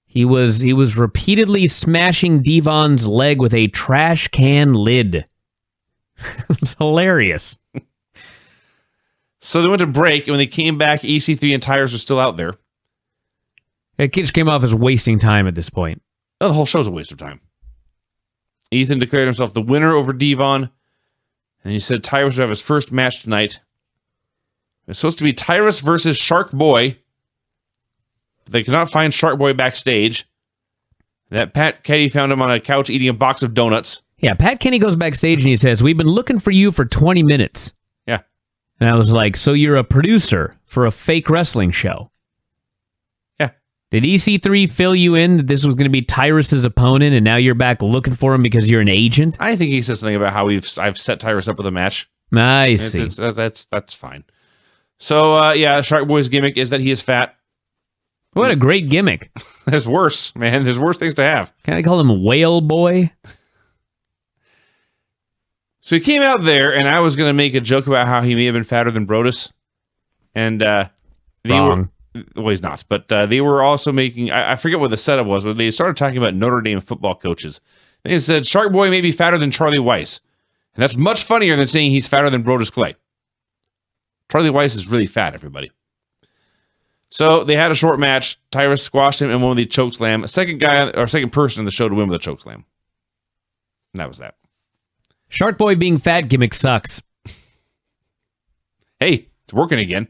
He was repeatedly smashing Devon's leg with a trash can lid. It was hilarious. So they went to break, and when they came back, EC3 and Tyrus were still out there. It just came off as wasting time at this point. Oh, the whole show's a waste of time. Ethan declared himself the winner over Devon, and he said Tyrus would have his first match tonight. It's supposed to be Tyrus versus Shark Boy. They could not find Shark Boy backstage. That Pat Kenny found him on a couch eating a box of donuts. Yeah, Pat Kenny goes backstage and he says, "We've been looking for you for 20 minutes. Yeah. And I was like, so you're a producer for a fake wrestling show? Yeah. Did EC3 fill you in that this was going to be Tyrus's opponent and now you're back looking for him because you're an agent? I think he said something about how I've set Tyrus up with a match. I see. That's fine. So, yeah, Shark Boy's gimmick is that he is fat. What a great gimmick. There's worse, man. There's worse things to have. Can I call him Whale Boy? So he came out there, and I was going to make a joke about how he may have been fatter than Brodus. And Wrong. Well, he's not. But they were also making, I forget what the setup was, but they started talking about Notre Dame football coaches. And they said, Shark Boy may be fatter than Charlie Weiss. And that's much funnier than saying he's fatter than Brodus Clay. Charlie Weiss is really fat, everybody. So they had a short match. Tyrus squashed him and won with the chokeslam. A second person in the show to win with a chokeslam. And that was that. Shark Boy being fat gimmick sucks. Hey, it's working again.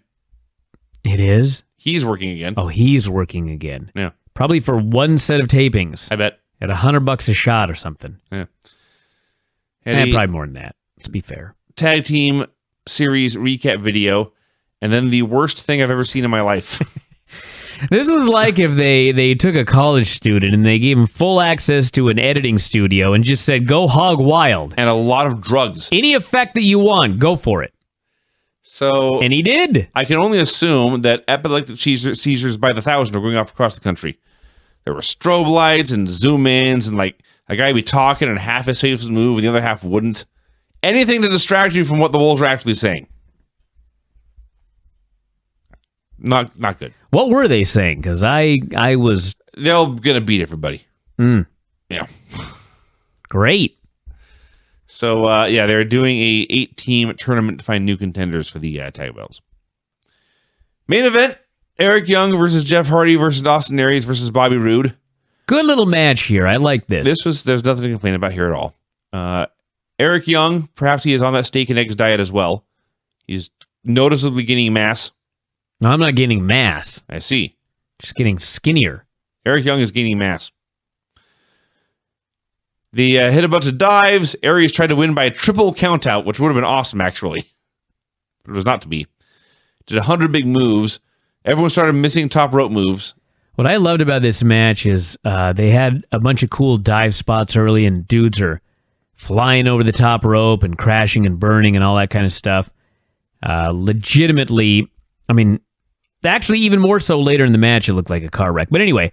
It is? He's working again. Oh, he's working again. Yeah. Probably for one set of tapings. I bet. At $100 a shot or something. Yeah. Probably more than that, to be fair. Tag team series recap video, and then the worst thing I've ever seen in my life. This was like if they took a college student and they gave him full access to an editing studio and just said, go hog wild. And a lot of drugs. Any effect that you want, go for it. So, and he did. I can only assume that epileptic seizures by the thousand are going off across the country. There were strobe lights and zoom ins, and like a guy would be talking and half his face would move and the other half wouldn't. Anything to distract you from what the Wolves are actually saying. Not good. What were they saying? Because I was... They're gonna beat everybody. Yeah. Great. So, yeah, they're doing a 8-team tournament to find new contenders for the tag belts. Main event, Eric Young versus Jeff Hardy versus Austin Aries versus Bobby Roode. Good little match here. I like this. There's nothing to complain about here at all. Eric Young, perhaps he is on that steak and eggs diet as well. He's noticeably gaining mass. No, I'm not gaining mass. I see. Just getting skinnier. Eric Young is gaining mass. They hit a bunch of dives. Aries tried to win by a triple countout, which would have been awesome, actually. But it was not to be. Did 100 big moves. Everyone started missing top rope moves. What I loved about this match is they had a bunch of cool dive spots early, and dudes are flying over the top rope and crashing and burning and all that kind of stuff. Legitimately, I mean, actually even more so later in the match, it looked like a car wreck. But anyway,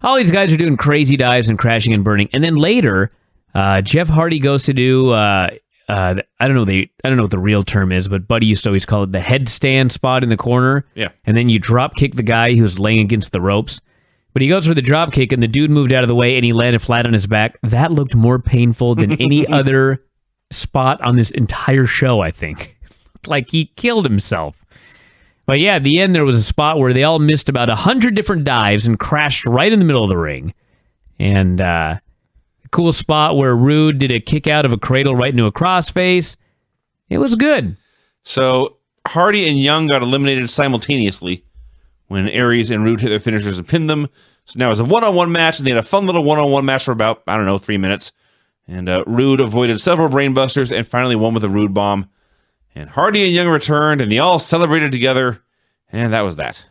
all these guys are doing crazy dives and crashing and burning. And then later, Jeff Hardy goes to do, I don't know what the real term is, but Buddy used to always call it the headstand spot in the corner. Yeah. And then you drop kick the guy who's laying against the ropes. But he goes for the drop kick, and the dude moved out of the way, and he landed flat on his back. That looked more painful than any other spot on this entire show, I think. Like he killed himself. But yeah, at the end, there was a spot where they all missed about 100 different dives and crashed right in the middle of the ring. And cool spot where Rude did a kick out of a cradle right into a crossface. It was good. So Hardy and Young got eliminated simultaneously when Aries and Rude hit their finishers and pinned them. So now it was a one-on-one match, and they had a fun little one-on-one match for about, 3 minutes. And Rude avoided several brainbusters and finally won with a Rude bomb. And Hardy and Young returned, and they all celebrated together, and that was that.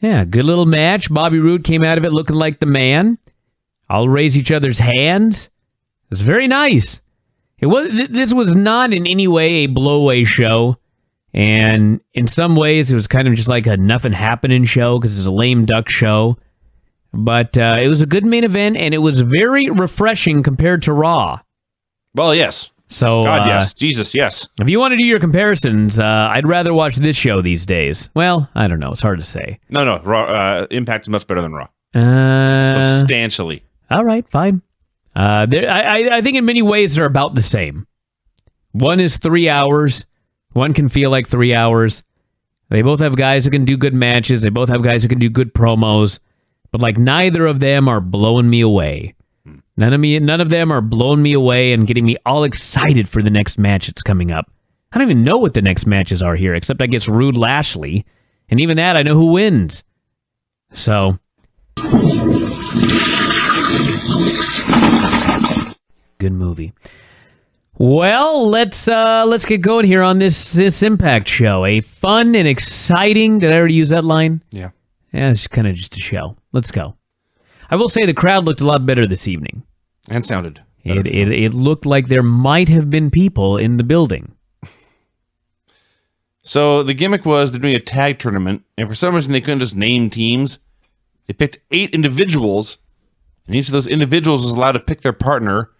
Yeah, good little match. Bobby Roode came out of it looking like the man. All raise each other's hands. It was very nice. This was not in any way a blowaway show, and in some ways it was kind of just like a nothing happening show because it was a lame duck show. But it was a good main event, and it was very refreshing compared to Raw. Well, yes. So, God, yes. Jesus, yes. If you want to do your comparisons, I'd rather watch this show these days. Well, I don't know. It's hard to say. No. Raw, Impact is much better than Raw. Substantially. All right, fine. I think in many ways they're about the same. One is 3 hours. One can feel like 3 hours. They both have guys who can do good matches. They both have guys who can do good promos. But like neither of them are blowing me away. None of them are blowing me away and getting me all excited for the next match that's coming up. I don't even know what the next matches are here, except I guess Rude Lashley. And even that, I know who wins. So. Good movie. Well, let's get going here on this Impact show. A fun and exciting. Did I already use that line? Yeah. Yeah, it's kind of just a show. Let's go. I will say the crowd looked a lot better this evening. And sounded better. It looked like there might have been people in the building. So the gimmick was they're doing a tag tournament, and for some reason they couldn't just name teams. They picked 8 individuals, and each of those individuals was allowed to pick their partner.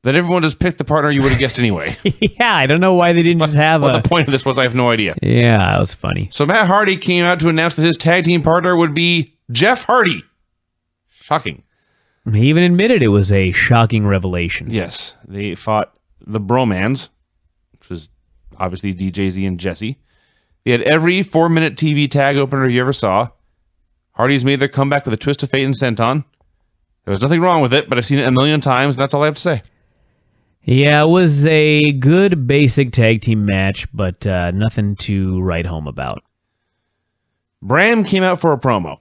Then everyone just picked the partner you would have guessed anyway. Yeah, I don't know why they didn't just have what the point of this was, I have no idea. Yeah, that was funny. So Matt Hardy came out to announce that his tag team partner would be Jeff Hardy. Shocking. He even admitted it was a shocking revelation. Yes, they fought the Bromans, which was obviously DJZ and Jesse. They had every 4-minute TV tag opener you ever saw. Hardy's made their comeback with a twist of fate and senton. There was nothing wrong with it, but I've seen it a million times, and that's all I have to say. Yeah, it was a good basic tag team match, but nothing to write home about. Bram came out for a promo.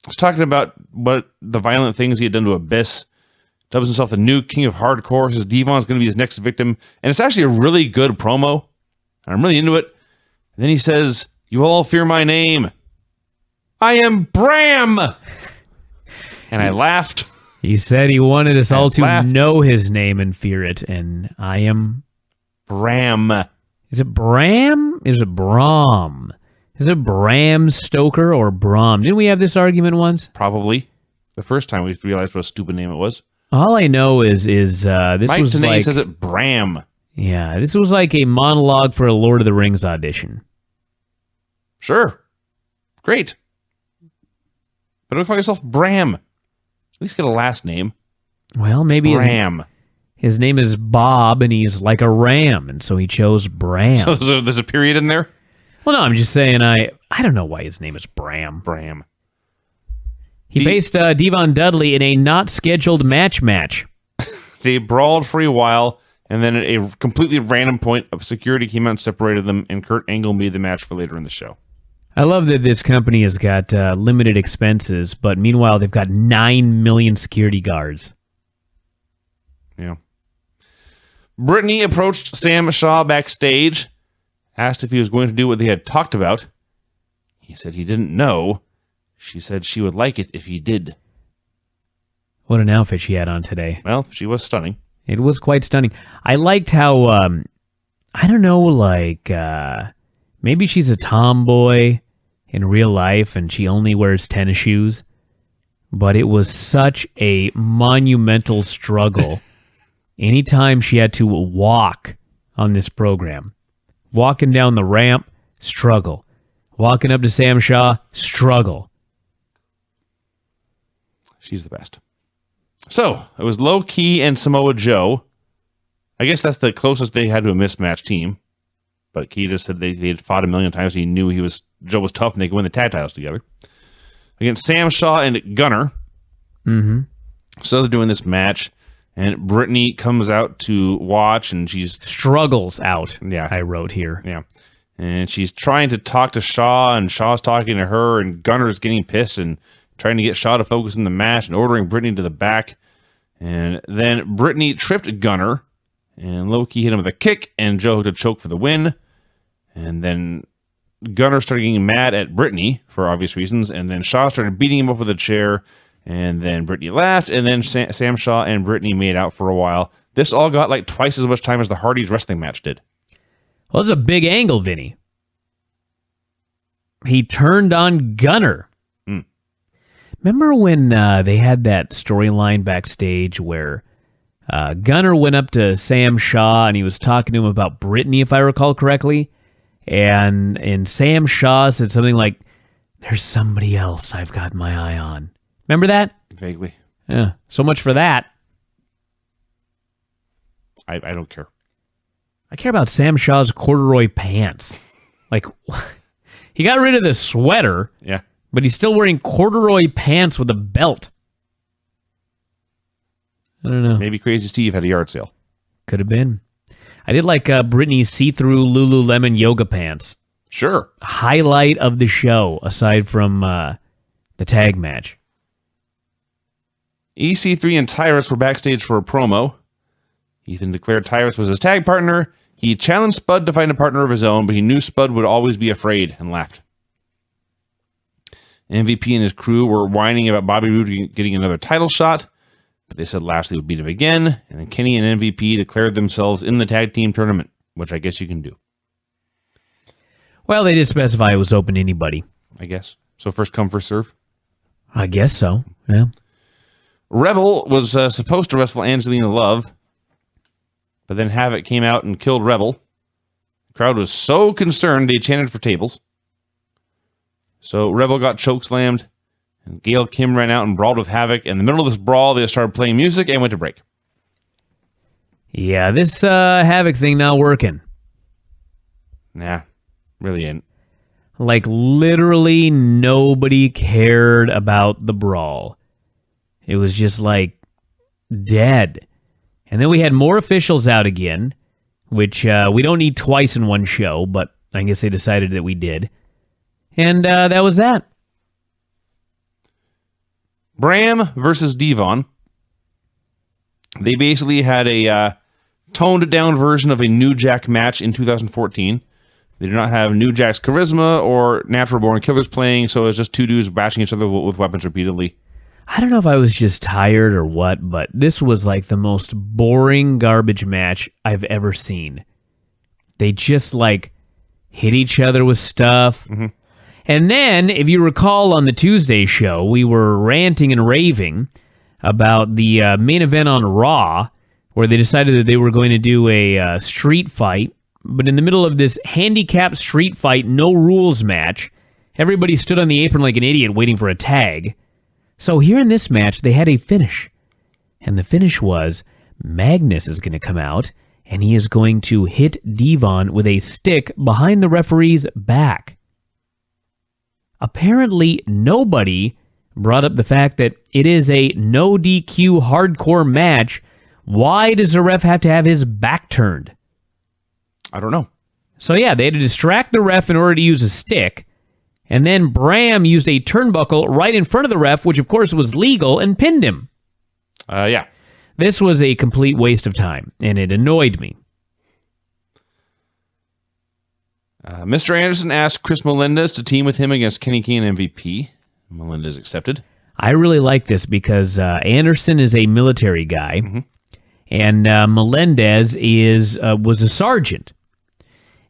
I was talking about what the violent things he had done to Abyss. Dubs himself the new king of hardcore. Says Devon's going to be his next victim. And it's actually a really good promo. I'm really into it. And then he says, "You all fear my name. I am Bram." And I laughed. He said he wanted us all to know his name and fear it. And I am Bram. Is it Bram? Is it Brahm? Is it Bram Stoker or Brahm? Didn't we have this argument once? Probably. The first time we realized what a stupid name it was. All I know is this Mike was Tenay like... says it Bram. Yeah, this was like a monologue for a Lord of the Rings audition. Sure. Great. But don't call yourself Bram. At least get a last name. Well, maybe Bram. His name is Bob, and he's like a ram, and so he chose Bram. So there's a period in there? Well, no, I'm just saying I don't know why his name is Bram. Bram. He faced Devon Dudley in a not-scheduled match. They brawled for a while, and then at a completely random point, security came out and separated them, and Kurt Angle made the match for later in the show. I love that this company has got limited expenses, but meanwhile they've got 9 million security guards. Yeah. Brittany approached Sam Shaw backstage, asked if he was going to do what they had talked about. He said he didn't know. She said she would like it if he did. What an outfit she had on today. Well, she was stunning. It was quite stunning. I liked how, I don't know, like, maybe she's a tomboy in real life and she only wears tennis shoes. But it was such a monumental struggle anytime she had to walk on this program. Walking down the ramp, struggle. Walking up to Sam Shaw, struggle. She's the best. So, it was Low Key and Samoa Joe. I guess that's the closest they had to a mismatched team. But Key just said they had fought a million times. He knew Joe was tough and they could win the tag titles together. Against Sam Shaw and Gunner. Mm-hmm. So they're doing this match, and Brittany comes out to watch, and she's... Struggles out, Yeah. I wrote here. Yeah. And she's trying to talk to Shaw, and Shaw's talking to her, and Gunner's getting pissed and trying to get Shaw to focus on the match and ordering Brittany to the back. And then Brittany tripped Gunner, and Loki hit him with a kick, and Joe hooked a choke for the win. And then Gunner started getting mad at Brittany for obvious reasons, and then Shaw started beating him up with a chair, and then Brittany laughed, and then Sam Shaw and Brittany made out for a while. This all got like twice as much time as the Hardys wrestling match did. Well, it's a big angle, Vinny. He turned on Gunner. Remember when they had that storyline backstage where Gunner went up to Sam Shaw and he was talking to him about Brittany, if I recall correctly? And Sam Shaw said something like, "There's somebody else I've got my eye on." Remember that? Vaguely. Yeah. So much for that. I don't care. I care about Sam Shaw's corduroy pants. Like, he got rid of the sweater, Yeah. but he's still wearing corduroy pants with a belt. I don't know. Maybe Crazy Steve had a yard sale. Could have been. I did like Brittany's see-through Lululemon yoga pants. Sure. Highlight of the show, aside from the tag match. EC3 and Tyrus were backstage for a promo. Ethan declared Tyrus was his tag partner. He challenged Spud to find a partner of his own, but he knew Spud would always be afraid and laughed. MVP and his crew were whining about Bobby Roode getting another title shot, but they said Lashley would beat him again, and then Kenny and MVP declared themselves in the tag team tournament, which I guess you can do. Well, they did specify it was open to anybody. I guess. So first come, first serve? I guess so, yeah. Rebel was supposed to wrestle Angelina Love, but then Havoc came out and killed Rebel. The crowd was so concerned they chanted for tables. So Rebel got chokeslammed, and Gail Kim ran out and brawled with Havoc. In the middle of this brawl, they started playing music and went to break. Yeah, this Havoc thing not working. Nah, really ain't. Like, literally nobody cared about the brawl. It was just, like, dead. And then we had more officials out again, which we don't need twice in one show, but I guess they decided that we did. And that was that. Bram versus Devon. They basically had a toned-down version of a New Jack match in 2014. They did not have New Jack's charisma or Natural Born Killers playing, so it was just two dudes bashing each other with weapons repeatedly. I don't know if I was just tired or what, but this was like the most boring garbage match I've ever seen. They just like hit each other with stuff. Mm-hmm. And then, if you recall on the Tuesday show, we were ranting and raving about the main event on Raw, where they decided that they were going to do a street fight. But in the middle of this handicapped street fight, no rules match, everybody stood on the apron like an idiot waiting for a tag. So here in this match, they had a finish. And the finish was Magnus is going to come out, and he is going to hit Devon with a stick behind the referee's back. Apparently, nobody brought up the fact that it is a no DQ hardcore match. Why does the ref have to have his back turned? I don't know. So yeah, they had to distract the ref in order to use a stick. And then Bram used a turnbuckle right in front of the ref, which of course was legal, and pinned him. Yeah. This was a complete waste of time, and it annoyed me. Mr. Anderson asked Chris Melendez to team with him against Kenny King and MVP. Melendez accepted. I really like this because Anderson is a military guy, Mm-hmm. and Melendez was a sergeant.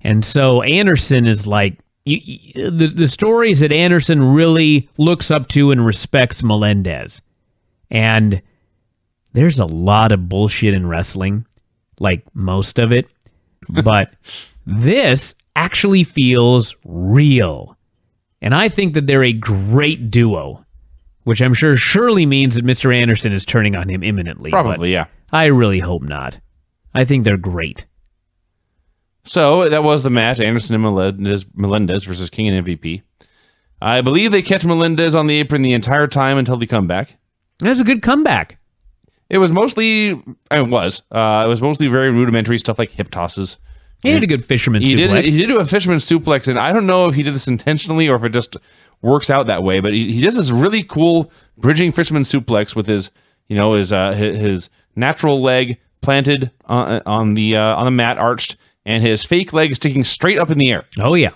And so Anderson is like, the story is that Anderson really looks up to and respects Melendez. And there's a lot of bullshit in wrestling, like most of it. But this actually feels real. And I think that they're a great duo, which I'm sure surely means that Mr. Anderson is turning on him imminently. Probably, yeah. I really hope not. I think they're great. So that was the match, Anderson and Melendez versus King and MVP. I believe they kept Melendez on the apron the entire time until the comeback. That's a good comeback. It was mostly very rudimentary stuff like hip tosses. He did a good fisherman suplex. He did do a fisherman suplex, and I don't know if he did this intentionally or if it just works out that way. But he does this really cool bridging fisherman suplex with his natural leg planted on the mat, arched, and his fake leg sticking straight up in the air. Oh yeah.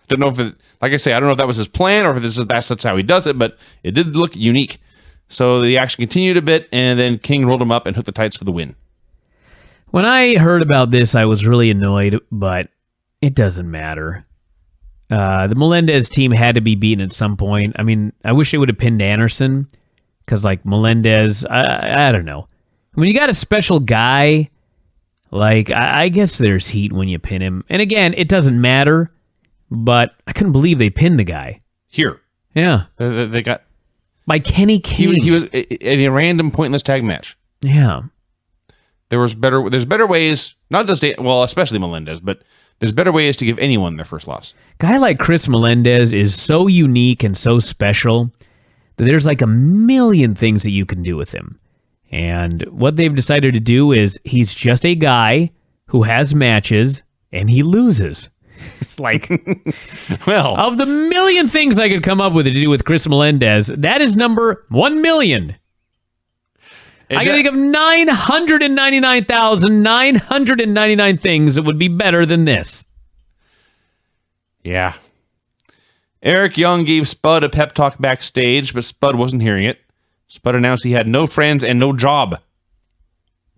Don't know if it, like I say, I don't know if that was his plan or if that's how he does it, but it did look unique. So the action continued a bit, and then King rolled him up and hooked the tights for the win. When I heard about this, I was really annoyed, but it doesn't matter. The Melendez team had to be beaten at some point. I mean, I wish they would have pinned Anderson, because, like, Melendez, I don't know. When you got a special guy, like, I guess there's heat when you pin him. And again, it doesn't matter, but I couldn't believe they pinned the guy. Here. Yeah. They got... By Kenny King. He was in a random pointless tag match. Yeah. There's better ways, not just, especially Melendez, but there's better ways to give anyone their first loss. Guy like Chris Melendez is so unique and so special that there's like a million things that you can do with him. And what they've decided to do is he's just a guy who has matches and he loses. It's like, well, of the million things I could come up with to do with Chris Melendez, that is number 1 million. I can think of 999,999 things that would be better than this. Yeah. Eric Young gave Spud a pep talk backstage, but Spud wasn't hearing it. Spud announced he had no friends and no job.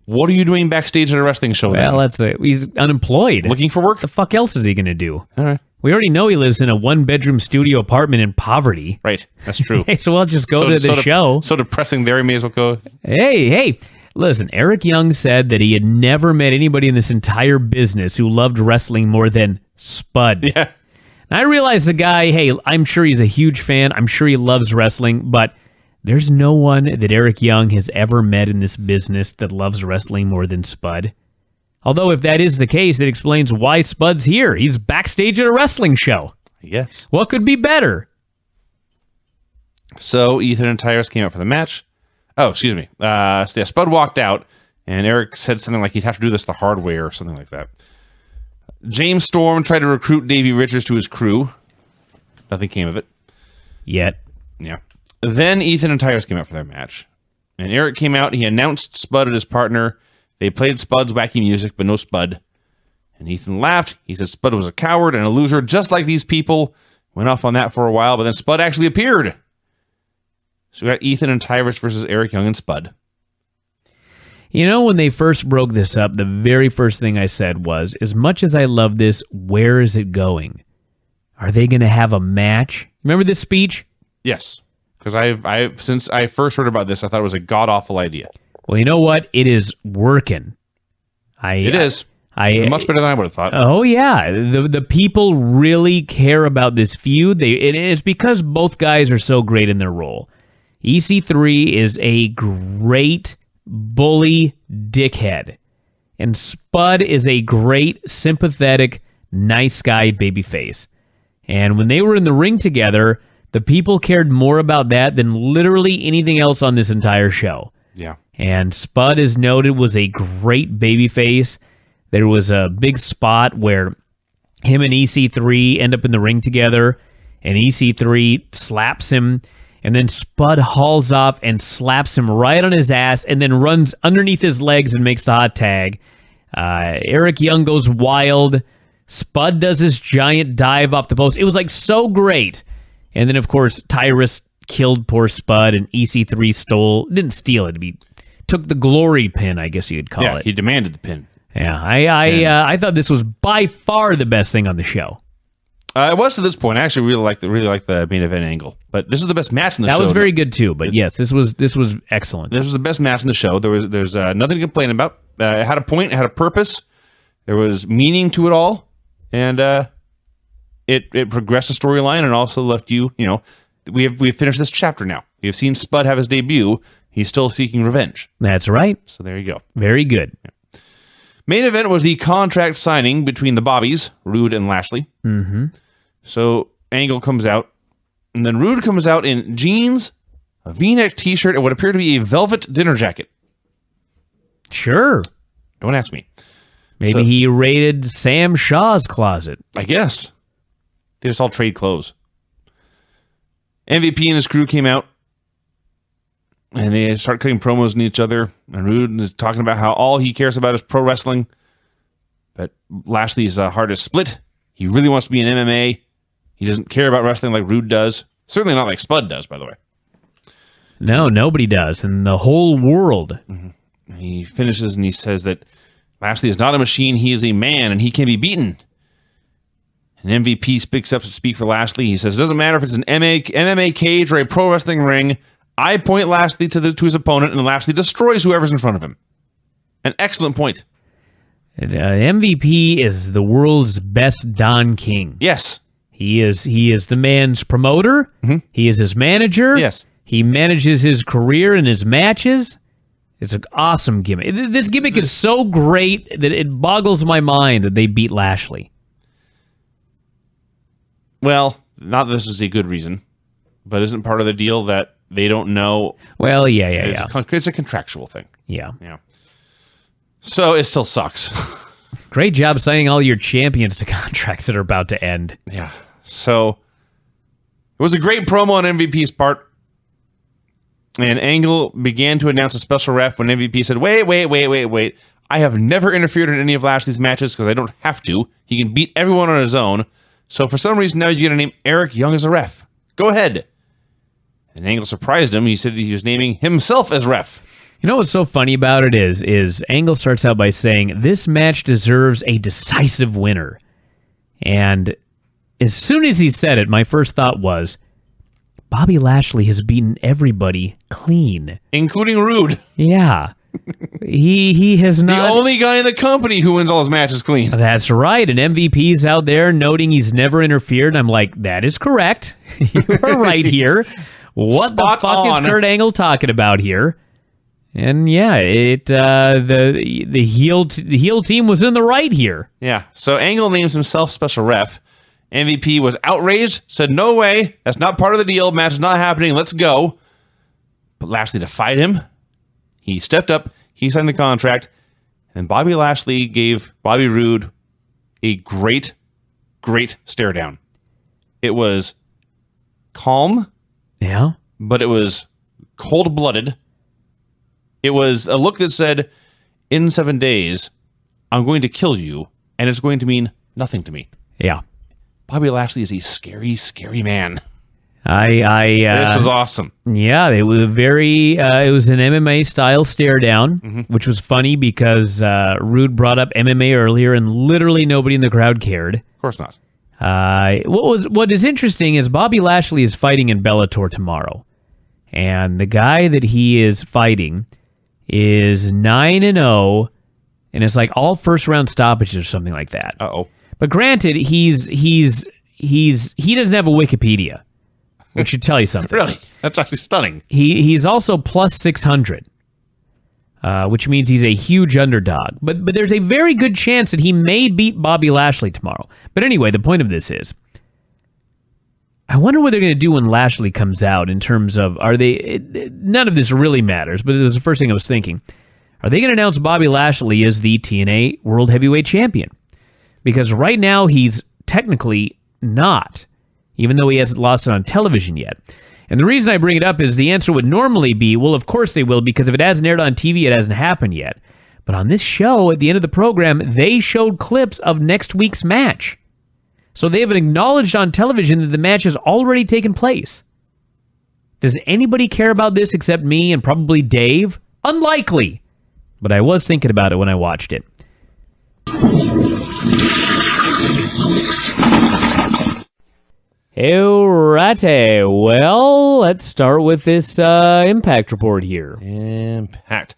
What are you doing backstage at a wrestling show? Well, that's it. He's unemployed. Looking for work? The fuck else is he going to do? All right. We already know he lives in a 1-bedroom studio apartment in poverty. Right. That's true. Okay, so we'll just go to the show. So depressing there, he may as well go. Hey. Listen, Eric Young said that he had never met anybody in this entire business who loved wrestling more than Spud. Yeah. And I realize the guy, hey, I'm sure he's a huge fan. I'm sure he loves wrestling, but there's no one that Eric Young has ever met in this business that loves wrestling more than Spud. Although if that is the case, it explains why Spud's here. He's backstage at a wrestling show. Yes. What could be better? So Ethan and Tyrus came out for the match. Oh, excuse me. Spud walked out, and Eric said something like he'd have to do this the hard way or something like that. James Storm tried to recruit Davey Richards to his crew. Nothing came of it. Yet. Yeah. Then Ethan and Tyrus came out for their match. And Eric came out. He announced Spud as his partner. They played Spud's wacky music, but no Spud. And Ethan laughed. He said Spud was a coward and a loser, just like these people. Went off on that for a while, but then Spud actually appeared. So we got Ethan and Tyrus versus Eric Young and Spud. You know, when they first broke this up, the very first thing I said was, as much as I love this, where is it going? Are they going to have a match? Remember this speech? Yes. Because I've since I first heard about this, I thought it was a god-awful idea. Well, you know what? It is working. It is. Much better than I would have thought. Oh, yeah. The people really care about this feud. It's because both guys are so great in their role. EC3 is a great bully dickhead. And Spud is a great, sympathetic, nice guy babyface. And when they were in the ring together, the people cared more about that than literally anything else on this entire show. Yeah. And Spud, is noted, was a great babyface. There was a big spot where him and EC3 end up in the ring together, and EC3 slaps him, and then Spud hauls off and slaps him right on his ass, and then runs underneath his legs and makes the hot tag. Eric Young goes wild. Spud does this giant dive off the post. It was like so great. And then, of course, Tyrus killed poor Spud, and EC3 didn't steal it. He took the glory pin, I guess you could call it. Yeah, he demanded the pin. Yeah, I thought this was by far the best thing on the show. It was to this point. I actually really liked the main event angle. But this is the best match in the show. That was very good too. But yes, this was excellent. This was the best match in the show. There's nothing to complain about. It had a point. It had a purpose. There was meaning to it all, and it progressed the storyline and also left you. You know, we've finished this chapter now. We've seen Spud have his debut. He's still seeking revenge. That's right. So there you go. Very good. Yeah. Main event was the contract signing between the Bobbies, Rude and Lashley. Mm-hmm. So Angle comes out, and then Rude comes out in jeans, a V-neck T-shirt, and what appeared to be a velvet dinner jacket. Sure. Don't ask me. Maybe he raided Sam Shaw's closet. I guess. They just all trade clothes. MVP and his crew came out, and they start cutting promos on each other. And Rude is talking about how all he cares about is pro wrestling. But Lashley's heart is split. He really wants to be in MMA. He doesn't care about wrestling like Rude does. Certainly not like Spud does, by the way. No, nobody does in the whole world. Mm-hmm. He finishes and he says that Lashley is not a machine. He is a man, and he can be beaten. And MVP speaks up to speak for Lashley. He says, it doesn't matter if it's an MMA cage or a pro wrestling ring. I point Lashley to his opponent, and Lashley destroys whoever's in front of him. An excellent point. MVP is the world's best Don King. Yes. He is the man's promoter. Mm-hmm. He is his manager. Yes. He manages his career and his matches. It's an awesome gimmick. This gimmick is so great that it boggles my mind that they beat Lashley. Well, not that this is a good reason, but isn't part of the deal that they don't know? Well, yeah. It's a contractual thing. Yeah. So it still sucks. Great job signing all your champions to contracts that are about to end. Yeah. So it was a great promo on MVP's part. And Angle began to announce a special ref when MVP said, wait. I have never interfered in any of Lashley's matches because I don't have to. He can beat everyone on his own. So for some reason now you're going to name Eric Young as a ref. Go ahead. And Angle surprised him. He said he was naming himself as ref. You know what's so funny about it is Angle starts out by saying, this match deserves a decisive winner. And as soon as he said it, my first thought was, Bobby Lashley has beaten everybody clean. Including Rude. Yeah. He has not... The only guy in the company who wins all his matches clean. That's right. And MVP's out there noting he's never interfered. And I'm like, that is correct. You are right here. What the fuck is Kurt Angle talking about here? And yeah, the heel team was in the right here. Yeah. So Angle names himself special ref. MVP was outraged, said, no way, that's not part of the deal, match is not happening, let's go. But Lashley defied him. He stepped up, he signed the contract, and Bobby Lashley gave Bobby Roode a great stare down. It was calm, yeah, but it was cold-blooded. It was a look that said, in 7 days, I'm going to kill you, and it's going to mean nothing to me. Yeah. Bobby Lashley is a scary, scary man. This was awesome. Yeah, it was it was an MMA style stare down, which was funny because Rude brought up MMA earlier, and literally nobody in the crowd cared. Of course not. What is interesting is Bobby Lashley is fighting in Bellator tomorrow, and the guy that he is fighting is 9-0, and it's like all first round stoppages or something like that. Uh-oh. But granted, he doesn't have a Wikipedia, which should tell you something. Really? That's actually stunning. He's also plus 600, which means he's a huge underdog. But there's a very good chance that he may beat Bobby Lashley tomorrow. But anyway, the point of this is, I wonder what they're going to do when Lashley comes out in terms of, none of this really matters, but it was the first thing I was thinking. Are they going to announce Bobby Lashley as the TNA World Heavyweight Champion? Because right now he's technically not, even though he hasn't lost it on television yet. And the reason I bring it up is the answer would normally be, well, of course they will, because if it hasn't aired on TV, it hasn't happened yet. But on this show, at the end of the program, they showed clips of next week's match. So they have acknowledged on television that the match has already taken place. Does anybody care about this except me and probably Dave? Unlikely. But I was thinking about it when I watched it. Alrighty, well, let's start with this Impact report here. Impact.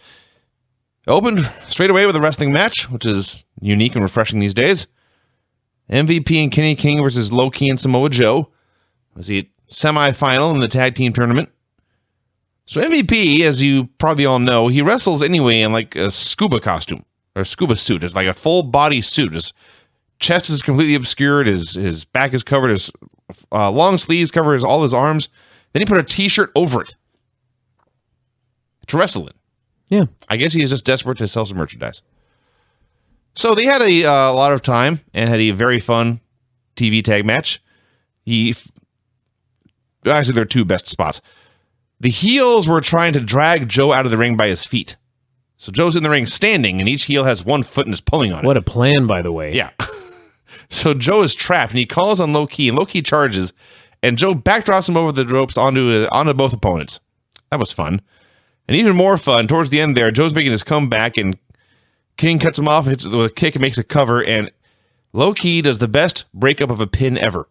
Opened straight away with a wrestling match, which is unique and refreshing these days. MVP and Kenny King versus Low-Key and Samoa Joe was the semifinal in the tag team tournament. So MVP, as you probably all know, he wrestles anyway in like a scuba costume, or a scuba suit. It's like a full body suit. His chest is completely obscured, his back is covered, his long sleeves cover all his arms. Then he put a t-shirt over it to wrestle in. Yeah. I guess he is just desperate to sell some merchandise. So they had a lot of time and had a very fun TV tag match. Actually, there are two best spots. The heels were trying to drag Joe out of the ring by his feet. So Joe's in the ring standing, and each heel has one foot and is pulling on it. What a plan, by the way. Yeah. So Joe is trapped, and he calls on Low Ki, and Low Ki charges, and Joe backdrops him over the ropes onto both opponents. That was fun. And even more fun, towards the end there, Joe's making his comeback, and King cuts him off, hits it with a kick, and makes a cover, and Low Ki does the best breakup of a pin ever.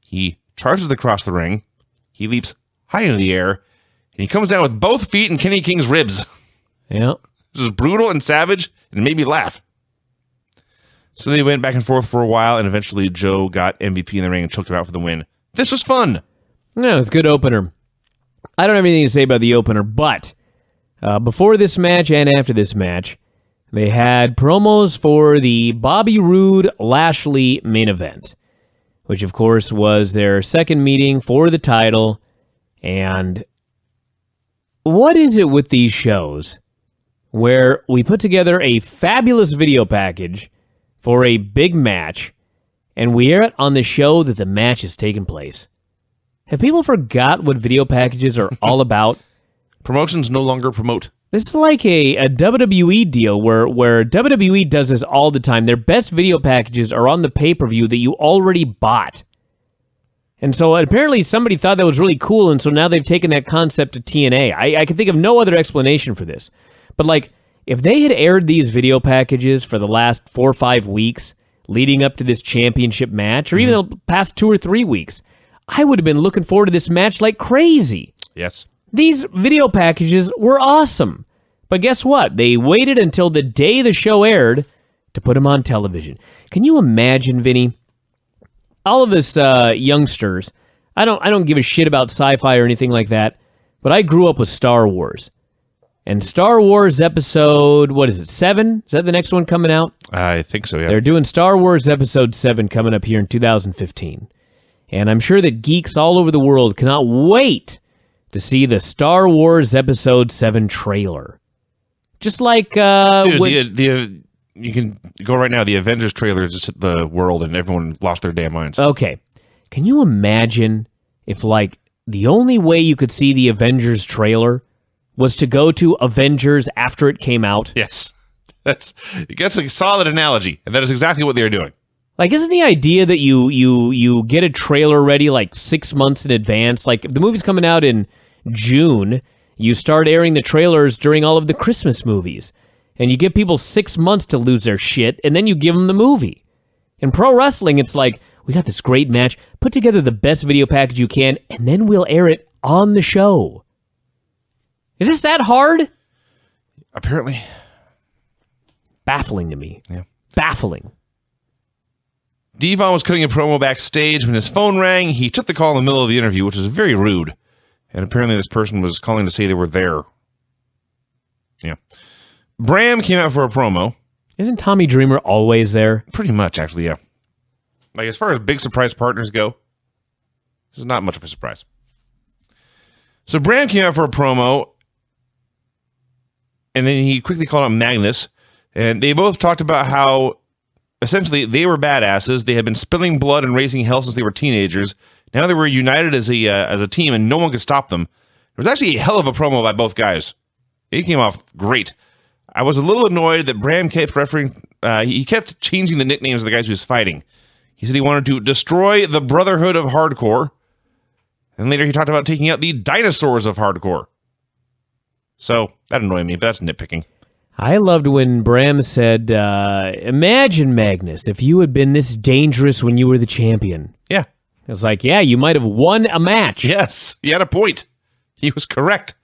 He charges across the ring, he leaps high into the air, and he comes down with both feet in Kenny King's ribs. Yeah. This is brutal and savage, and it made me laugh. So they went back and forth for a while, and eventually Joe got MVP in the ring and choked him out for the win. This was fun. No, it's a good opener. I don't have anything to say about the opener, but before this match and after this match, they had promos for the Bobby Roode Lashley main event, which of course was their second meeting for the title. And what is it with these shows where we put together a fabulous video package for a big match, and we air it on the show that the match is taking place? Have people forgot what video packages are all about? Promotions no longer promote. This is like a WWE deal where WWE does this all the time. Their best video packages are on the pay-per-view that you already bought. And so apparently somebody thought that was really cool, and so now they've taken that concept to TNA. I can think of no other explanation for this. But like, if they had aired these video packages for the last 4 or 5 weeks leading up to this championship match, or even the past 2 or 3 weeks, I would have been looking forward to this match like crazy. Yes. These video packages were awesome. But guess what? They waited until the day the show aired to put them on television. Can you imagine, Vinny? All of us youngsters, I don't give a shit about sci-fi or anything like that, but I grew up with Star Wars. And Star Wars episode, 7? Is that the next one coming out? I think so, yeah. They're doing Star Wars episode 7 coming up here in 2015. And I'm sure that geeks all over the world cannot wait to see the Star Wars episode 7 trailer. Just like... Dude, you can go right now. The Avengers trailer just hit the world and everyone lost their damn minds. Okay. Can you imagine if, like, the only way you could see the Avengers trailer was to go to Avengers after it came out? Yes. That's a solid analogy, and that is exactly what they're doing. Like, isn't the idea that you get a trailer ready like 6 months in advance? Like, if the movie's coming out in June, you start airing the trailers during all of the Christmas movies. And you give people 6 months to lose their shit, and then you give them the movie. In pro wrestling, it's like, we got this great match, put together the best video package you can, and then we'll air it on the show. Is this that hard? Apparently. Baffling to me. Yeah. Baffling. Devon was cutting a promo backstage when his phone rang. He took the call in the middle of the interview, which was very rude. And apparently this person was calling to say they were there. Yeah. Bram came out for a promo. Isn't Tommy Dreamer always there? Pretty much, actually, yeah. Like, as far as big surprise partners go, this is not much of a surprise. So Bram came out for a promo, and then he quickly called out Magnus, and they both talked about how, essentially, they were badasses. They had been spilling blood and raising hell since they were teenagers. Now they were united as a team, and no one could stop them. It was actually a hell of a promo by both guys. It came off great. I was a little annoyed that Bram kept he kept changing the nicknames of the guys he was fighting. He said he wanted to destroy the Brotherhood of Hardcore. And later he talked about taking out the dinosaurs of Hardcore. So, that annoyed me, but that's nitpicking. I loved when Bram said, imagine, Magnus, if you had been this dangerous when you were the champion. Yeah. I was like, yeah, you might have won a match. Yes, he had a point. He was correct.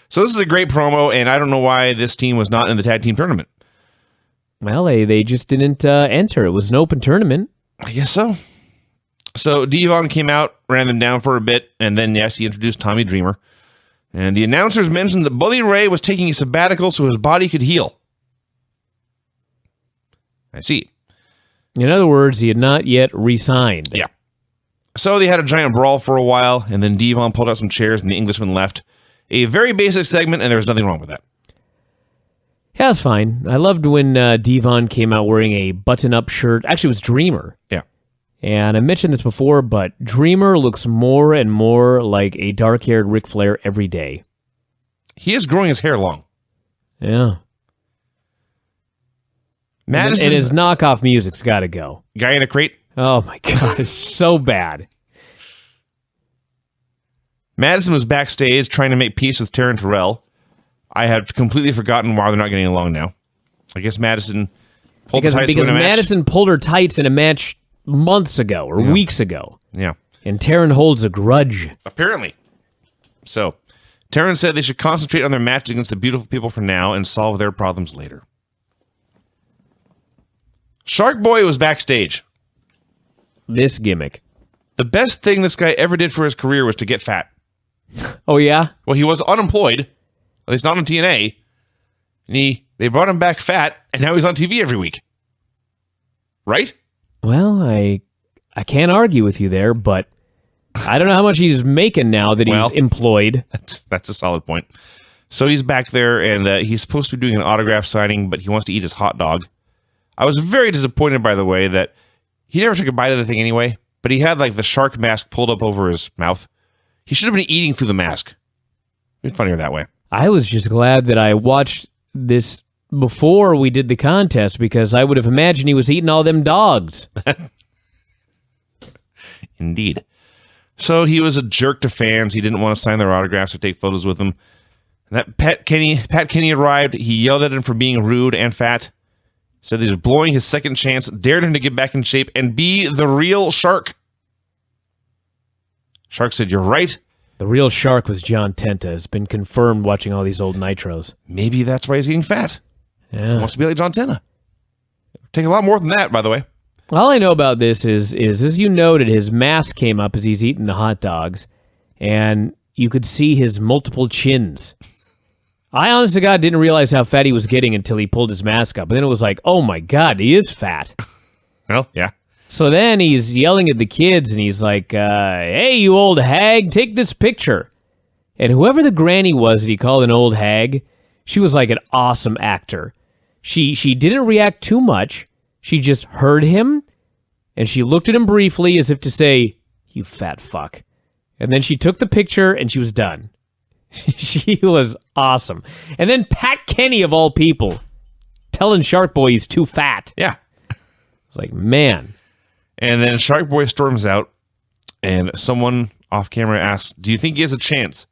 So this is a great promo, and I don't know why this team was not in the tag team tournament. Well, they just didn't enter. It was an open tournament. I guess so. So Devon came out, ran them down for a bit, and then, yes, he introduced Tommy Dreamer. And the announcers mentioned that Bully Ray was taking a sabbatical so his body could heal. I see. In other words, he had not yet re-signed. Yeah. So they had a giant brawl for a while, and then Devon pulled out some chairs, and the Englishman left. A very basic segment, and there was nothing wrong with that. Yeah, it's fine. I loved when Devon came out wearing a button-up shirt. Actually, it was Dreamer. Yeah. And I mentioned this before, but Dreamer looks more and more like a dark-haired Ric Flair every day. He is growing his hair long. Yeah. Madison, and his knockoff music's got to go. Guy in a crate. Oh, my God. It's so bad. Madison was backstage trying to make peace with Taryn Terrell. I have completely forgotten why they're not getting along now. I guess Madison pulled the tights because to win a match. Madison pulled her tights in a match months ago or weeks ago. Yeah. And Taryn holds a grudge. Apparently. So, Taryn said they should concentrate on their match against the beautiful people for now and solve their problems later. Shark Boy was backstage. This gimmick. The best thing this guy ever did for his career was to get fat. Oh, yeah? Well, he was unemployed, at least not on TNA, and they brought him back fat, and now he's on TV every week. Right? Well, I can't argue with you there, but I don't know how much he's making now that he's employed. That's a solid point. So he's back there, and he's supposed to be doing an autograph signing, but he wants to eat his hot dog. I was very disappointed, by the way, that he never took a bite of the thing anyway, but he had like the shark mask pulled up over his mouth. He should have been eating through the mask. It'd be funnier that way. I was just glad that I watched this before we did the contest because I would have imagined he was eating all them dogs. Indeed. So he was a jerk to fans. He didn't want to sign their autographs or take photos with them. And that Pat Kenny arrived. He yelled at him for being rude and fat. Said he was blowing his second chance, dared him to get back in shape and be the real Shark. Shark said, "You're right." The real Shark was John Tenta. It's been confirmed watching all these old Nitros. Maybe that's why he's getting fat. Yeah. He wants to be like John Tenta. Take a lot more than that, by the way. All I know about this is as you noted, his mask came up as he's eating the hot dogs, and you could see his multiple chins. I honest to God didn't realize how fat he was getting until he pulled his mask up. And then it was like, oh my God, he is fat. Well, yeah. So then he's yelling at the kids, and he's like, hey, you old hag, take this picture. And whoever the granny was that he called an old hag, she was like an awesome actor. She didn't react too much. She just heard him, and she looked at him briefly as if to say, you fat fuck. And then she took the picture, and she was done. She was awesome. And then Pat Kenny, of all people, telling Shark Boy he's too fat. Yeah. It's like, man. And then Shark Boy storms out, and someone off camera asks, do you think he has a chance?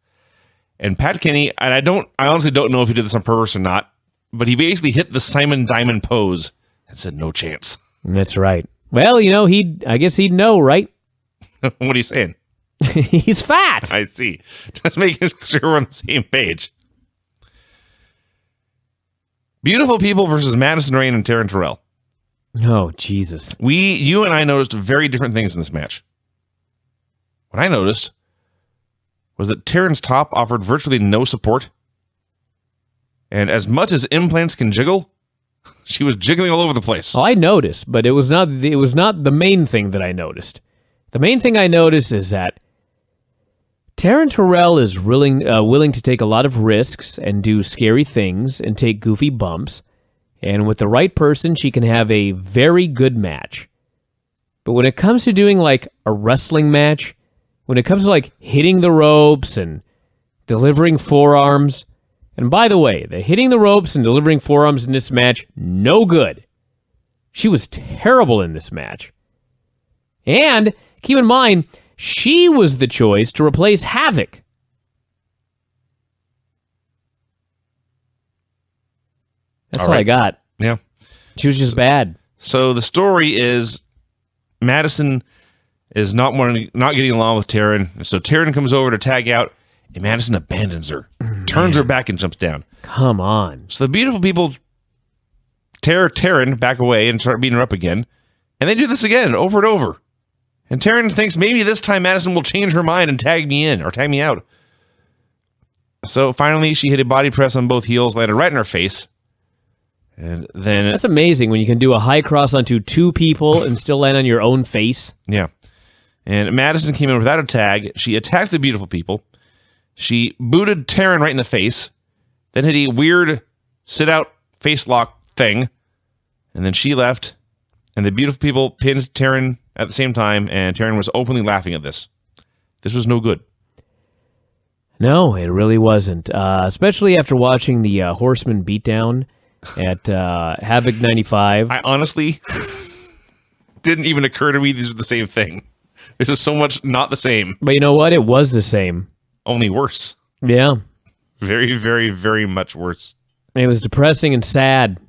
And Pat Kenny, and I honestly don't know if he did this on purpose or not, but he basically hit the Simon Diamond pose and said, no chance. That's right. Well, I guess he'd know, right? What are you saying? He's fat. I see. Just making sure we're on the same page. Beautiful People versus Madison Rayne and Taryn Terrell. Oh, Jesus. You and I noticed very different things in this match. What I noticed was that Taryn's top offered virtually no support. And as much as implants can jiggle, she was jiggling all over the place. Oh, I noticed, but it was not the main thing that I noticed. The main thing I noticed is that Taryn Terrell is willing to take a lot of risks and do scary things and take goofy bumps. And with the right person, she can have a very good match. But when it comes to doing like a wrestling match, when it comes to like hitting the ropes and delivering forearms, and by the way, the hitting the ropes and delivering forearms in this match, no good. She was terrible in this match. And keep in mind, she was the choice to replace Havoc. That's all I got. Yeah. She was just bad. So the story is Madison is not getting along with Taryn. So Taryn comes over to tag out, and Madison abandons her, turns her back, and jumps down. Come on. So the Beautiful People tear Taryn back away and start beating her up again. And they do this again, over and over. And Taryn thinks maybe this time Madison will change her mind and tag me in, or tag me out. So finally, she hit a body press on both heels, landed right in her face. And then that's amazing when you can do a high cross onto two people and still land on your own face. Yeah. And Madison came in without a tag. She attacked the Beautiful People. She booted Taryn right in the face. Then hit a weird sit-out face lock thing, and then she left, and the beautiful people pinned Taryn at the same time, and Taryn was openly laughing at this. This was no good. No, it really wasn't. Especially after watching the Horseman beatdown at Havoc 95. I honestly didn't even occur to me these are the same thing. This is so much not the same. But you know what? It was the same. Only worse. Yeah. Very, very, very much worse. It was depressing and sad.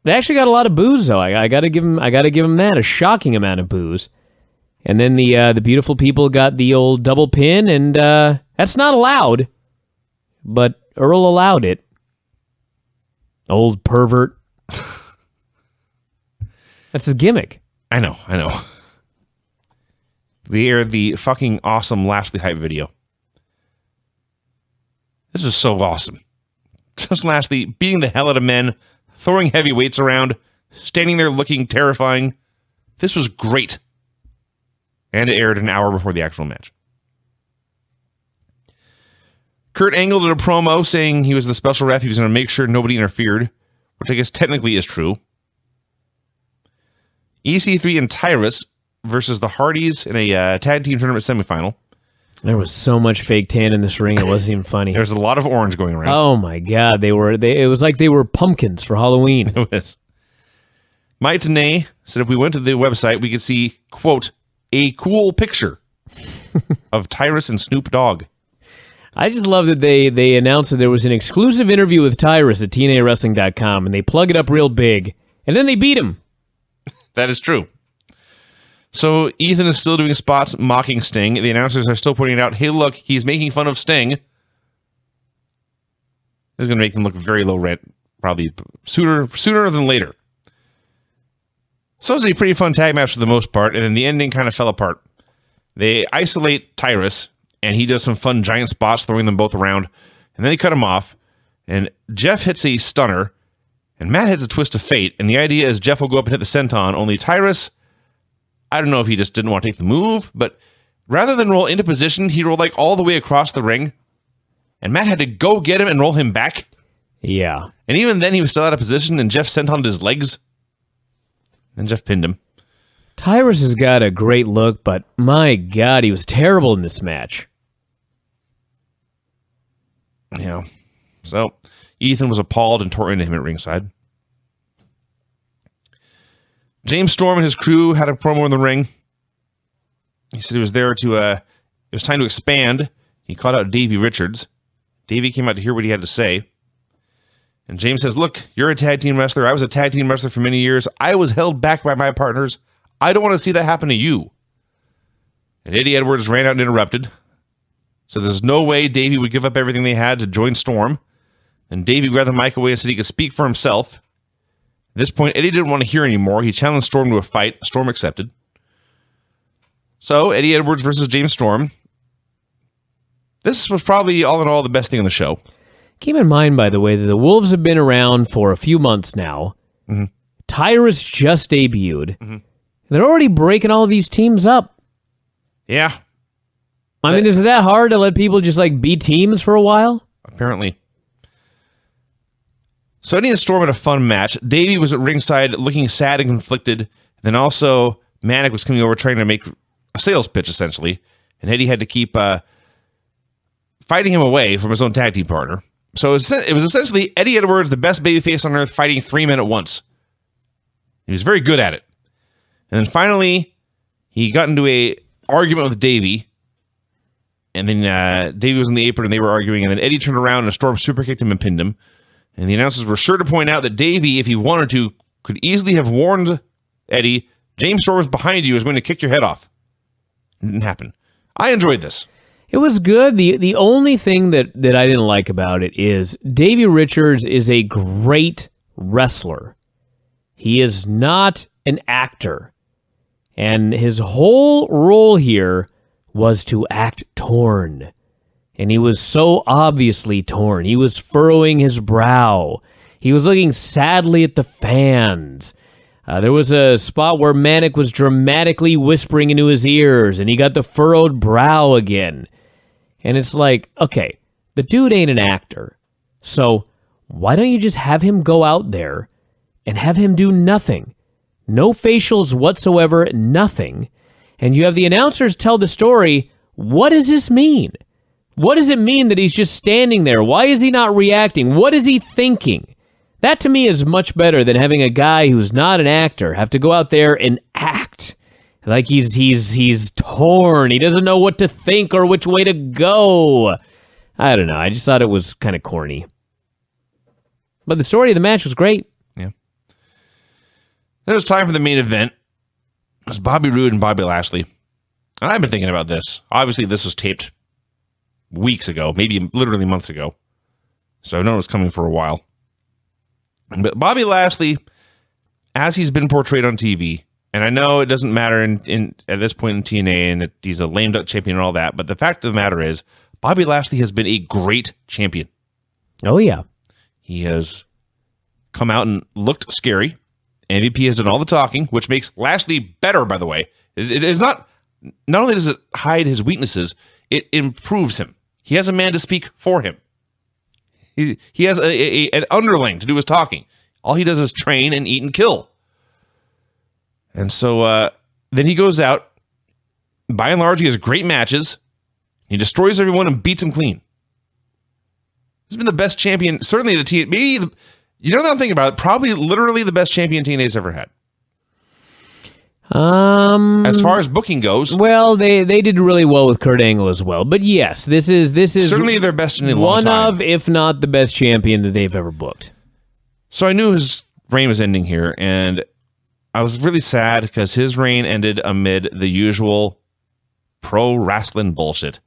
They actually got a lot of boos, though. I got to give them that, a shocking amount of boos. And then the beautiful people got the old double pin, and that's not allowed. But Earl allowed it. Old pervert. That's his gimmick. I know. We aired the fucking awesome Lashley hype video. This is so awesome. Just Lashley beating the hell out of men, throwing heavy weights around, standing there looking terrifying. This was great. And it aired an hour before the actual match. Kurt Angle did a promo saying he was the special ref. He was going to make sure nobody interfered, which I guess technically is true. EC3 and Tyrus versus the Hardys in a tag team tournament semifinal. There was so much fake tan in this ring, it wasn't even funny. There's a lot of orange going around. Oh my god, it was like they were pumpkins for Halloween. It was. Mike TNA said if we went to the website, we could see, quote, a cool picture of Tyrus and Snoop Dogg. I just love that they announced that there was an exclusive interview with Tyrus at TNAWrestling.com, and they plug it up real big, and then they beat him. That is true. So Ethan is still doing spots mocking Sting. The announcers are still pointing out, hey, look, he's making fun of Sting. This is going to make him look very low rent, probably sooner than later. So it's a pretty fun tag match for the most part, and then the ending kind of fell apart. They isolate Tyrus, and he does some fun giant spots, throwing them both around, and then they cut him off, and Jeff hits a stunner, and Matt hits a twist of fate, and the idea is Jeff will go up and hit the senton, only Tyrus, I don't know if he just didn't want to take the move, but rather than roll into position, he rolled like all the way across the ring, and Matt had to go get him and roll him back. Yeah. And even then, he was still out of position, and Jeff sentoned his legs, and Jeff pinned him. Tyrus has got a great look, but my God, he was terrible in this match. Yeah. So Ethan was appalled and tore into him at ringside. James Storm and his crew had a promo in the ring. He said he was there to, it was time to expand. He called out Davey Richards. Davey came out to hear what he had to say. And James says, look, you're a tag team wrestler. I was a tag team wrestler for many years. I was held back by my partners. I don't want to see that happen to you. And Eddie Edwards ran out and interrupted. So there's no way Davey would give up everything they had to join Storm. And Davey grabbed the mic away and said he could speak for himself. At this point, Eddie didn't want to hear anymore. He challenged Storm to a fight. Storm accepted. So, Eddie Edwards versus James Storm. This was probably, all in all, the best thing on the show. Keep in mind, by the way, that the Wolves have been around for a few months now. Mm-hmm. Tyrus just debuted. Mm-hmm. They're already breaking all of these teams up. Yeah. I mean, is it that hard to let people just, like, be teams for a while? Apparently. So Eddie and Storm had a fun match. Davey was at ringside looking sad and conflicted. Then also, Manic was coming over trying to make a sales pitch, essentially. And Eddie had to keep fighting him away from his own tag team partner. So it was essentially Eddie Edwards, the best babyface on earth, fighting three men at once. He was very good at it. And then finally, he got into a argument with Davey. And then Davey was in the apron and they were arguing. And then Eddie turned around and Storm super kicked him and pinned him. And the announcers were sure to point out that Davey, if he wanted to, could easily have warned Eddie, James Storm was behind you, is going to kick your head off. It didn't happen. I enjoyed this. It was good. The only thing that I didn't like about it is Davey Richards is a great wrestler. He is not an actor. And his whole role here was to act torn. And he was so obviously torn. He was furrowing his brow. He was looking sadly at the fans. There was a spot where Manic was dramatically whispering into his ears, and he got the furrowed brow again. And it's like, okay, the dude ain't an actor. So Why don't you just have him go out there and have him do nothing? No facials whatsoever, nothing. And you have the announcers tell the story. What does this mean? What does it mean that he's just standing there? Why is he not reacting? What is he thinking? That to me is much better than having a guy who's not an actor have to go out there and act like he's torn. He doesn't know what to think or which way to go. I don't know. I just thought it was kind of corny. But the story of the match was great. Yeah. Then it was time for the main event. It was Bobby Roode and Bobby Lashley. And I've been thinking about this. Obviously, this was taped weeks ago, maybe literally months ago. So I've known it was coming for a while. But Bobby Lashley, as he's been portrayed on TV, and I know it doesn't matter at this point in TNA, and he's a lame duck champion and all that, but the fact of the matter is, Bobby Lashley has been a great champion. Oh, yeah. He has come out and looked scary. MVP has done all the talking, which makes Lashley better, by the way. It is not only does it hide his weaknesses, it improves him. He has a man to speak for him. He has an underling to do his talking. All he does is train and eat and kill. And so then he goes out. By and large, he has great matches. He destroys everyone and beats them clean. He's been the best champion, certainly the TNA. Maybe, you know what I'm thinking about? Probably literally the best champion TNA's ever had. As far as booking goes, well, they did really well with Kurt Angle as well. But yes, this is certainly their best in a long time. One of, if not the best champion that they've ever booked. So I knew his reign was ending here, and I was really sad because his reign ended amid the usual pro wrestling bullshit.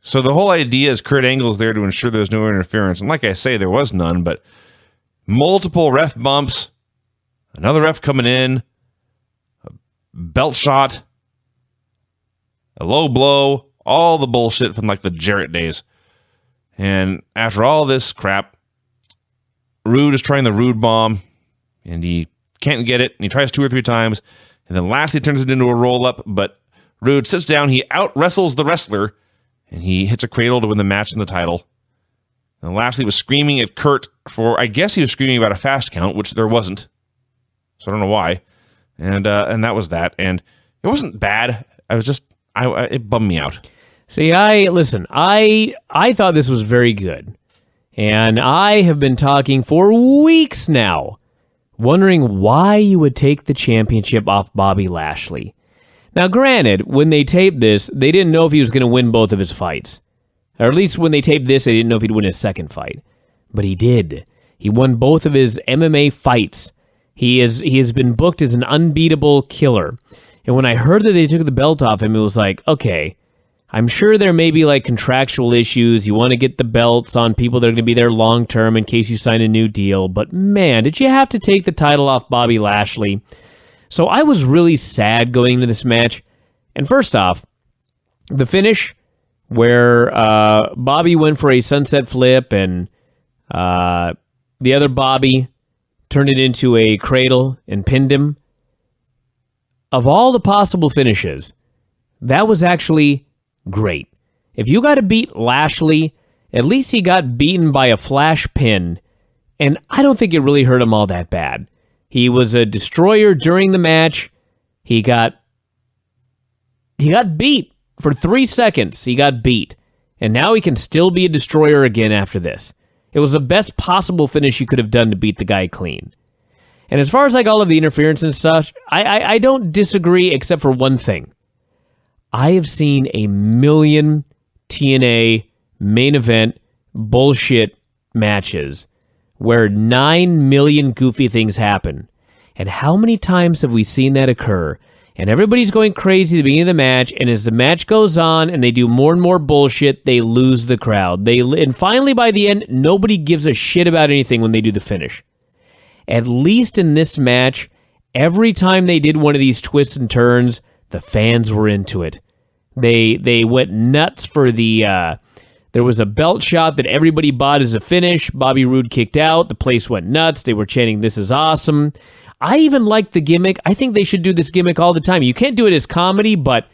So the whole idea is Kurt Angle is there to ensure there's no interference, and like I say, there was none. But multiple ref bumps, another ref coming in. Belt shot, a low blow, all the bullshit from like the Jarrett days. And after all this crap, Roode is trying the Roode bomb, and he can't get it, and he tries 2 or 3 times, and then Lashley turns it into a roll-up, but Roode sits down, he out-wrestles the wrestler, and he hits a cradle to win the match and the title. And Lashley was screaming at Kurt for, I guess he was screaming about a fast count, which there wasn't. So I don't know why. And that was that. And it wasn't bad. It bummed me out. See, I thought this was very good. And I have been talking for weeks now, wondering why you would take the championship off Bobby Lashley. Now, granted, when they taped this, they didn't know if he was going to win both of his fights. Or at least when they taped this, they didn't know if he'd win his second fight. But he did. He won both of his MMA fights. He has been booked as an unbeatable killer. And when I heard that they took the belt off him, it was like, okay, I'm sure there may be like contractual issues. You want to get the belts on people that are going to be there long term in case you sign a new deal. But man, did you have to take the title off Bobby Lashley? So I was really sad going into this match. And first off, the finish where Bobby went for a sunset flip and the other Bobby turned it into a cradle and pinned him. Of all the possible finishes, that was actually great. If you got to beat Lashley, at least he got beaten by a flash pin, and I don't think it really hurt him all that bad. He was a destroyer during the match. He got beat for 3 seconds. He got beat, and now he can still be a destroyer again after this. It was the best possible finish you could have done to beat the guy clean. And as far as like all of the interference and stuff, I don't disagree except for one thing. I have seen a million TNA main event bullshit matches where 9 million goofy things happen. And how many times have we seen that occur? And everybody's going crazy at the beginning of the match, and as the match goes on and they do more and more bullshit, they lose the crowd. And finally, by the end, nobody gives a shit about anything when they do the finish. At least in this match, every time they did one of these twists and turns, the fans were into it. They went nuts for the... there was a belt shot that everybody bought as a finish. Bobby Roode kicked out. The place went nuts. They were chanting, "This is awesome." I even liked the gimmick. I think they should do this gimmick all the time. You can't do it as comedy, but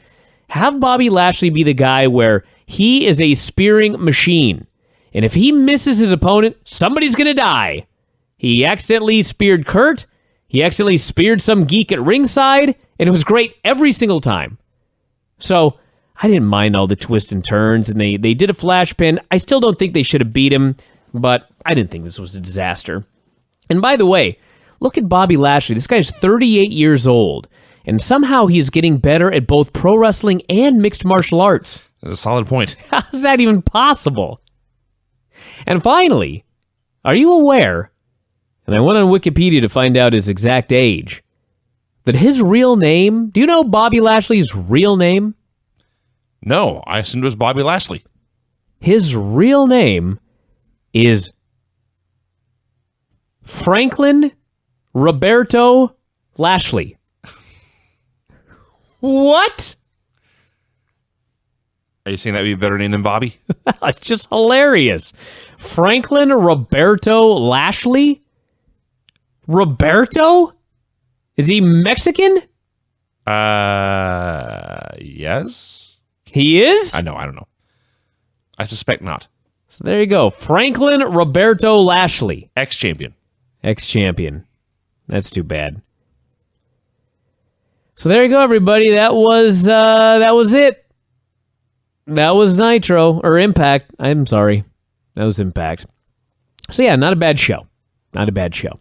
have Bobby Lashley be the guy where he is a spearing machine. And if he misses his opponent, somebody's going to die. He accidentally speared Kurt. He accidentally speared some geek at ringside. And it was great every single time. So I didn't mind all the twists and turns. And they did a flash pin. I still don't think they should have beat him. But I didn't think this was a disaster. And by the way, look at Bobby Lashley. This guy's 38 years old. And somehow he's getting better at both pro wrestling and mixed martial arts. That's a solid point. How's that even possible? And finally, are you aware, and I went on Wikipedia to find out his exact age, that his real name, do you know Bobby Lashley's real name? No, I assumed it was Bobby Lashley. His real name is Franklin Roberto Lashley. What? Are you saying that would be a better name than Bobby? It's just hilarious. Franklin Roberto Lashley? Roberto? Is he Mexican? Yes. He is? I don't know. I suspect not. So there you go. Franklin Roberto Lashley. Ex-champion. Ex-champion. That's too bad. So there you go, everybody. That was it. That was Nitro, or Impact. I'm sorry. That was Impact. So yeah, not a bad show. Not a bad show.